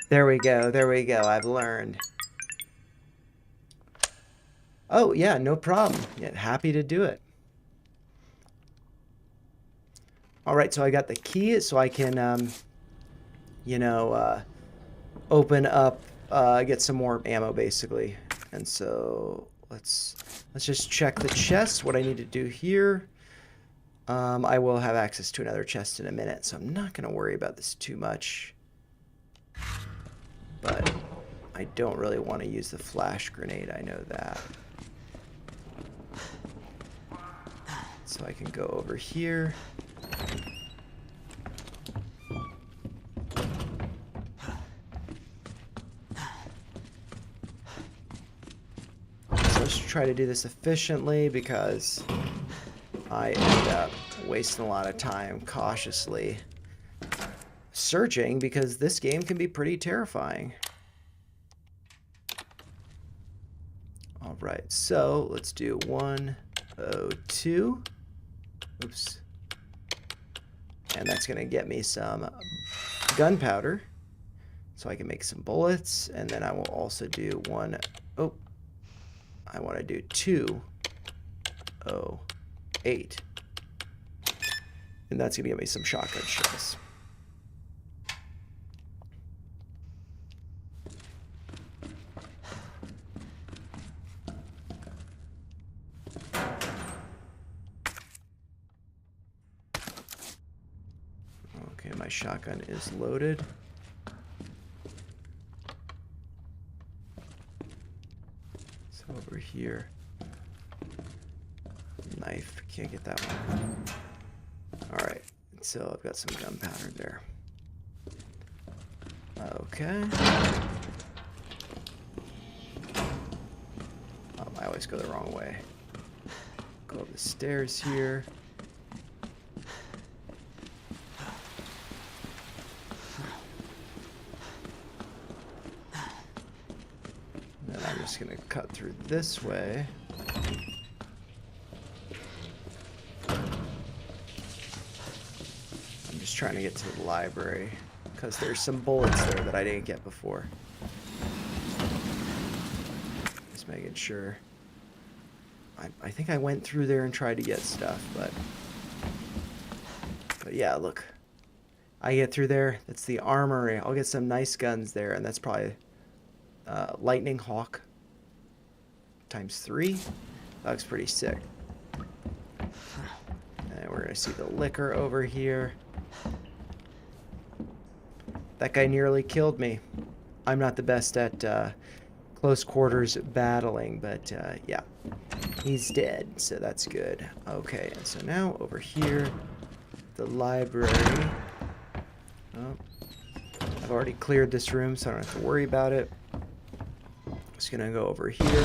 There we go, there we go, I've learned. Oh, yeah, no problem. Yeah, happy to do it. All right, so I got the key so I can, open up, get some more ammo, basically. And so let's just check the chest, what I need to do here. I will have access to another chest in a minute, so I'm not going to worry about this too much. But I don't really want to use the flash grenade, I know that. So I can go over here. So let's try to do this efficiently because I end up wasting a lot of time cautiously searching because this game can be pretty terrifying. All right, so let's do 102. Oops. And that's going to get me some gunpowder so I can make some bullets. And then I will also do I want to do 208. And that's going to get me some shotgun shells. Okay, my shotgun is loaded. So over here, knife, can't get that one. All right, so I've got some gunpowder there. Okay. always go the wrong way. Go up the stairs here. And then I'm just gonna cut through this way. I'm just trying to get to the library because there's some bullets there that I didn't get before. Just making sure. I think I went through there and tried to get stuff, but yeah, look. I get through there. That's the armory. I'll get some nice guns there, and that's probably Lightning Hawk ×3. That looks pretty sick. And we're gonna see the liquor over here. That guy nearly killed me. I'm not the best at close quarters battling, but yeah, he's dead, so that's good. Okay, and so now over here, the library. Oh, I've already cleared this room, so I don't have to worry about it. Just gonna go over here.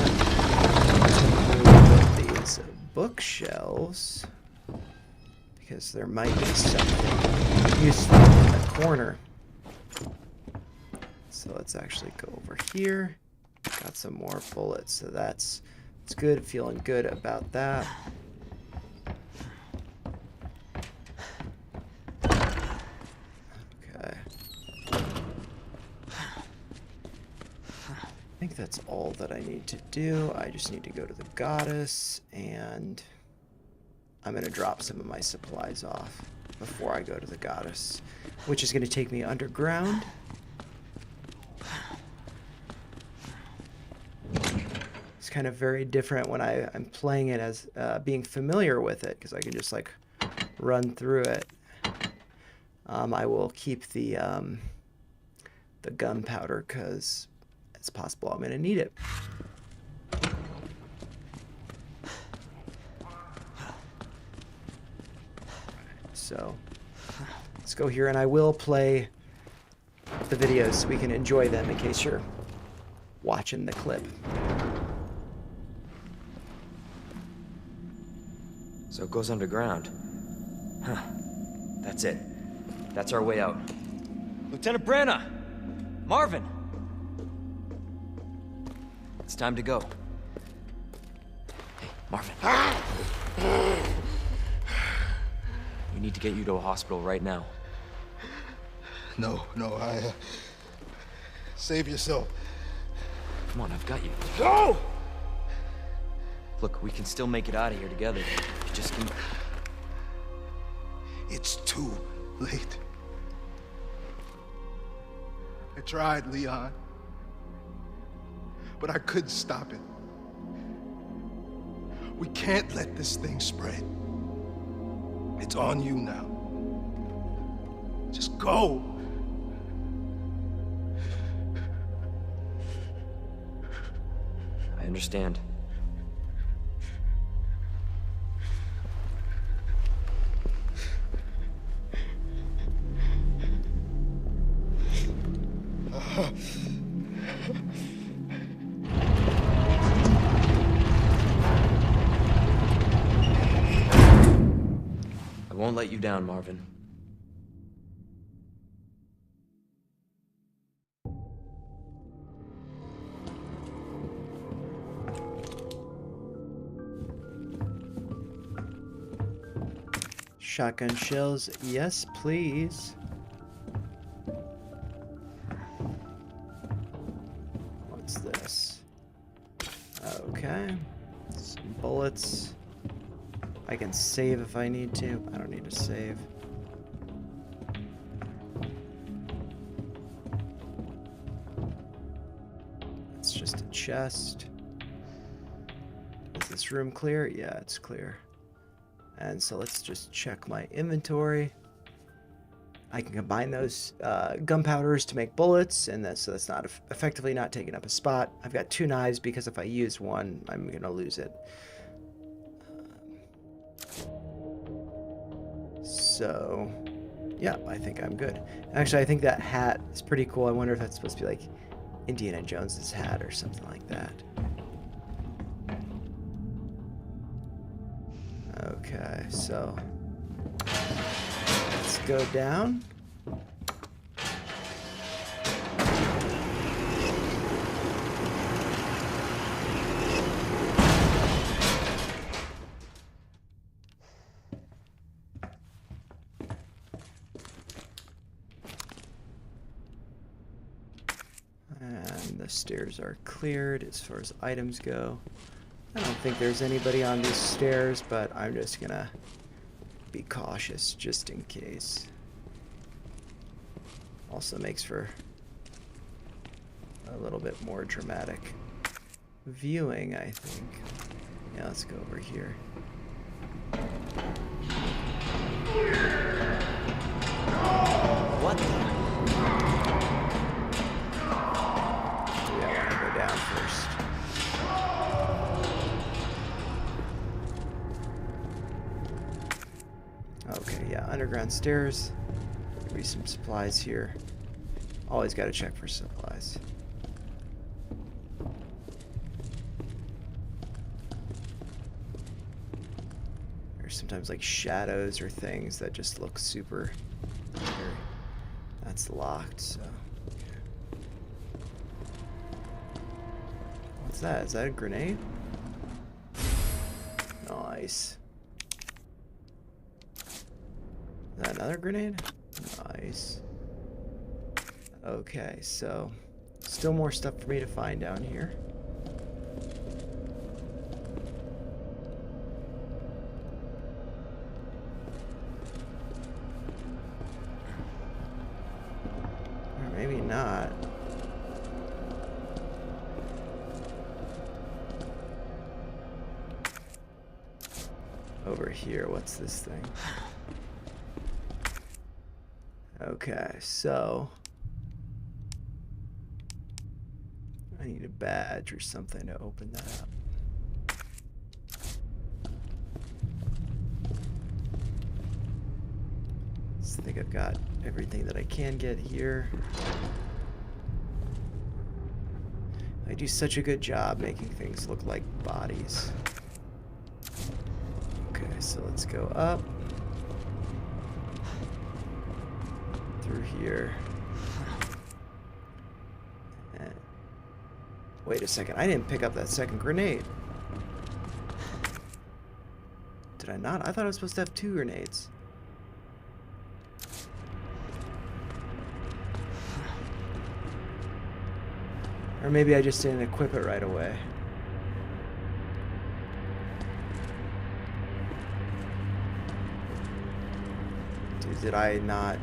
Move these bookshelves because there might be something useful in the corner. So let's actually go over here. Got some more bullets, so that's good. Feeling good about that. Okay. I think that's all that I need to do. I just need to go to the goddess, and I'm going to drop some of my supplies off before I go to the goddess, which is going to take me underground. It's kind of very different when I'm playing it as being familiar with it, because I can just like run through it. I will keep the gunpowder because it's possible I'm going to need it. So let's go here, and I will play the videos so we can enjoy them in case you're watching the clip. So it goes underground. Huh. That's it. That's our way out. Lieutenant Branna! Marvin! It's time to go. Hey, Marvin. We need to get you to a hospital right now. No, save yourself. Come on, I've got you. Go! Look, we can still make it out of here together. You just can... It's too late. I tried, Leon. But I couldn't stop it. We can't let this thing spread. It's on you now. Just go. I understand. I won't let you down, Marvin. Shotgun shells, yes, please. What's this? Okay. Some bullets. I can save if I need to. I don't need to save. It's just a chest. Is this room clear? Yeah, it's clear. And so let's just check my inventory. I can combine those gunpowders to make bullets, and so that's not effectively not taking up a spot. I've got 2 knives because if I use one, I'm gonna lose it. So, yeah, I think I'm good. Actually, I think that hat is pretty cool. I wonder if that's supposed to be like Indiana Jones's hat or something like that. Okay, so let's go down. And the stairs are cleared as far as items go. I don't think there's anybody on these stairs, but I'm just gonna be cautious just in case. Also makes for a little bit more dramatic viewing, I think. Yeah, let's go over here. What the? Maybe I want to go down first. Okay, yeah, underground stairs. Maybe some supplies here. Always got to check for supplies. There's sometimes like shadows or things that just look super scary. That's locked, so. Okay. What's that? Is that a grenade? Nice. Is that another grenade? Nice. Okay, so still more stuff for me to find down here. Or maybe not. Over here, what's this thing? Okay, so I need a badge or something to open that up. So I think I've got everything that I can get here. I do such a good job making things look like bodies. Okay, so let's go up. Through here. And wait a second, I didn't pick up that second grenade. Did I not? I thought I was supposed to have 2 grenades. Or maybe I just didn't equip it right away. Dude, did I not...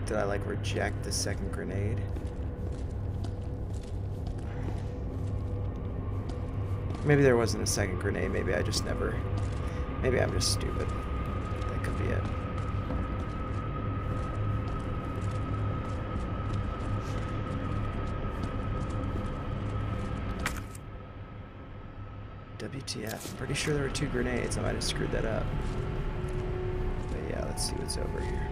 Did I like reject the second grenade? Maybe there wasn't a second grenade. Maybe I just never... Maybe I'm just stupid. That could be it. WTF. I'm pretty sure there were 2 grenades. I might have screwed that up. But yeah, let's see what's over here.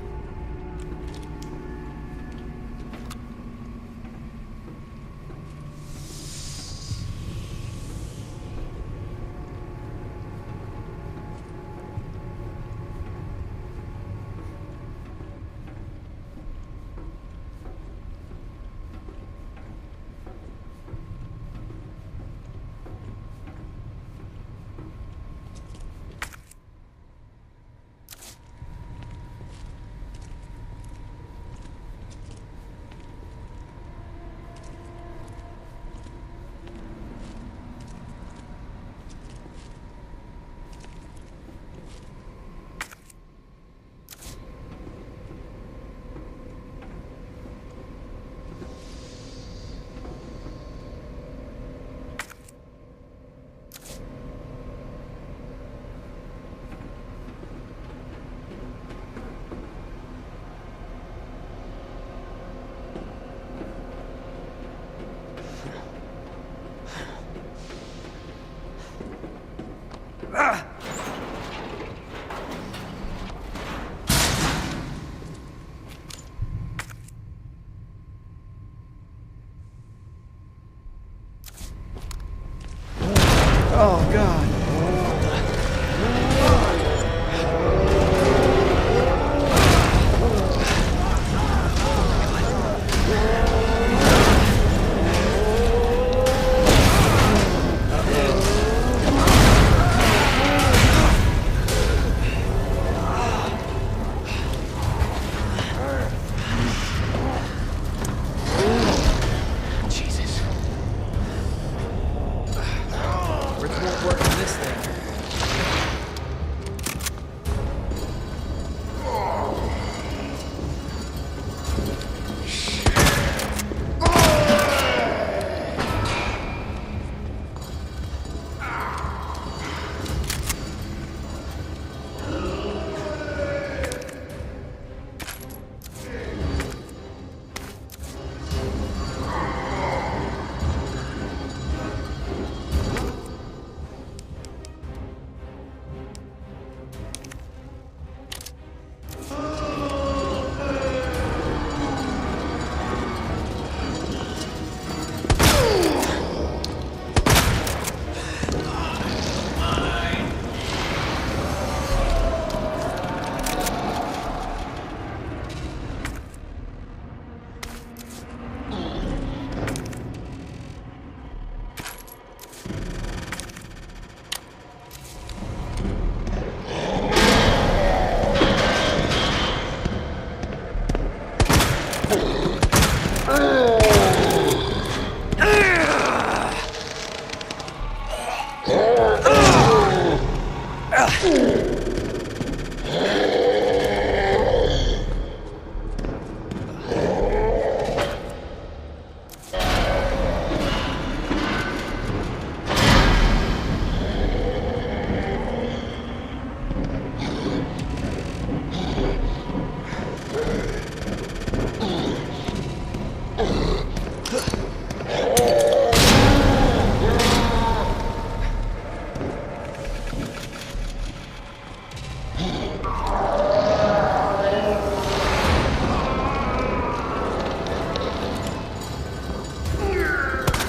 Oh, God.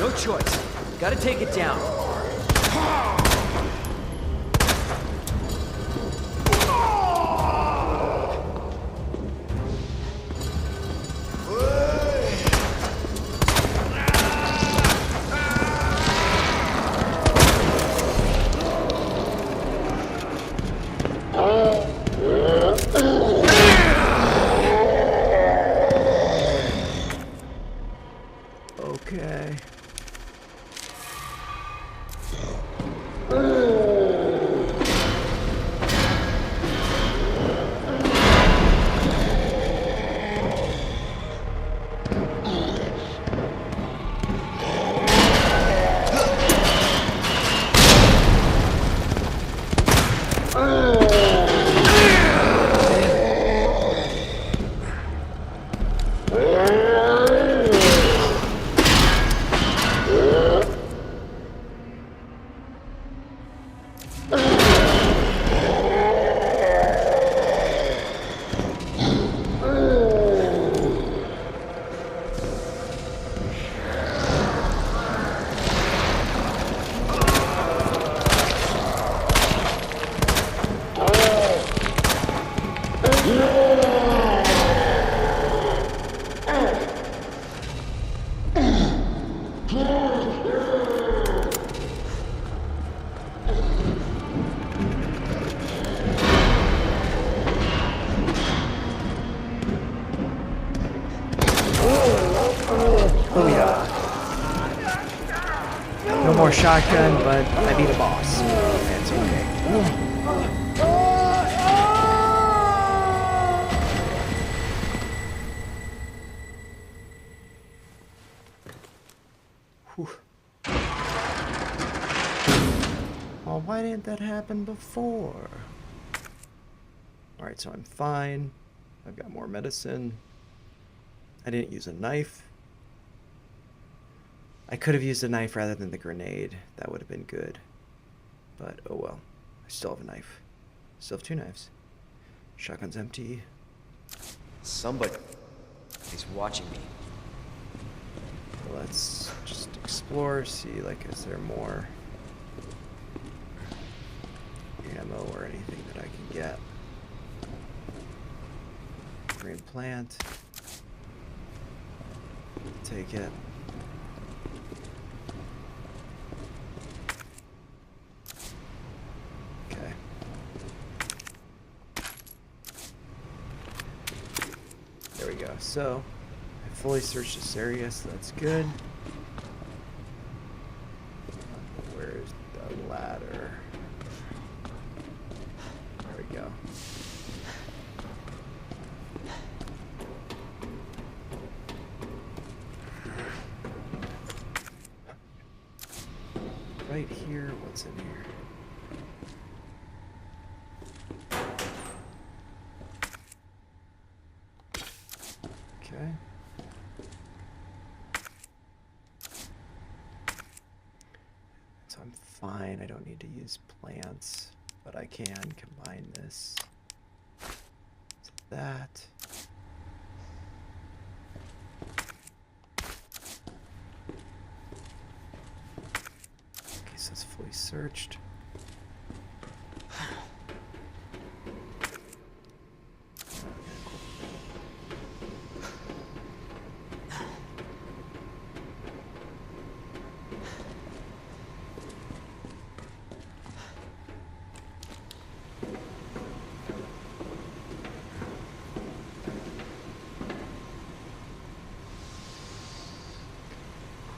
No choice. Gotta take it down. Okay. Oh yeah. No more shotgun, but I beat a boss. That's okay. Whew. Well, why didn't that happen before? Alright, so I'm fine. I've got more medicine. I didn't use a knife. I could have used a knife rather than the grenade. That would have been good. But, oh well. I still have a knife. Still have 2 knives. Shotgun's empty. Somebody is watching me. Let's just explore, see, like, is there more ammo or anything that I can get. Green plant. Take it. Okay. There we go. So, I fully searched this area, so that's good. Where's the ladder? There we go. Right here, what's in here? Okay. So I'm fine, I don't need to use plants, but I can combine this to that. Okay, so it's fully searched.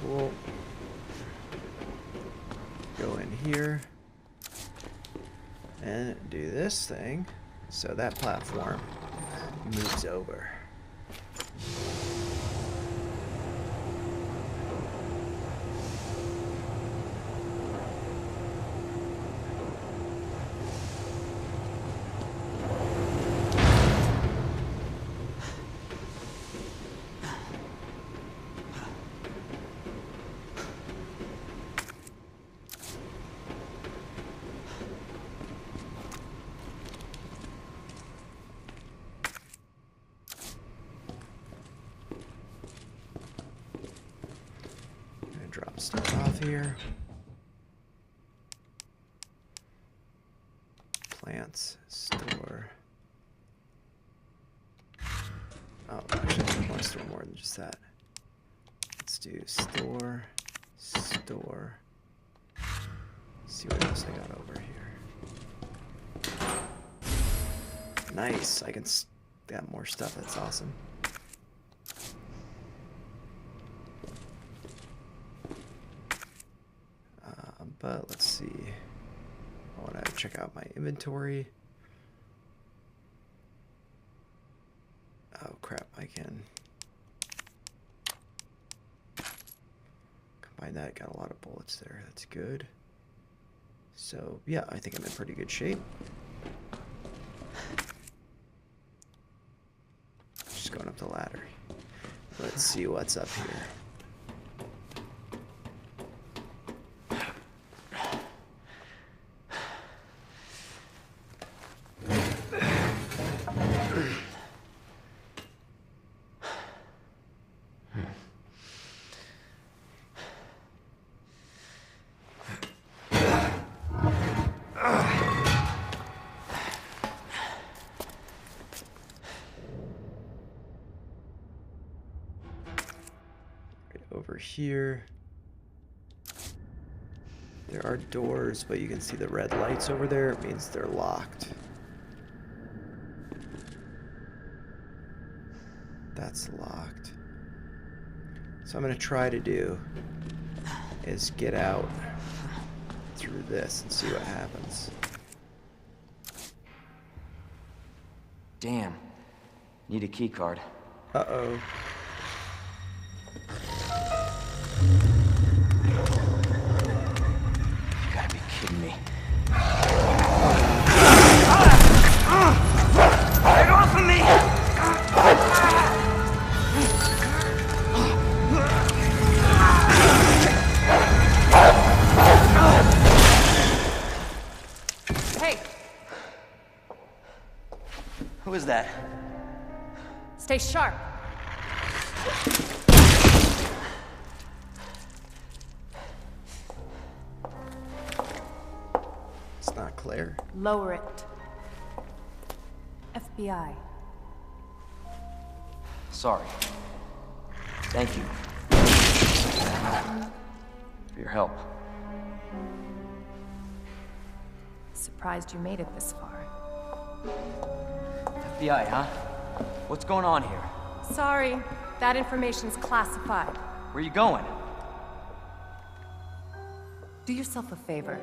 Cool. Go in here and do this thing so that platform moves over. drop stuff off here. Plants, store. Oh, actually, I want to store more than just that. Let's do store, store. See what else I got over here. Nice, I can got more stuff. That's awesome. But let's see. I want to check out my inventory. Oh crap, I can combine that. Got a lot of bullets there. That's good. So yeah, I think I'm in pretty good shape. Just going up the ladder. Let's see what's up here. Over here, there are doors, but you can see the red lights over there. It means they're locked. That's locked. So I'm going to try to do is get out through this and see what happens. Damn. Need a key card. Uh-oh. You gotta be kidding me. Get off of me! Hey, Who is that? stay sharp. It's not clear. Lower it. FBI. Sorry. Thank you. For your help. Surprised you made it this far. FBI, huh? What's going on here? Sorry, that information's classified. Where you going? Do yourself a favor.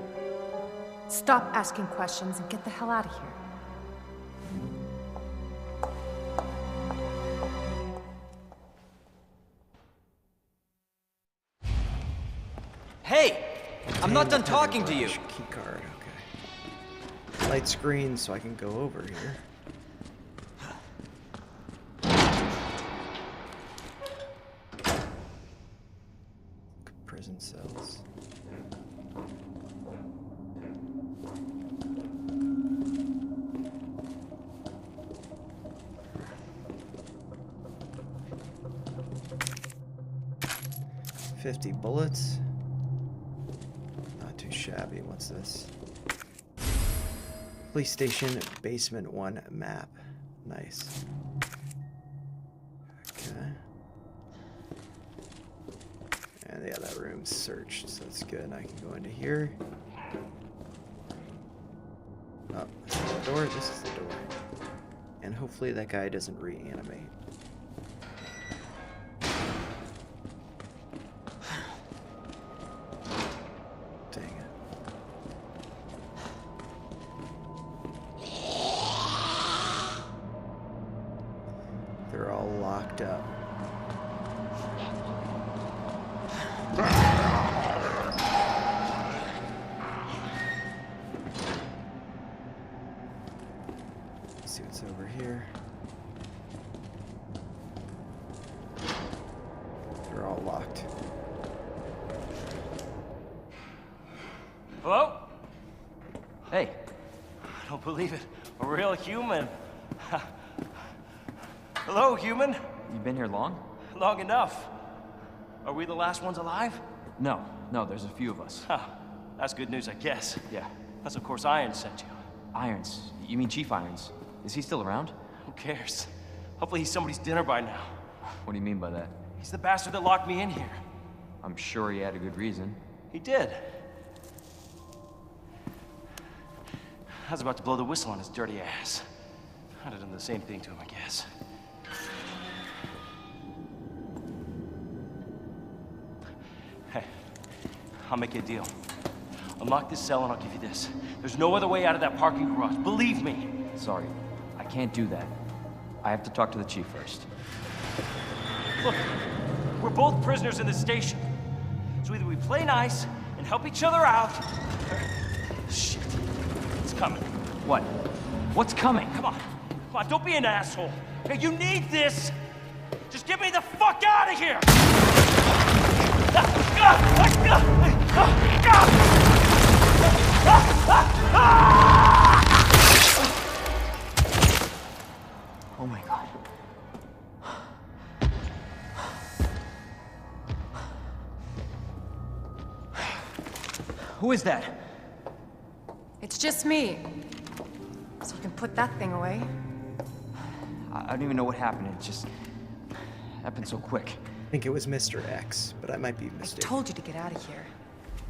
Stop asking questions and get the hell out of here. Hey! I'm not done talking to you! Key card, okay. Light screen so I can go over here. Prison cells. $50 bullets. Not too shabby. What's this? Police station basement 1 map. Nice. Okay. And yeah, that room's searched, so that's good. I can go into here. Oh, this is the door. This is the door. And hopefully that guy doesn't reanimate. Dang it. They're all locked up. Let's see what's over here. They're all locked. Hello? Hey, I don't believe it. A real human. Hello, human. you been here long? Long enough. Are we the last ones alive? No, there's a few of us. Huh. That's good news, I guess. Yeah. Unless, of course, Irons sent you. Irons? You mean Chief Irons? Is he still around? Who cares? Hopefully he's somebody's dinner by now. What do you mean by that? He's the bastard that locked me in here. I'm sure he had a good reason. He did. I was about to blow the whistle on his dirty ass. I'd have done the same thing to him, I guess. Hey, I'll make you a deal. Unlock this cell and I'll give you this. There's no other way out of that parking garage. Believe me. Sorry, I can't do that. I have to talk to the chief first. Look, we're both prisoners in this station. So either we play nice and help each other out, or... Shit. It's coming. What? What's coming? Come on. Come on, don't be an asshole. Okay, you need this. Just get me the fuck out of here! Oh my god. Who is that? It's just me. So you can put that thing away. I don't even know what happened. It just happened so quick. I think it was Mr. X, but I might be I mistaken. told you to get out of here.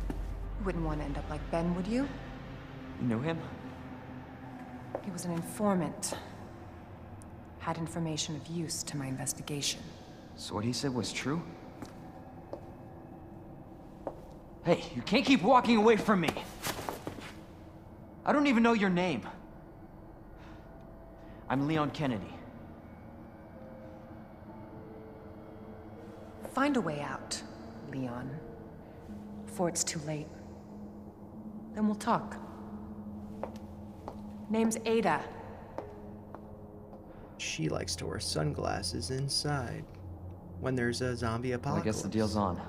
You wouldn't want to end up like Ben, would you? You knew him? He was an informant. Had information of use to my investigation. So what he said was true? Hey, you can't keep walking away from me! I don't even know your name. I'm Leon Kennedy. Find a way out, Leon. Before it's too late. Then we'll talk. Name's Ada. She likes to wear sunglasses inside when there's a zombie Well, I apocalypse. guess the deal's on.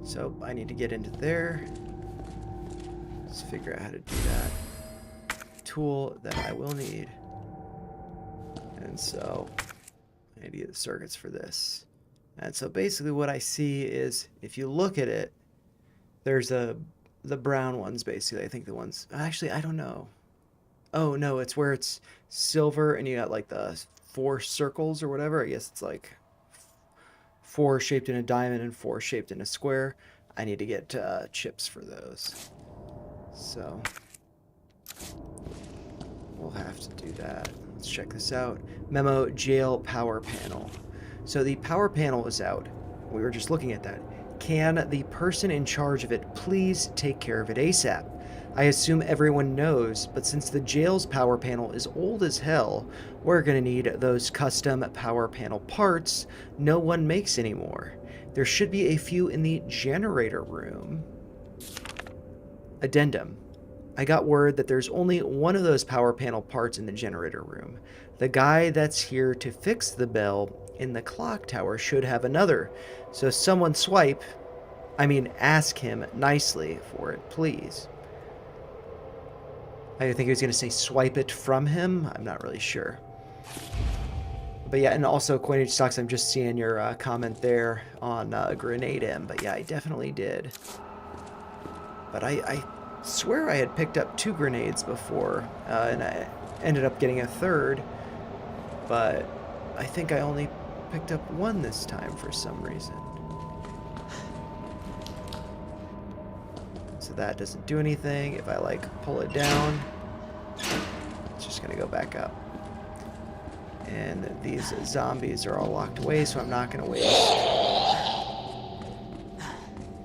So I need to get into there. Let's figure out how to do that. Tool that I will need. And so I need to get the circuits for this. And so basically what I see is if you look at it, there's the brown ones basically. I think the ones, actually, I don't know. Oh no, it's where it's silver and you got like the 4 circles or whatever. I guess it's like 4 shaped in a diamond and 4 shaped in a square. I need to get chips for those. So we'll have to do that. Let's check this out. Memo jail power panel. So the power panel is out. We were just looking at that. Can the person in charge of it please take care of it ASAP? I assume everyone knows, but since the jail's power panel is old as hell, we're going to need those custom power panel parts no one makes anymore. There should be a few in the generator room. Addendum. I got word that there's only one of those power panel parts in the generator room. The guy that's here to fix the bell in the clock tower should have another. So someone ask him nicely for it, please. I think he was going to say swipe it from him. I'm not really sure. But yeah, and also Coinage Stocks, I'm just seeing your comment there on Grenade M. But yeah, I definitely did. But I swear I had picked up 2 grenades before, and I ended up getting a 3rd. But I think I only picked up 1 this time for some reason. So that doesn't do anything. If I pull it down, it's just gonna go back up. And these zombies are all locked away, so I'm not gonna waste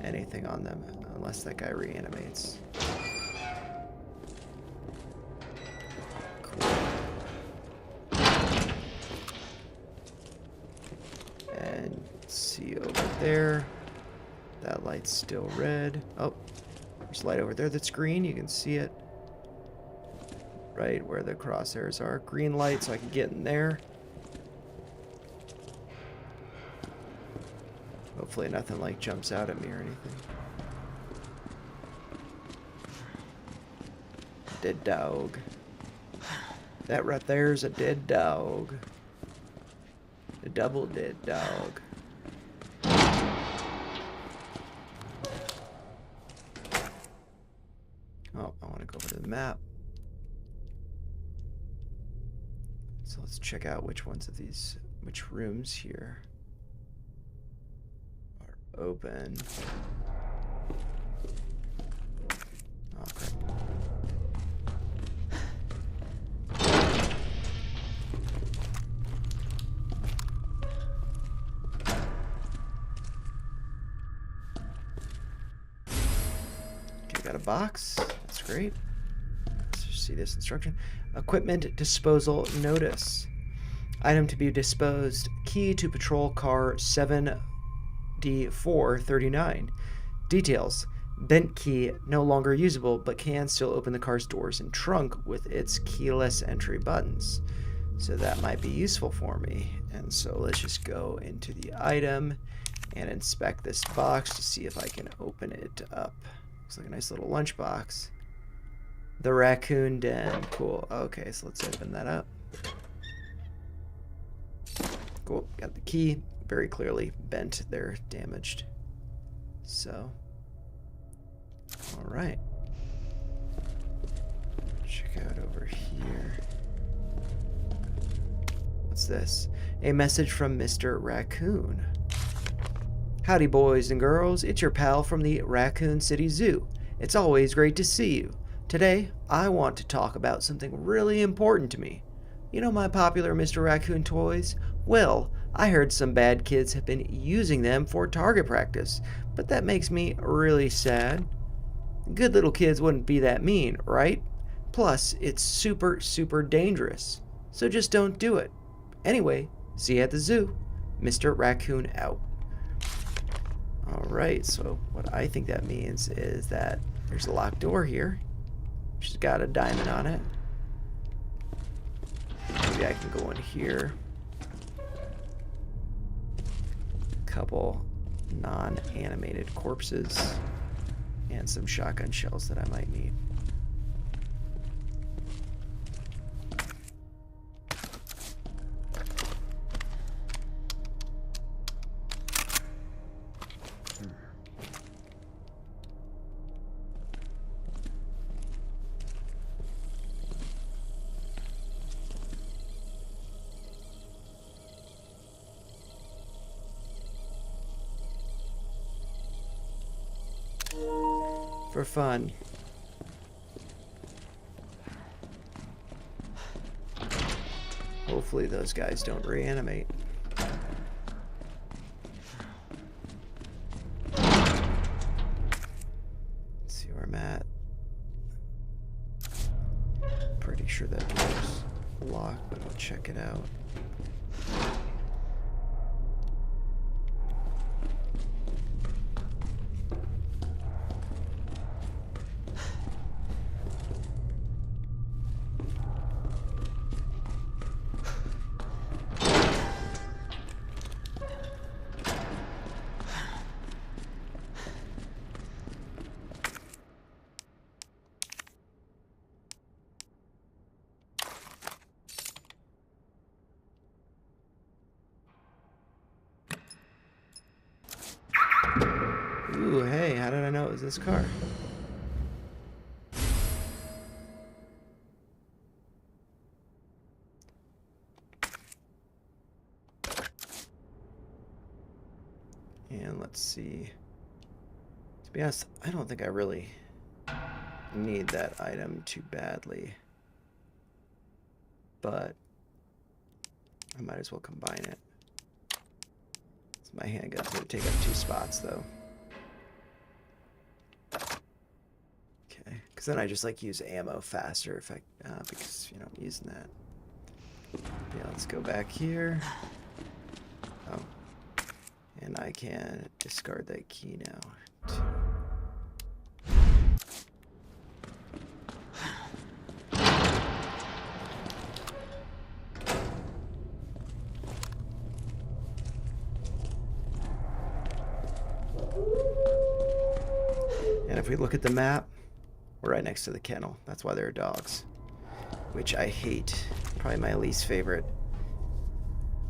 anything on them unless that guy reanimates. Cool. And see over there, that light's still red. Oh, there's light over there that's green. You can see it right where the crosshairs are. Green light, so I can get in there. Hopefully nothing jumps out at me or anything. Dead dog. That right there's a dead dog. A double dead dog. map. So let's check out which rooms here are open. Okay. Okay, got a box. That's great. Let's just see this instruction. Equipment disposal notice. Item to be disposed. Key to patrol car 7D439. Details. Bent key no longer usable, but can still open the car's doors and trunk with its keyless entry buttons. So that might be useful for me. And so let's just go into the item and inspect this box to see if I can open it up. Looks like a nice little lunchbox. The raccoon den. Cool. Okay, so let's open that up. Cool. Got the key. Very clearly bent there, damaged. So, all right. Check out over here. What's this? A message from Mr. Raccoon. Howdy, boys and girls. It's your pal from the Raccoon City Zoo. It's always great to see you. Today, I want to talk about something really important to me. You know my popular Mr. Raccoon toys? Well, I heard some bad kids have been using them for target practice, but that makes me really sad. Good little kids wouldn't be that mean, right? Plus, it's super, super dangerous. So just don't do it. Anyway, see you at the zoo. Mr. Raccoon out. Alright, so what I think that means is that there's a locked door here. She's got a diamond on it. Maybe I can go in here. Couple non-animated corpses and some shotgun shells that I might need. For fun. Hopefully those guys don't reanimate. Let's see where I'm at. Pretty sure that door's locked, but I'll check it out. Ooh, hey, how did I know it was this car? And let's see. To be honest, I don't think I really need that item too badly. But I might as well combine it. My handgun's gonna take up 2 spots though. Okay, because then I just like use ammo faster if I, because you know I'm using that. Yeah, let's go back here. Oh, and I can discard that key now. Too. If we look at the map, we're right next to the kennel. That's why there are dogs, which I hate. Probably my least favorite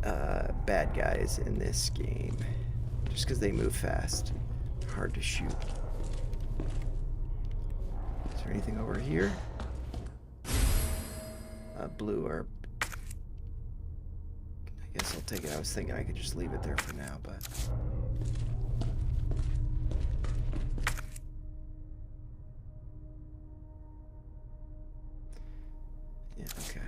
bad guys in this game, just because they move fast, hard to shoot. Is there anything over here? blue or... I guess I'll take it. I was thinking I could just leave it there for now, but... Yeah, okay.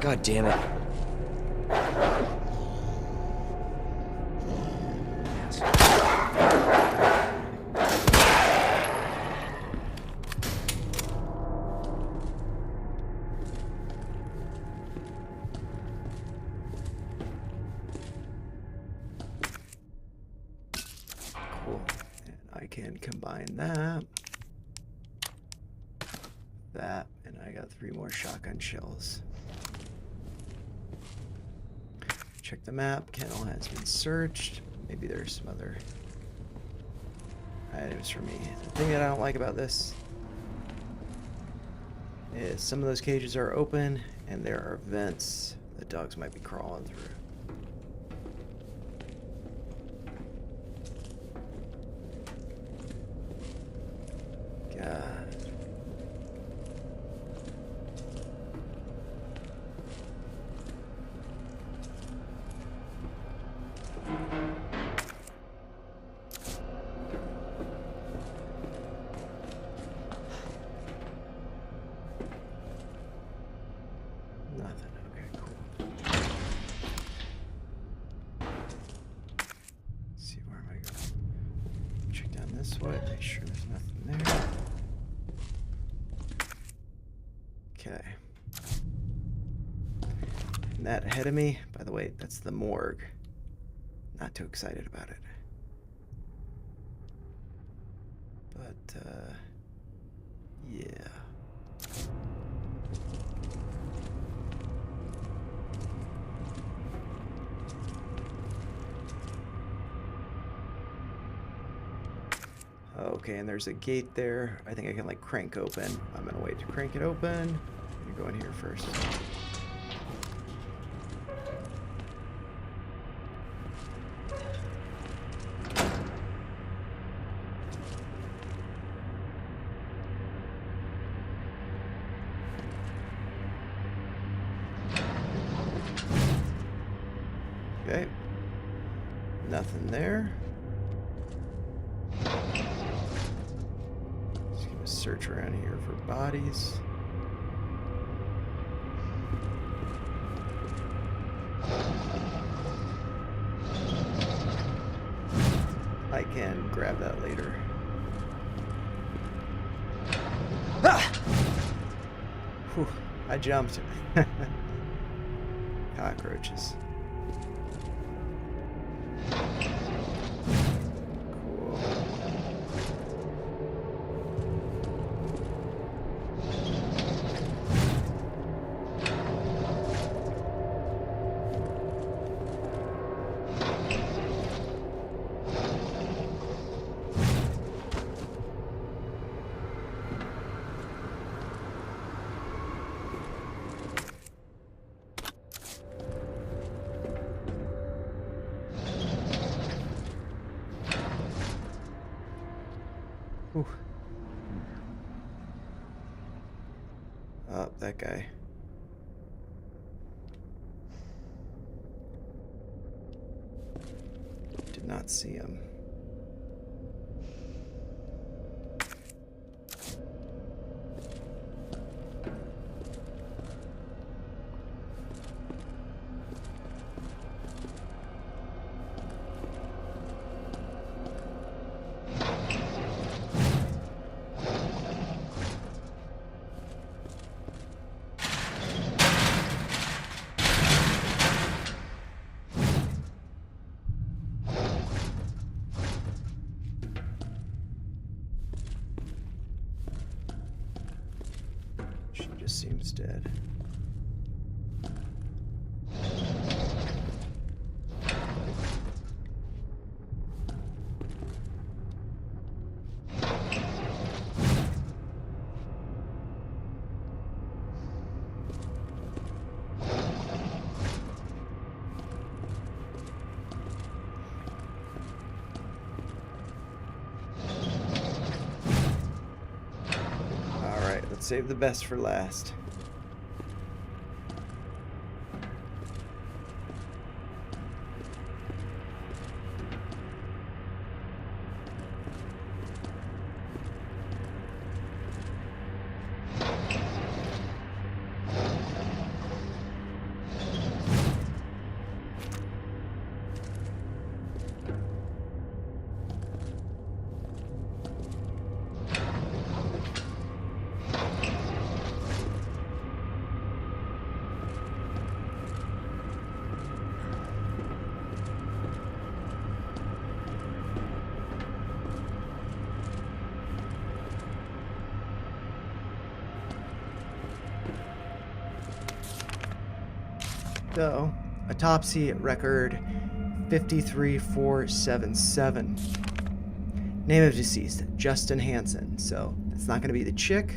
God damn it. Cool. And I can combine that. That, and I got 3 more shotgun shells. Check the map. Kennel has been searched. Maybe there's some other items for me. The thing that I don't like about this is some of those cages are open and there are vents that dogs might be crawling through. God. Nothing. Okay, cool. Let's see, where am I going? Check down this way, make sure there's nothing there. Okay. And that ahead of me, by the way, that's the morgue. Not too excited about it. But, yeah. Okay, and there's a gate there. I think I can like crank open. I'm gonna wait to crank it open. You're going here first. Okay. Nothing there. Just gonna search around here for bodies. I can grab that later. Ah! Whew, I jumped. Cockroaches. Cool. Whew. Oh, that guy. Did not see him. seems dead. Let's save the best for last. So, autopsy record 53477. Name of deceased, Justin Hansen. So, it's not going to be the chick.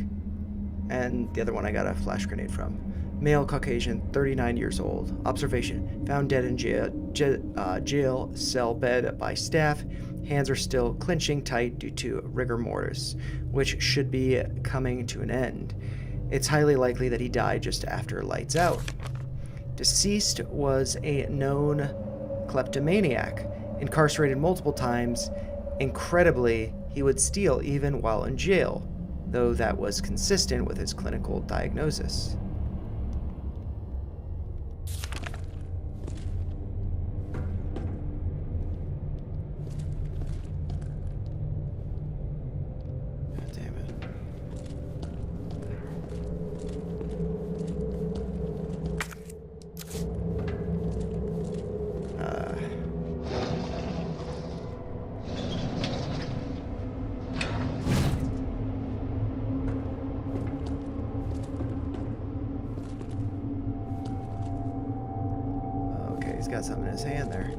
And the other one I got a flash grenade from. Male, Caucasian, 39 years old. Observation, found dead in jail cell bed by staff. Hands are still clenching tight due to rigor mortis, which should be coming to an end. It's highly likely that he died just after lights out. Deceased was a known kleptomaniac, incarcerated multiple times. Incredibly, he would steal even while in jail, though that was consistent with his clinical diagnosis. God damn it. He's got something in his hand there.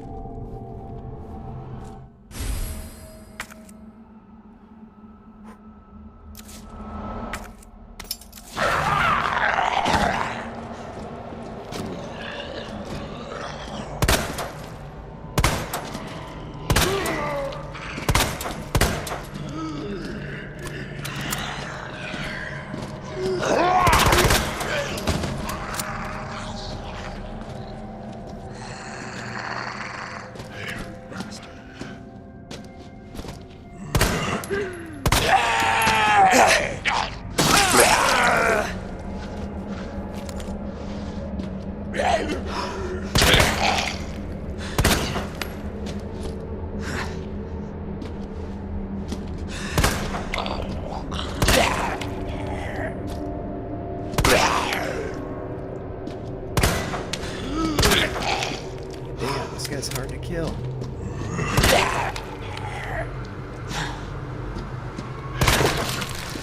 This guy's hard to kill.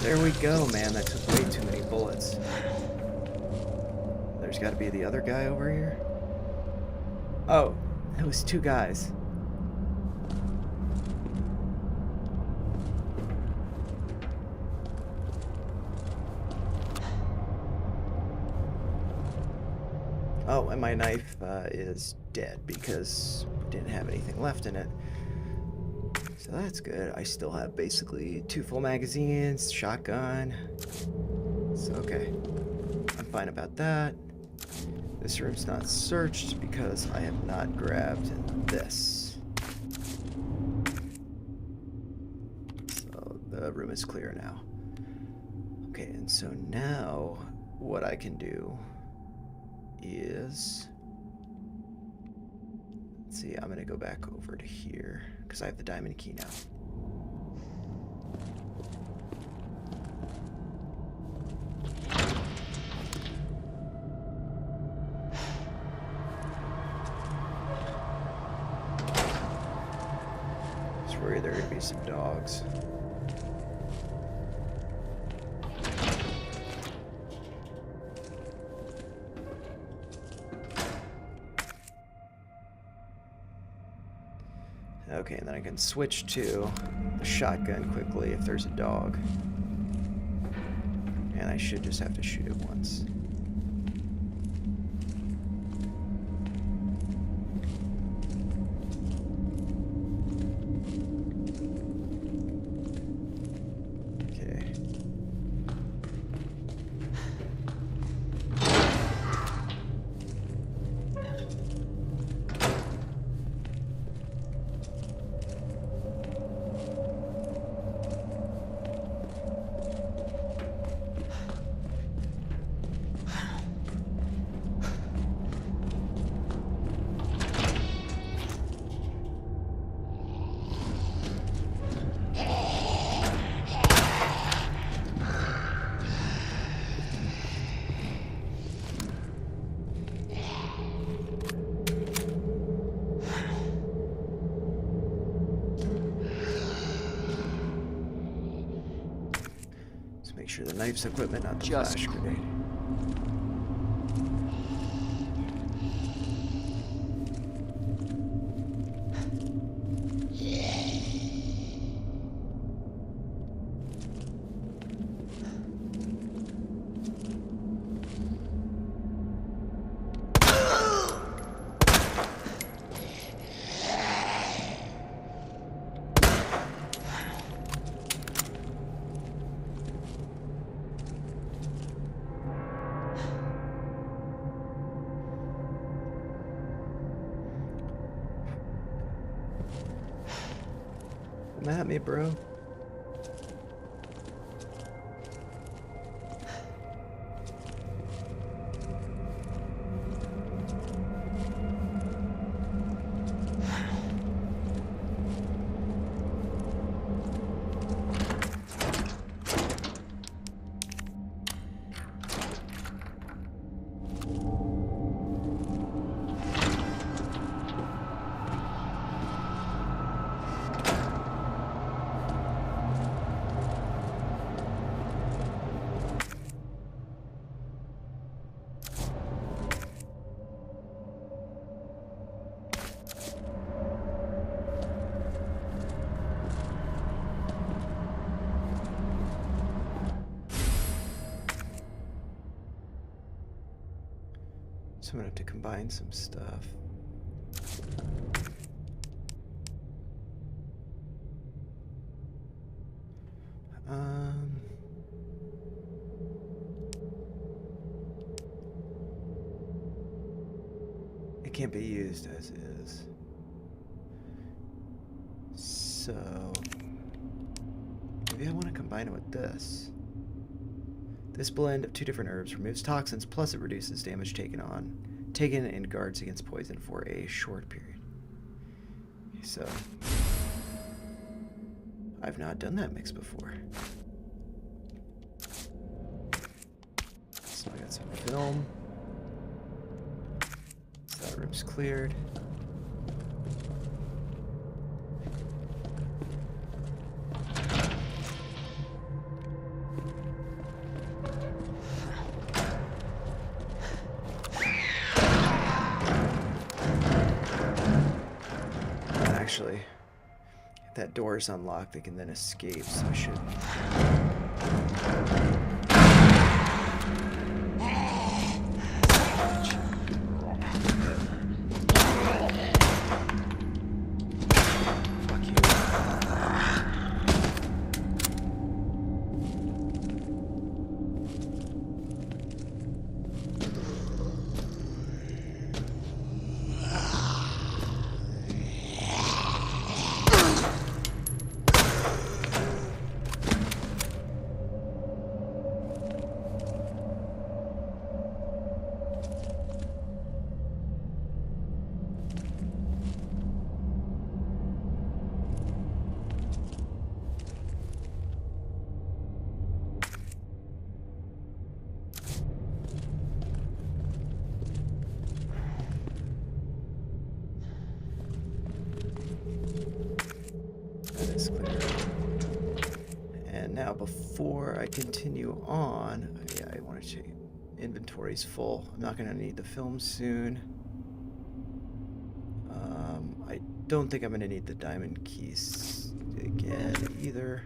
There we go, man. That took way too many bullets. There's got to be the other guy over here. Oh, it was two guys. Oh, and my knife is dead because we didn't have anything left in it. So that's good. I still have basically 2 full magazines, shotgun. So okay. I'm fine about that. This room's not searched because I have not grabbed this. So the room is clear now. Okay, and so now what I can do is, let's see, I'm gonna go back over to here because I have the diamond key now. Just worried there are gonna be some dogs. Okay, and then I can switch to the shotgun quickly if there's a dog. And I should just have to shoot it once. Okay. Make sure the knife's equipment, not the flash grenade. Come at me, bro. So I'm gonna have to combine some stuff. It can't be used as is. So maybe I want to combine it with this. This blend of two different herbs removes toxins, plus it reduces damage taken and guards against poison for a short period. Okay, so I've not done that mix before. So I got some film. So that room's cleared. Actually, if that door is unlocked, they can then escape, so I should... Fuck you. That is clear. And now before I continue on, yeah, I want to check. Inventory's full. I'm not going to need the film soon. I don't think I'm gonna need the diamond keys again either.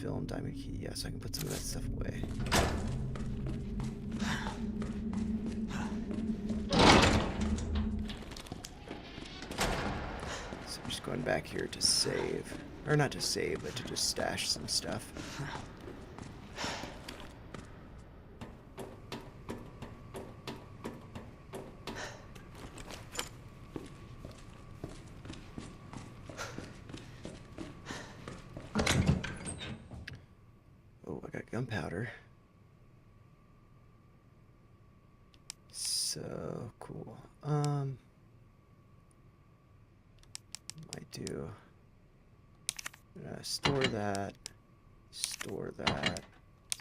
Film diamond key. Yes, I can put some of that stuff away. So I'm just going back here to save. Or not to save, but to just stash some stuff. Oh, I got gunpowder. So cool. Might do. Store that. Store that.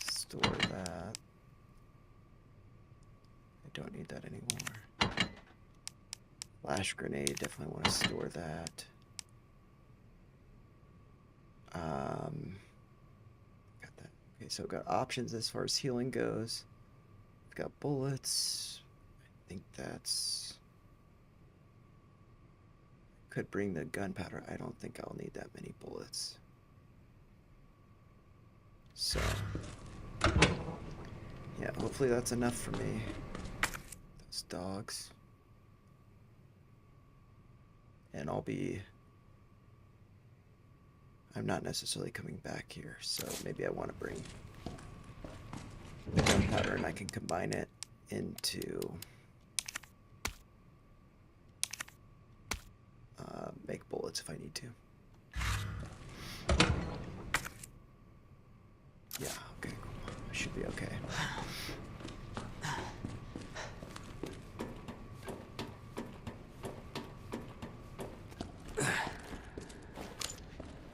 Store that. I don't need that anymore. Flash grenade. Definitely want to store that. Got that. Okay, so I've got options as far as healing goes. I've got bullets. I think that's... Could bring the gunpowder. I don't think I'll need that many bullets. So... yeah, hopefully that's enough for me. Those dogs. And I'll be... I'm not necessarily coming back here, so maybe I want to bring the gunpowder and I can combine it into make bullets if I need to. Yeah, okay, cool. I should be okay.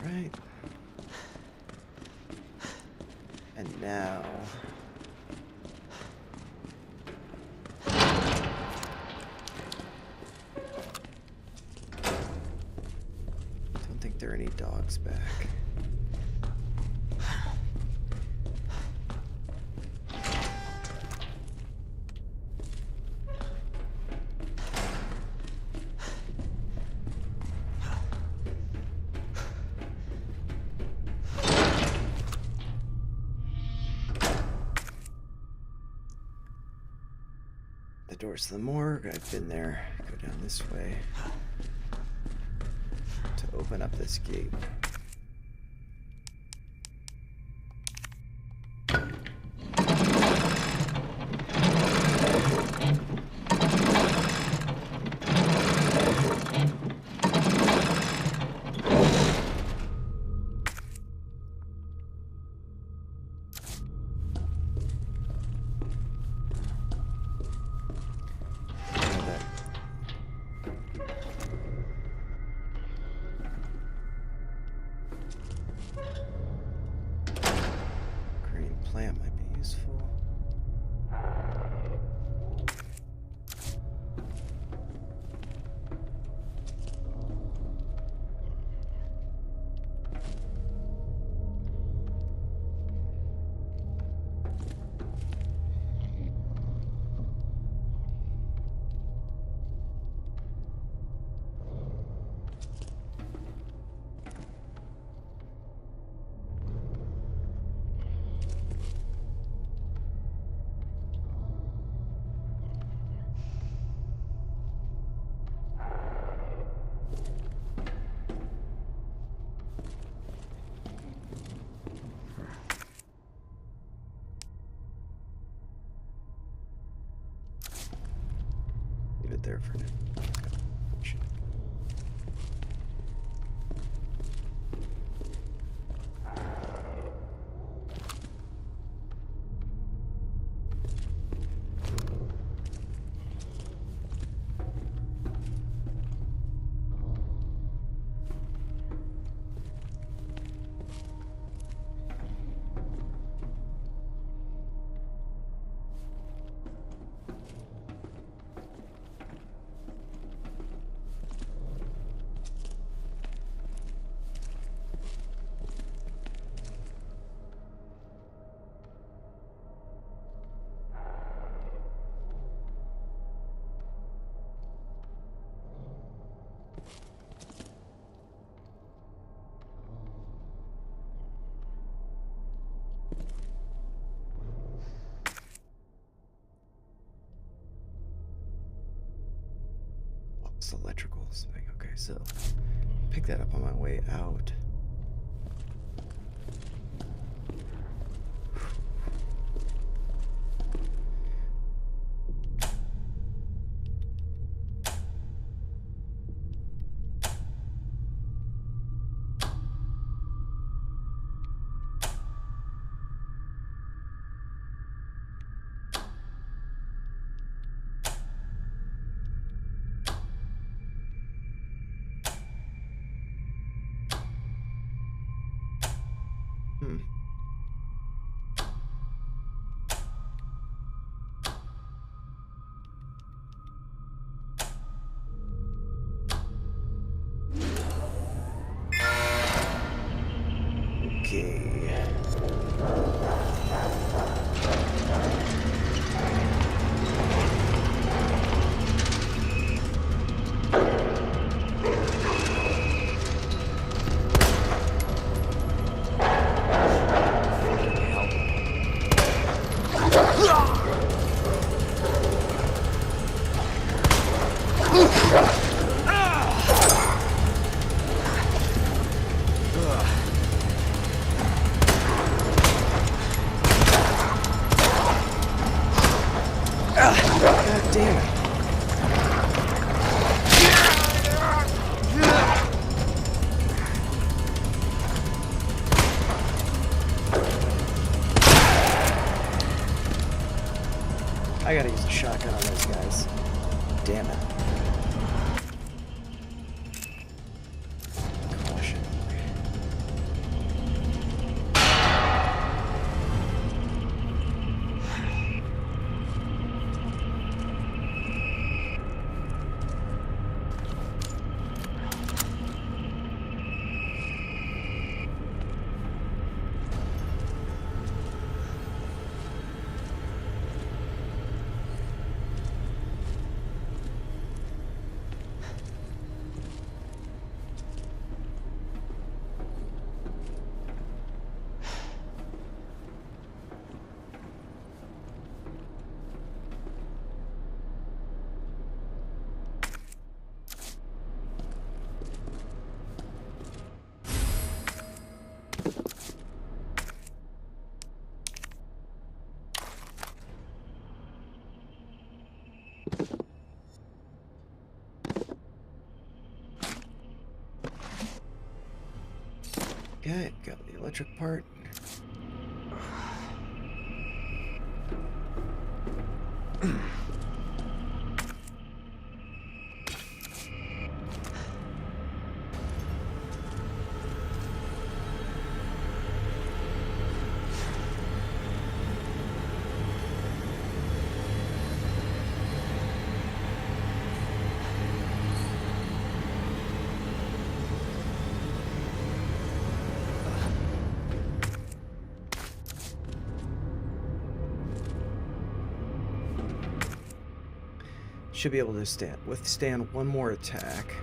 Right. And now... don't think there are any dogs back. The doors to the morgue, I've been there. Go down this way to open up this gate. Plant might be useful. Leave it there for now. It's electrical thing. Okay, so pick that up on my way out. Hmm. Okay. God damn it. I gotta use a shotgun on those guys. Damn it. Caution. Okay, got the electric part. Should be able to withstand one more attack.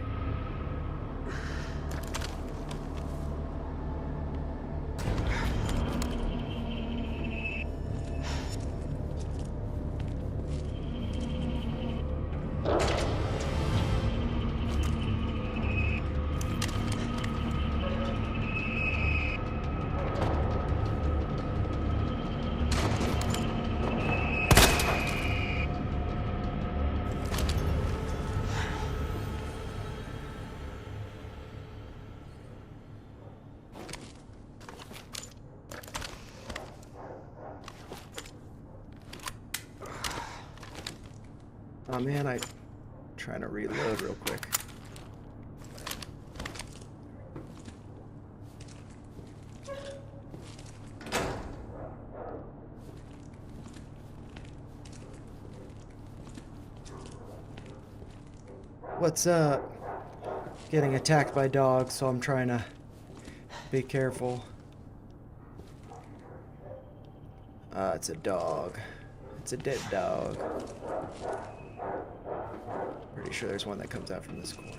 Oh man, I'm trying to reload real quick. What's up? Getting attacked by dogs, so I'm trying to be careful. It's a dog. It's a dead dog. Pretty sure there's one that comes out from this corner.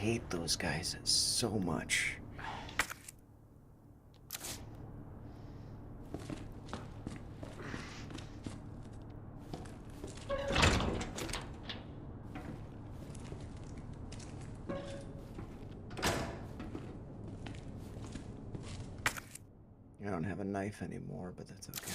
hate those guys so much. I don't have a knife anymore, but that's okay.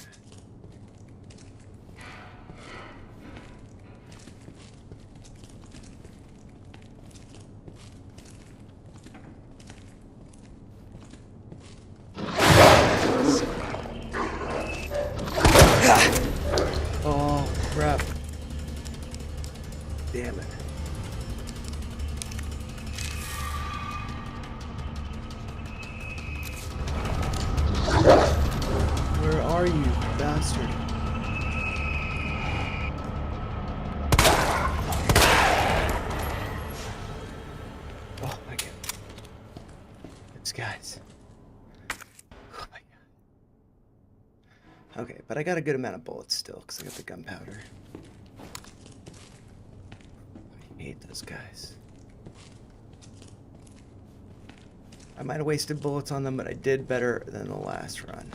Oh, crap. Damn it. Where are you, bastard? Oh my god. These guys. Oh my god. Okay, but I got a good amount of bullets still, because I got the gunpowder. I hate those guys. I might have wasted bullets on them, but I did better than the last run.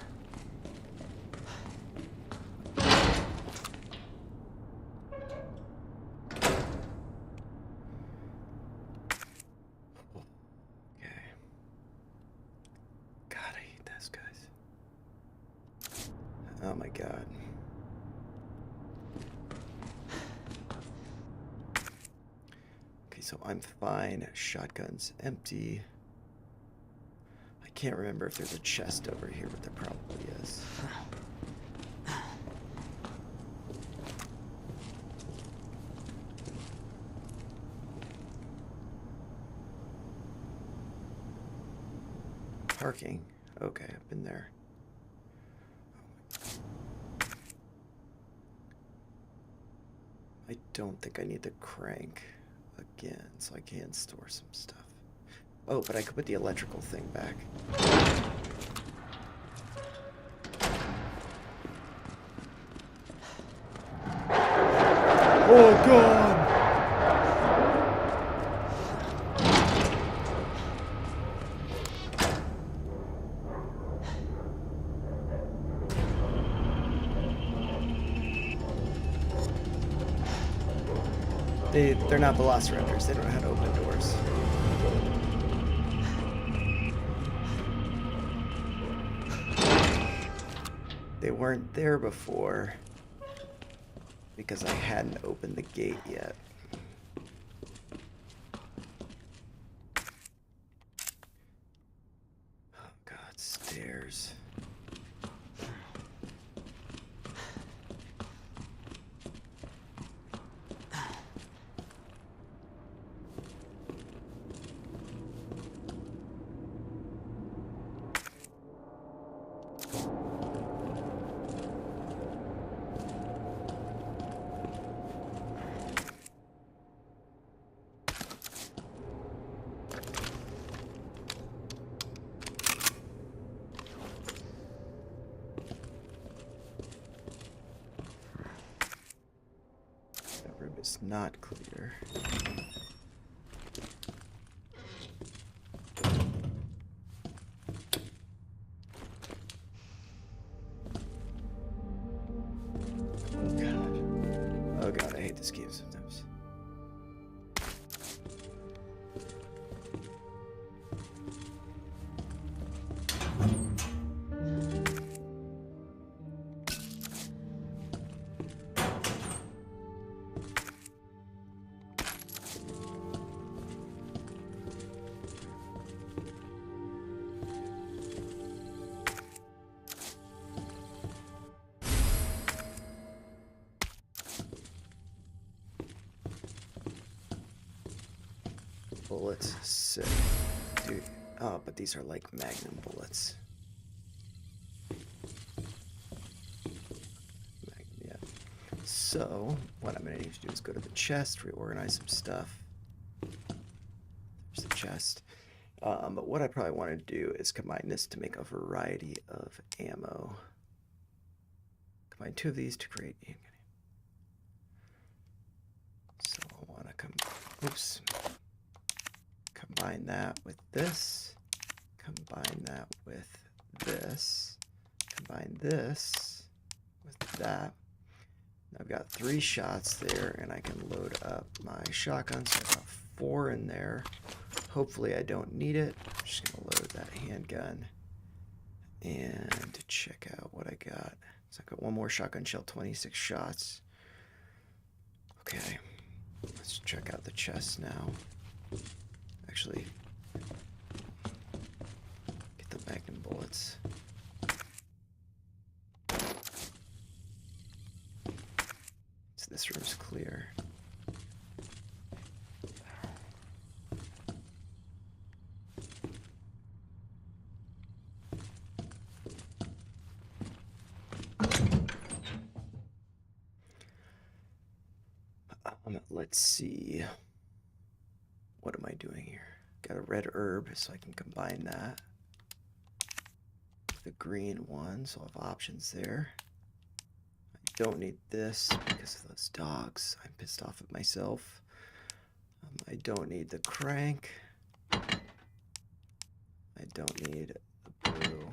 Okay. God, I hate those guys. Oh my god. Okay, so I'm fine. Shotgun's empty. I can't remember if there's a chest over here, but there probably is. Parking. Okay, I've been there. I don't think I need the crank again, so I can store some stuff. Oh, but I could put the electrical thing back. Oh, God! They're not velociraptors. They don't know how to open doors. They weren't there before because I hadn't opened the gate yet. Oh God, stairs. That room is not clear. Oh God, I hate this game sometimes. Bullets, sick. Dude, oh, but these are like Magnum bullets. Yeah. So, what I'm gonna need to do is go to the chest, reorganize some stuff. There's the chest. But what I probably want to do is combine this to make a variety of ammo. Combine two of these to create. So I want to come. Oops. Combine that with this. Combine that with this. Combine this with that. I've got 3 shots there, and I can load up my shotgun. So I've got 4 in there. Hopefully I don't need it. I'm just gonna load that handgun and check out what I got. So I got 1 more shotgun shell, 26 shots. Okay, let's check out the chest now. Actually, get the magnum bullets. So this room's clear. Let's see. What am I doing here? Got a red herb, so I can combine that with the green one, so I'll have options there. I don't need this because of those dogs. I'm pissed off at myself. I don't need the crank. I don't need the blue.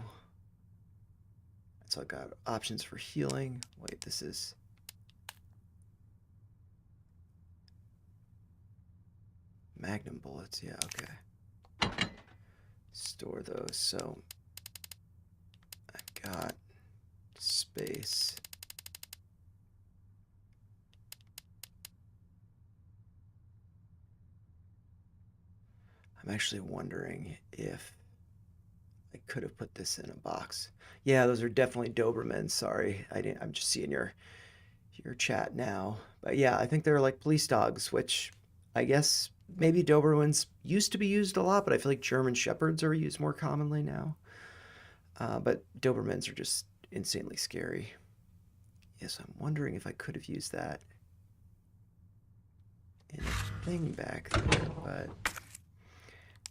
So I got options for healing. Wait, this is... Magnum bullets, yeah, okay. Store those, so I've got space. I'm actually wondering if I could have put this in a box. Yeah, those are definitely Dobermans. Sorry, I'm just seeing your chat now. But yeah, I think they're like police dogs, which I guess maybe Dobermans used to be used a lot, but I feel like German Shepherds are used more commonly now. But Dobermans are just insanely scary. Yes, I'm wondering if I could have used that in a thing back there, but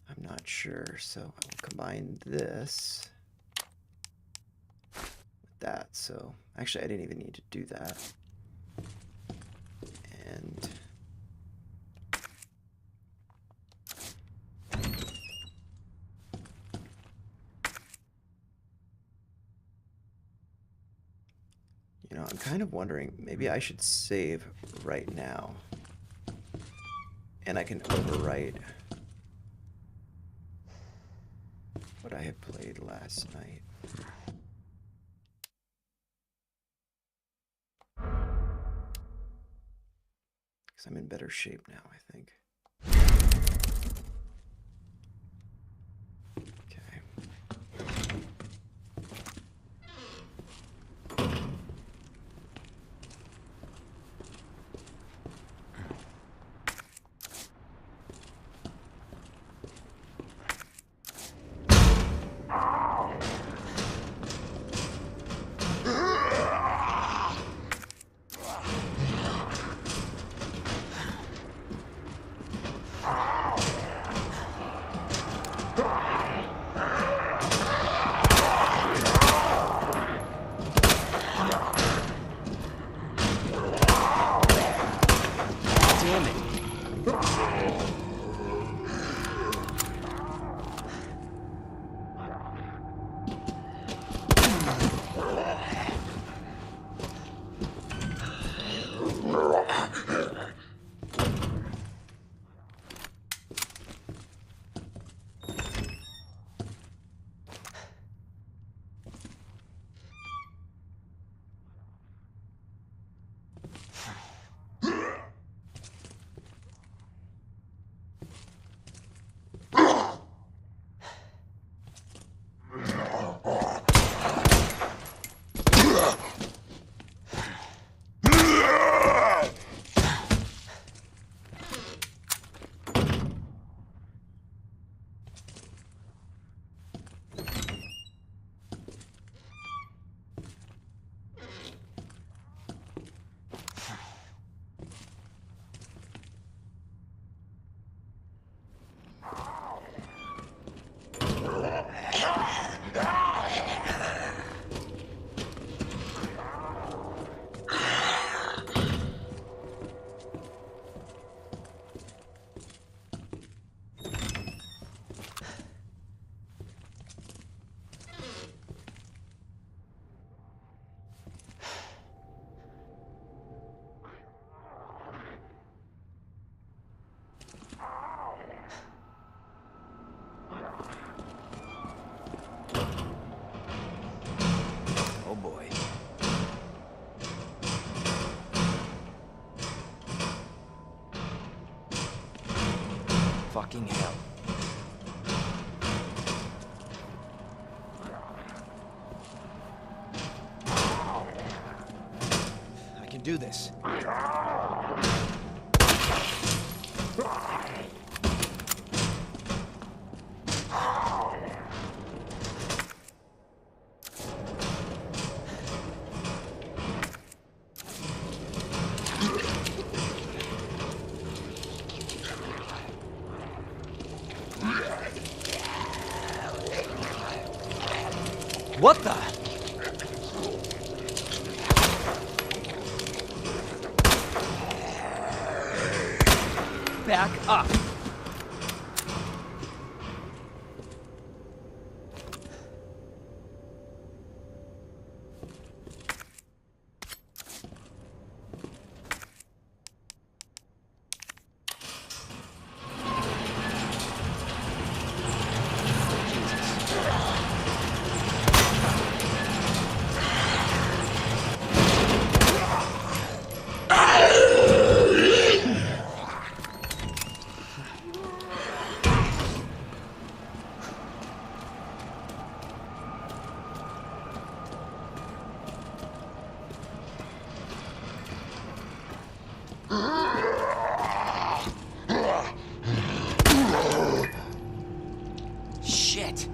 I'm not sure. So I will combine this with that. So actually, I didn't even need to do that. And you know, I'm kind of wondering, maybe I should save right now. And I can overwrite what I had played last night. Because I'm in better shape now, I think. fucking hell. I can do this. What the? Back up. Shit.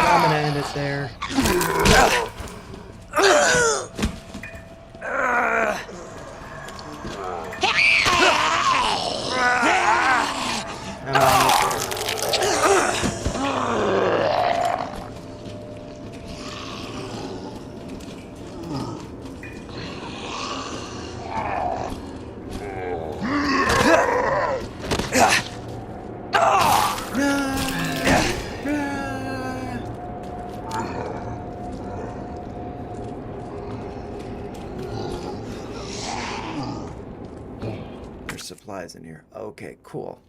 I'm gonna end it there. I'm gonna end it there. There's supplies in here. Okay, cool.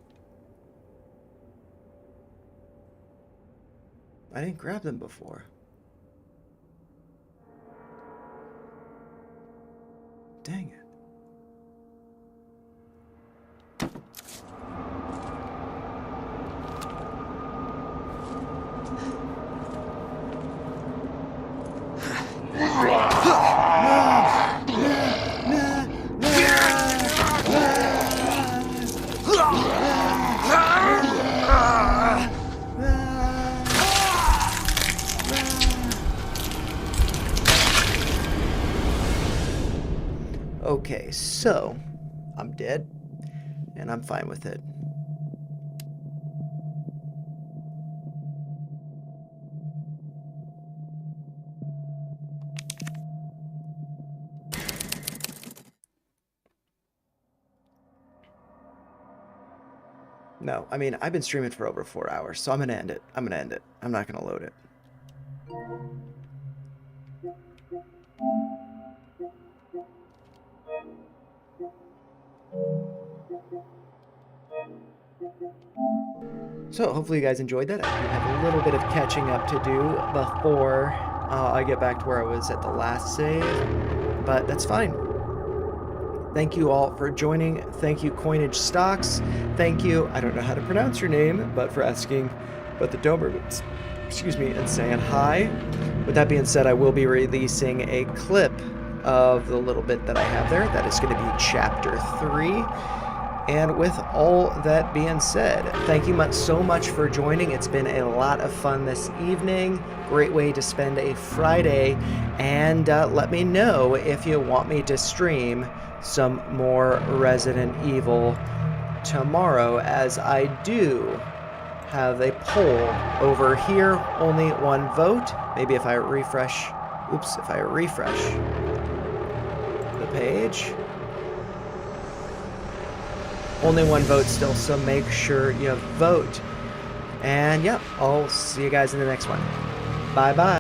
I didn't grab them before. Dang it. Okay, so I'm dead, and I'm fine with it. No, I mean, I've been streaming for over 4 hours, so I'm gonna end it. I'm gonna end it. I'm not gonna load it. So hopefully you guys enjoyed that. I do have a little bit of catching up to do before I get back to where I was at the last save, but that's fine. Thank you all for joining. Thank you, Coinage Stocks. Thank you, I don't know how to pronounce your name, but for asking about the Dobermans, excuse me, and saying hi. With that being said, I will be releasing a clip of the little bit that I have there. That is going to be Chapter 3. And with all that being said, thank you so much for joining. It's been a lot of fun this evening. Great way to spend a Friday. And let me know if you want me to stream some more Resident Evil tomorrow, as I do have a poll over here. Only one vote. Maybe if I refresh, if I refresh the page. Only one vote still, so make sure you vote. And yeah, I'll see you guys in the next one. Bye-bye.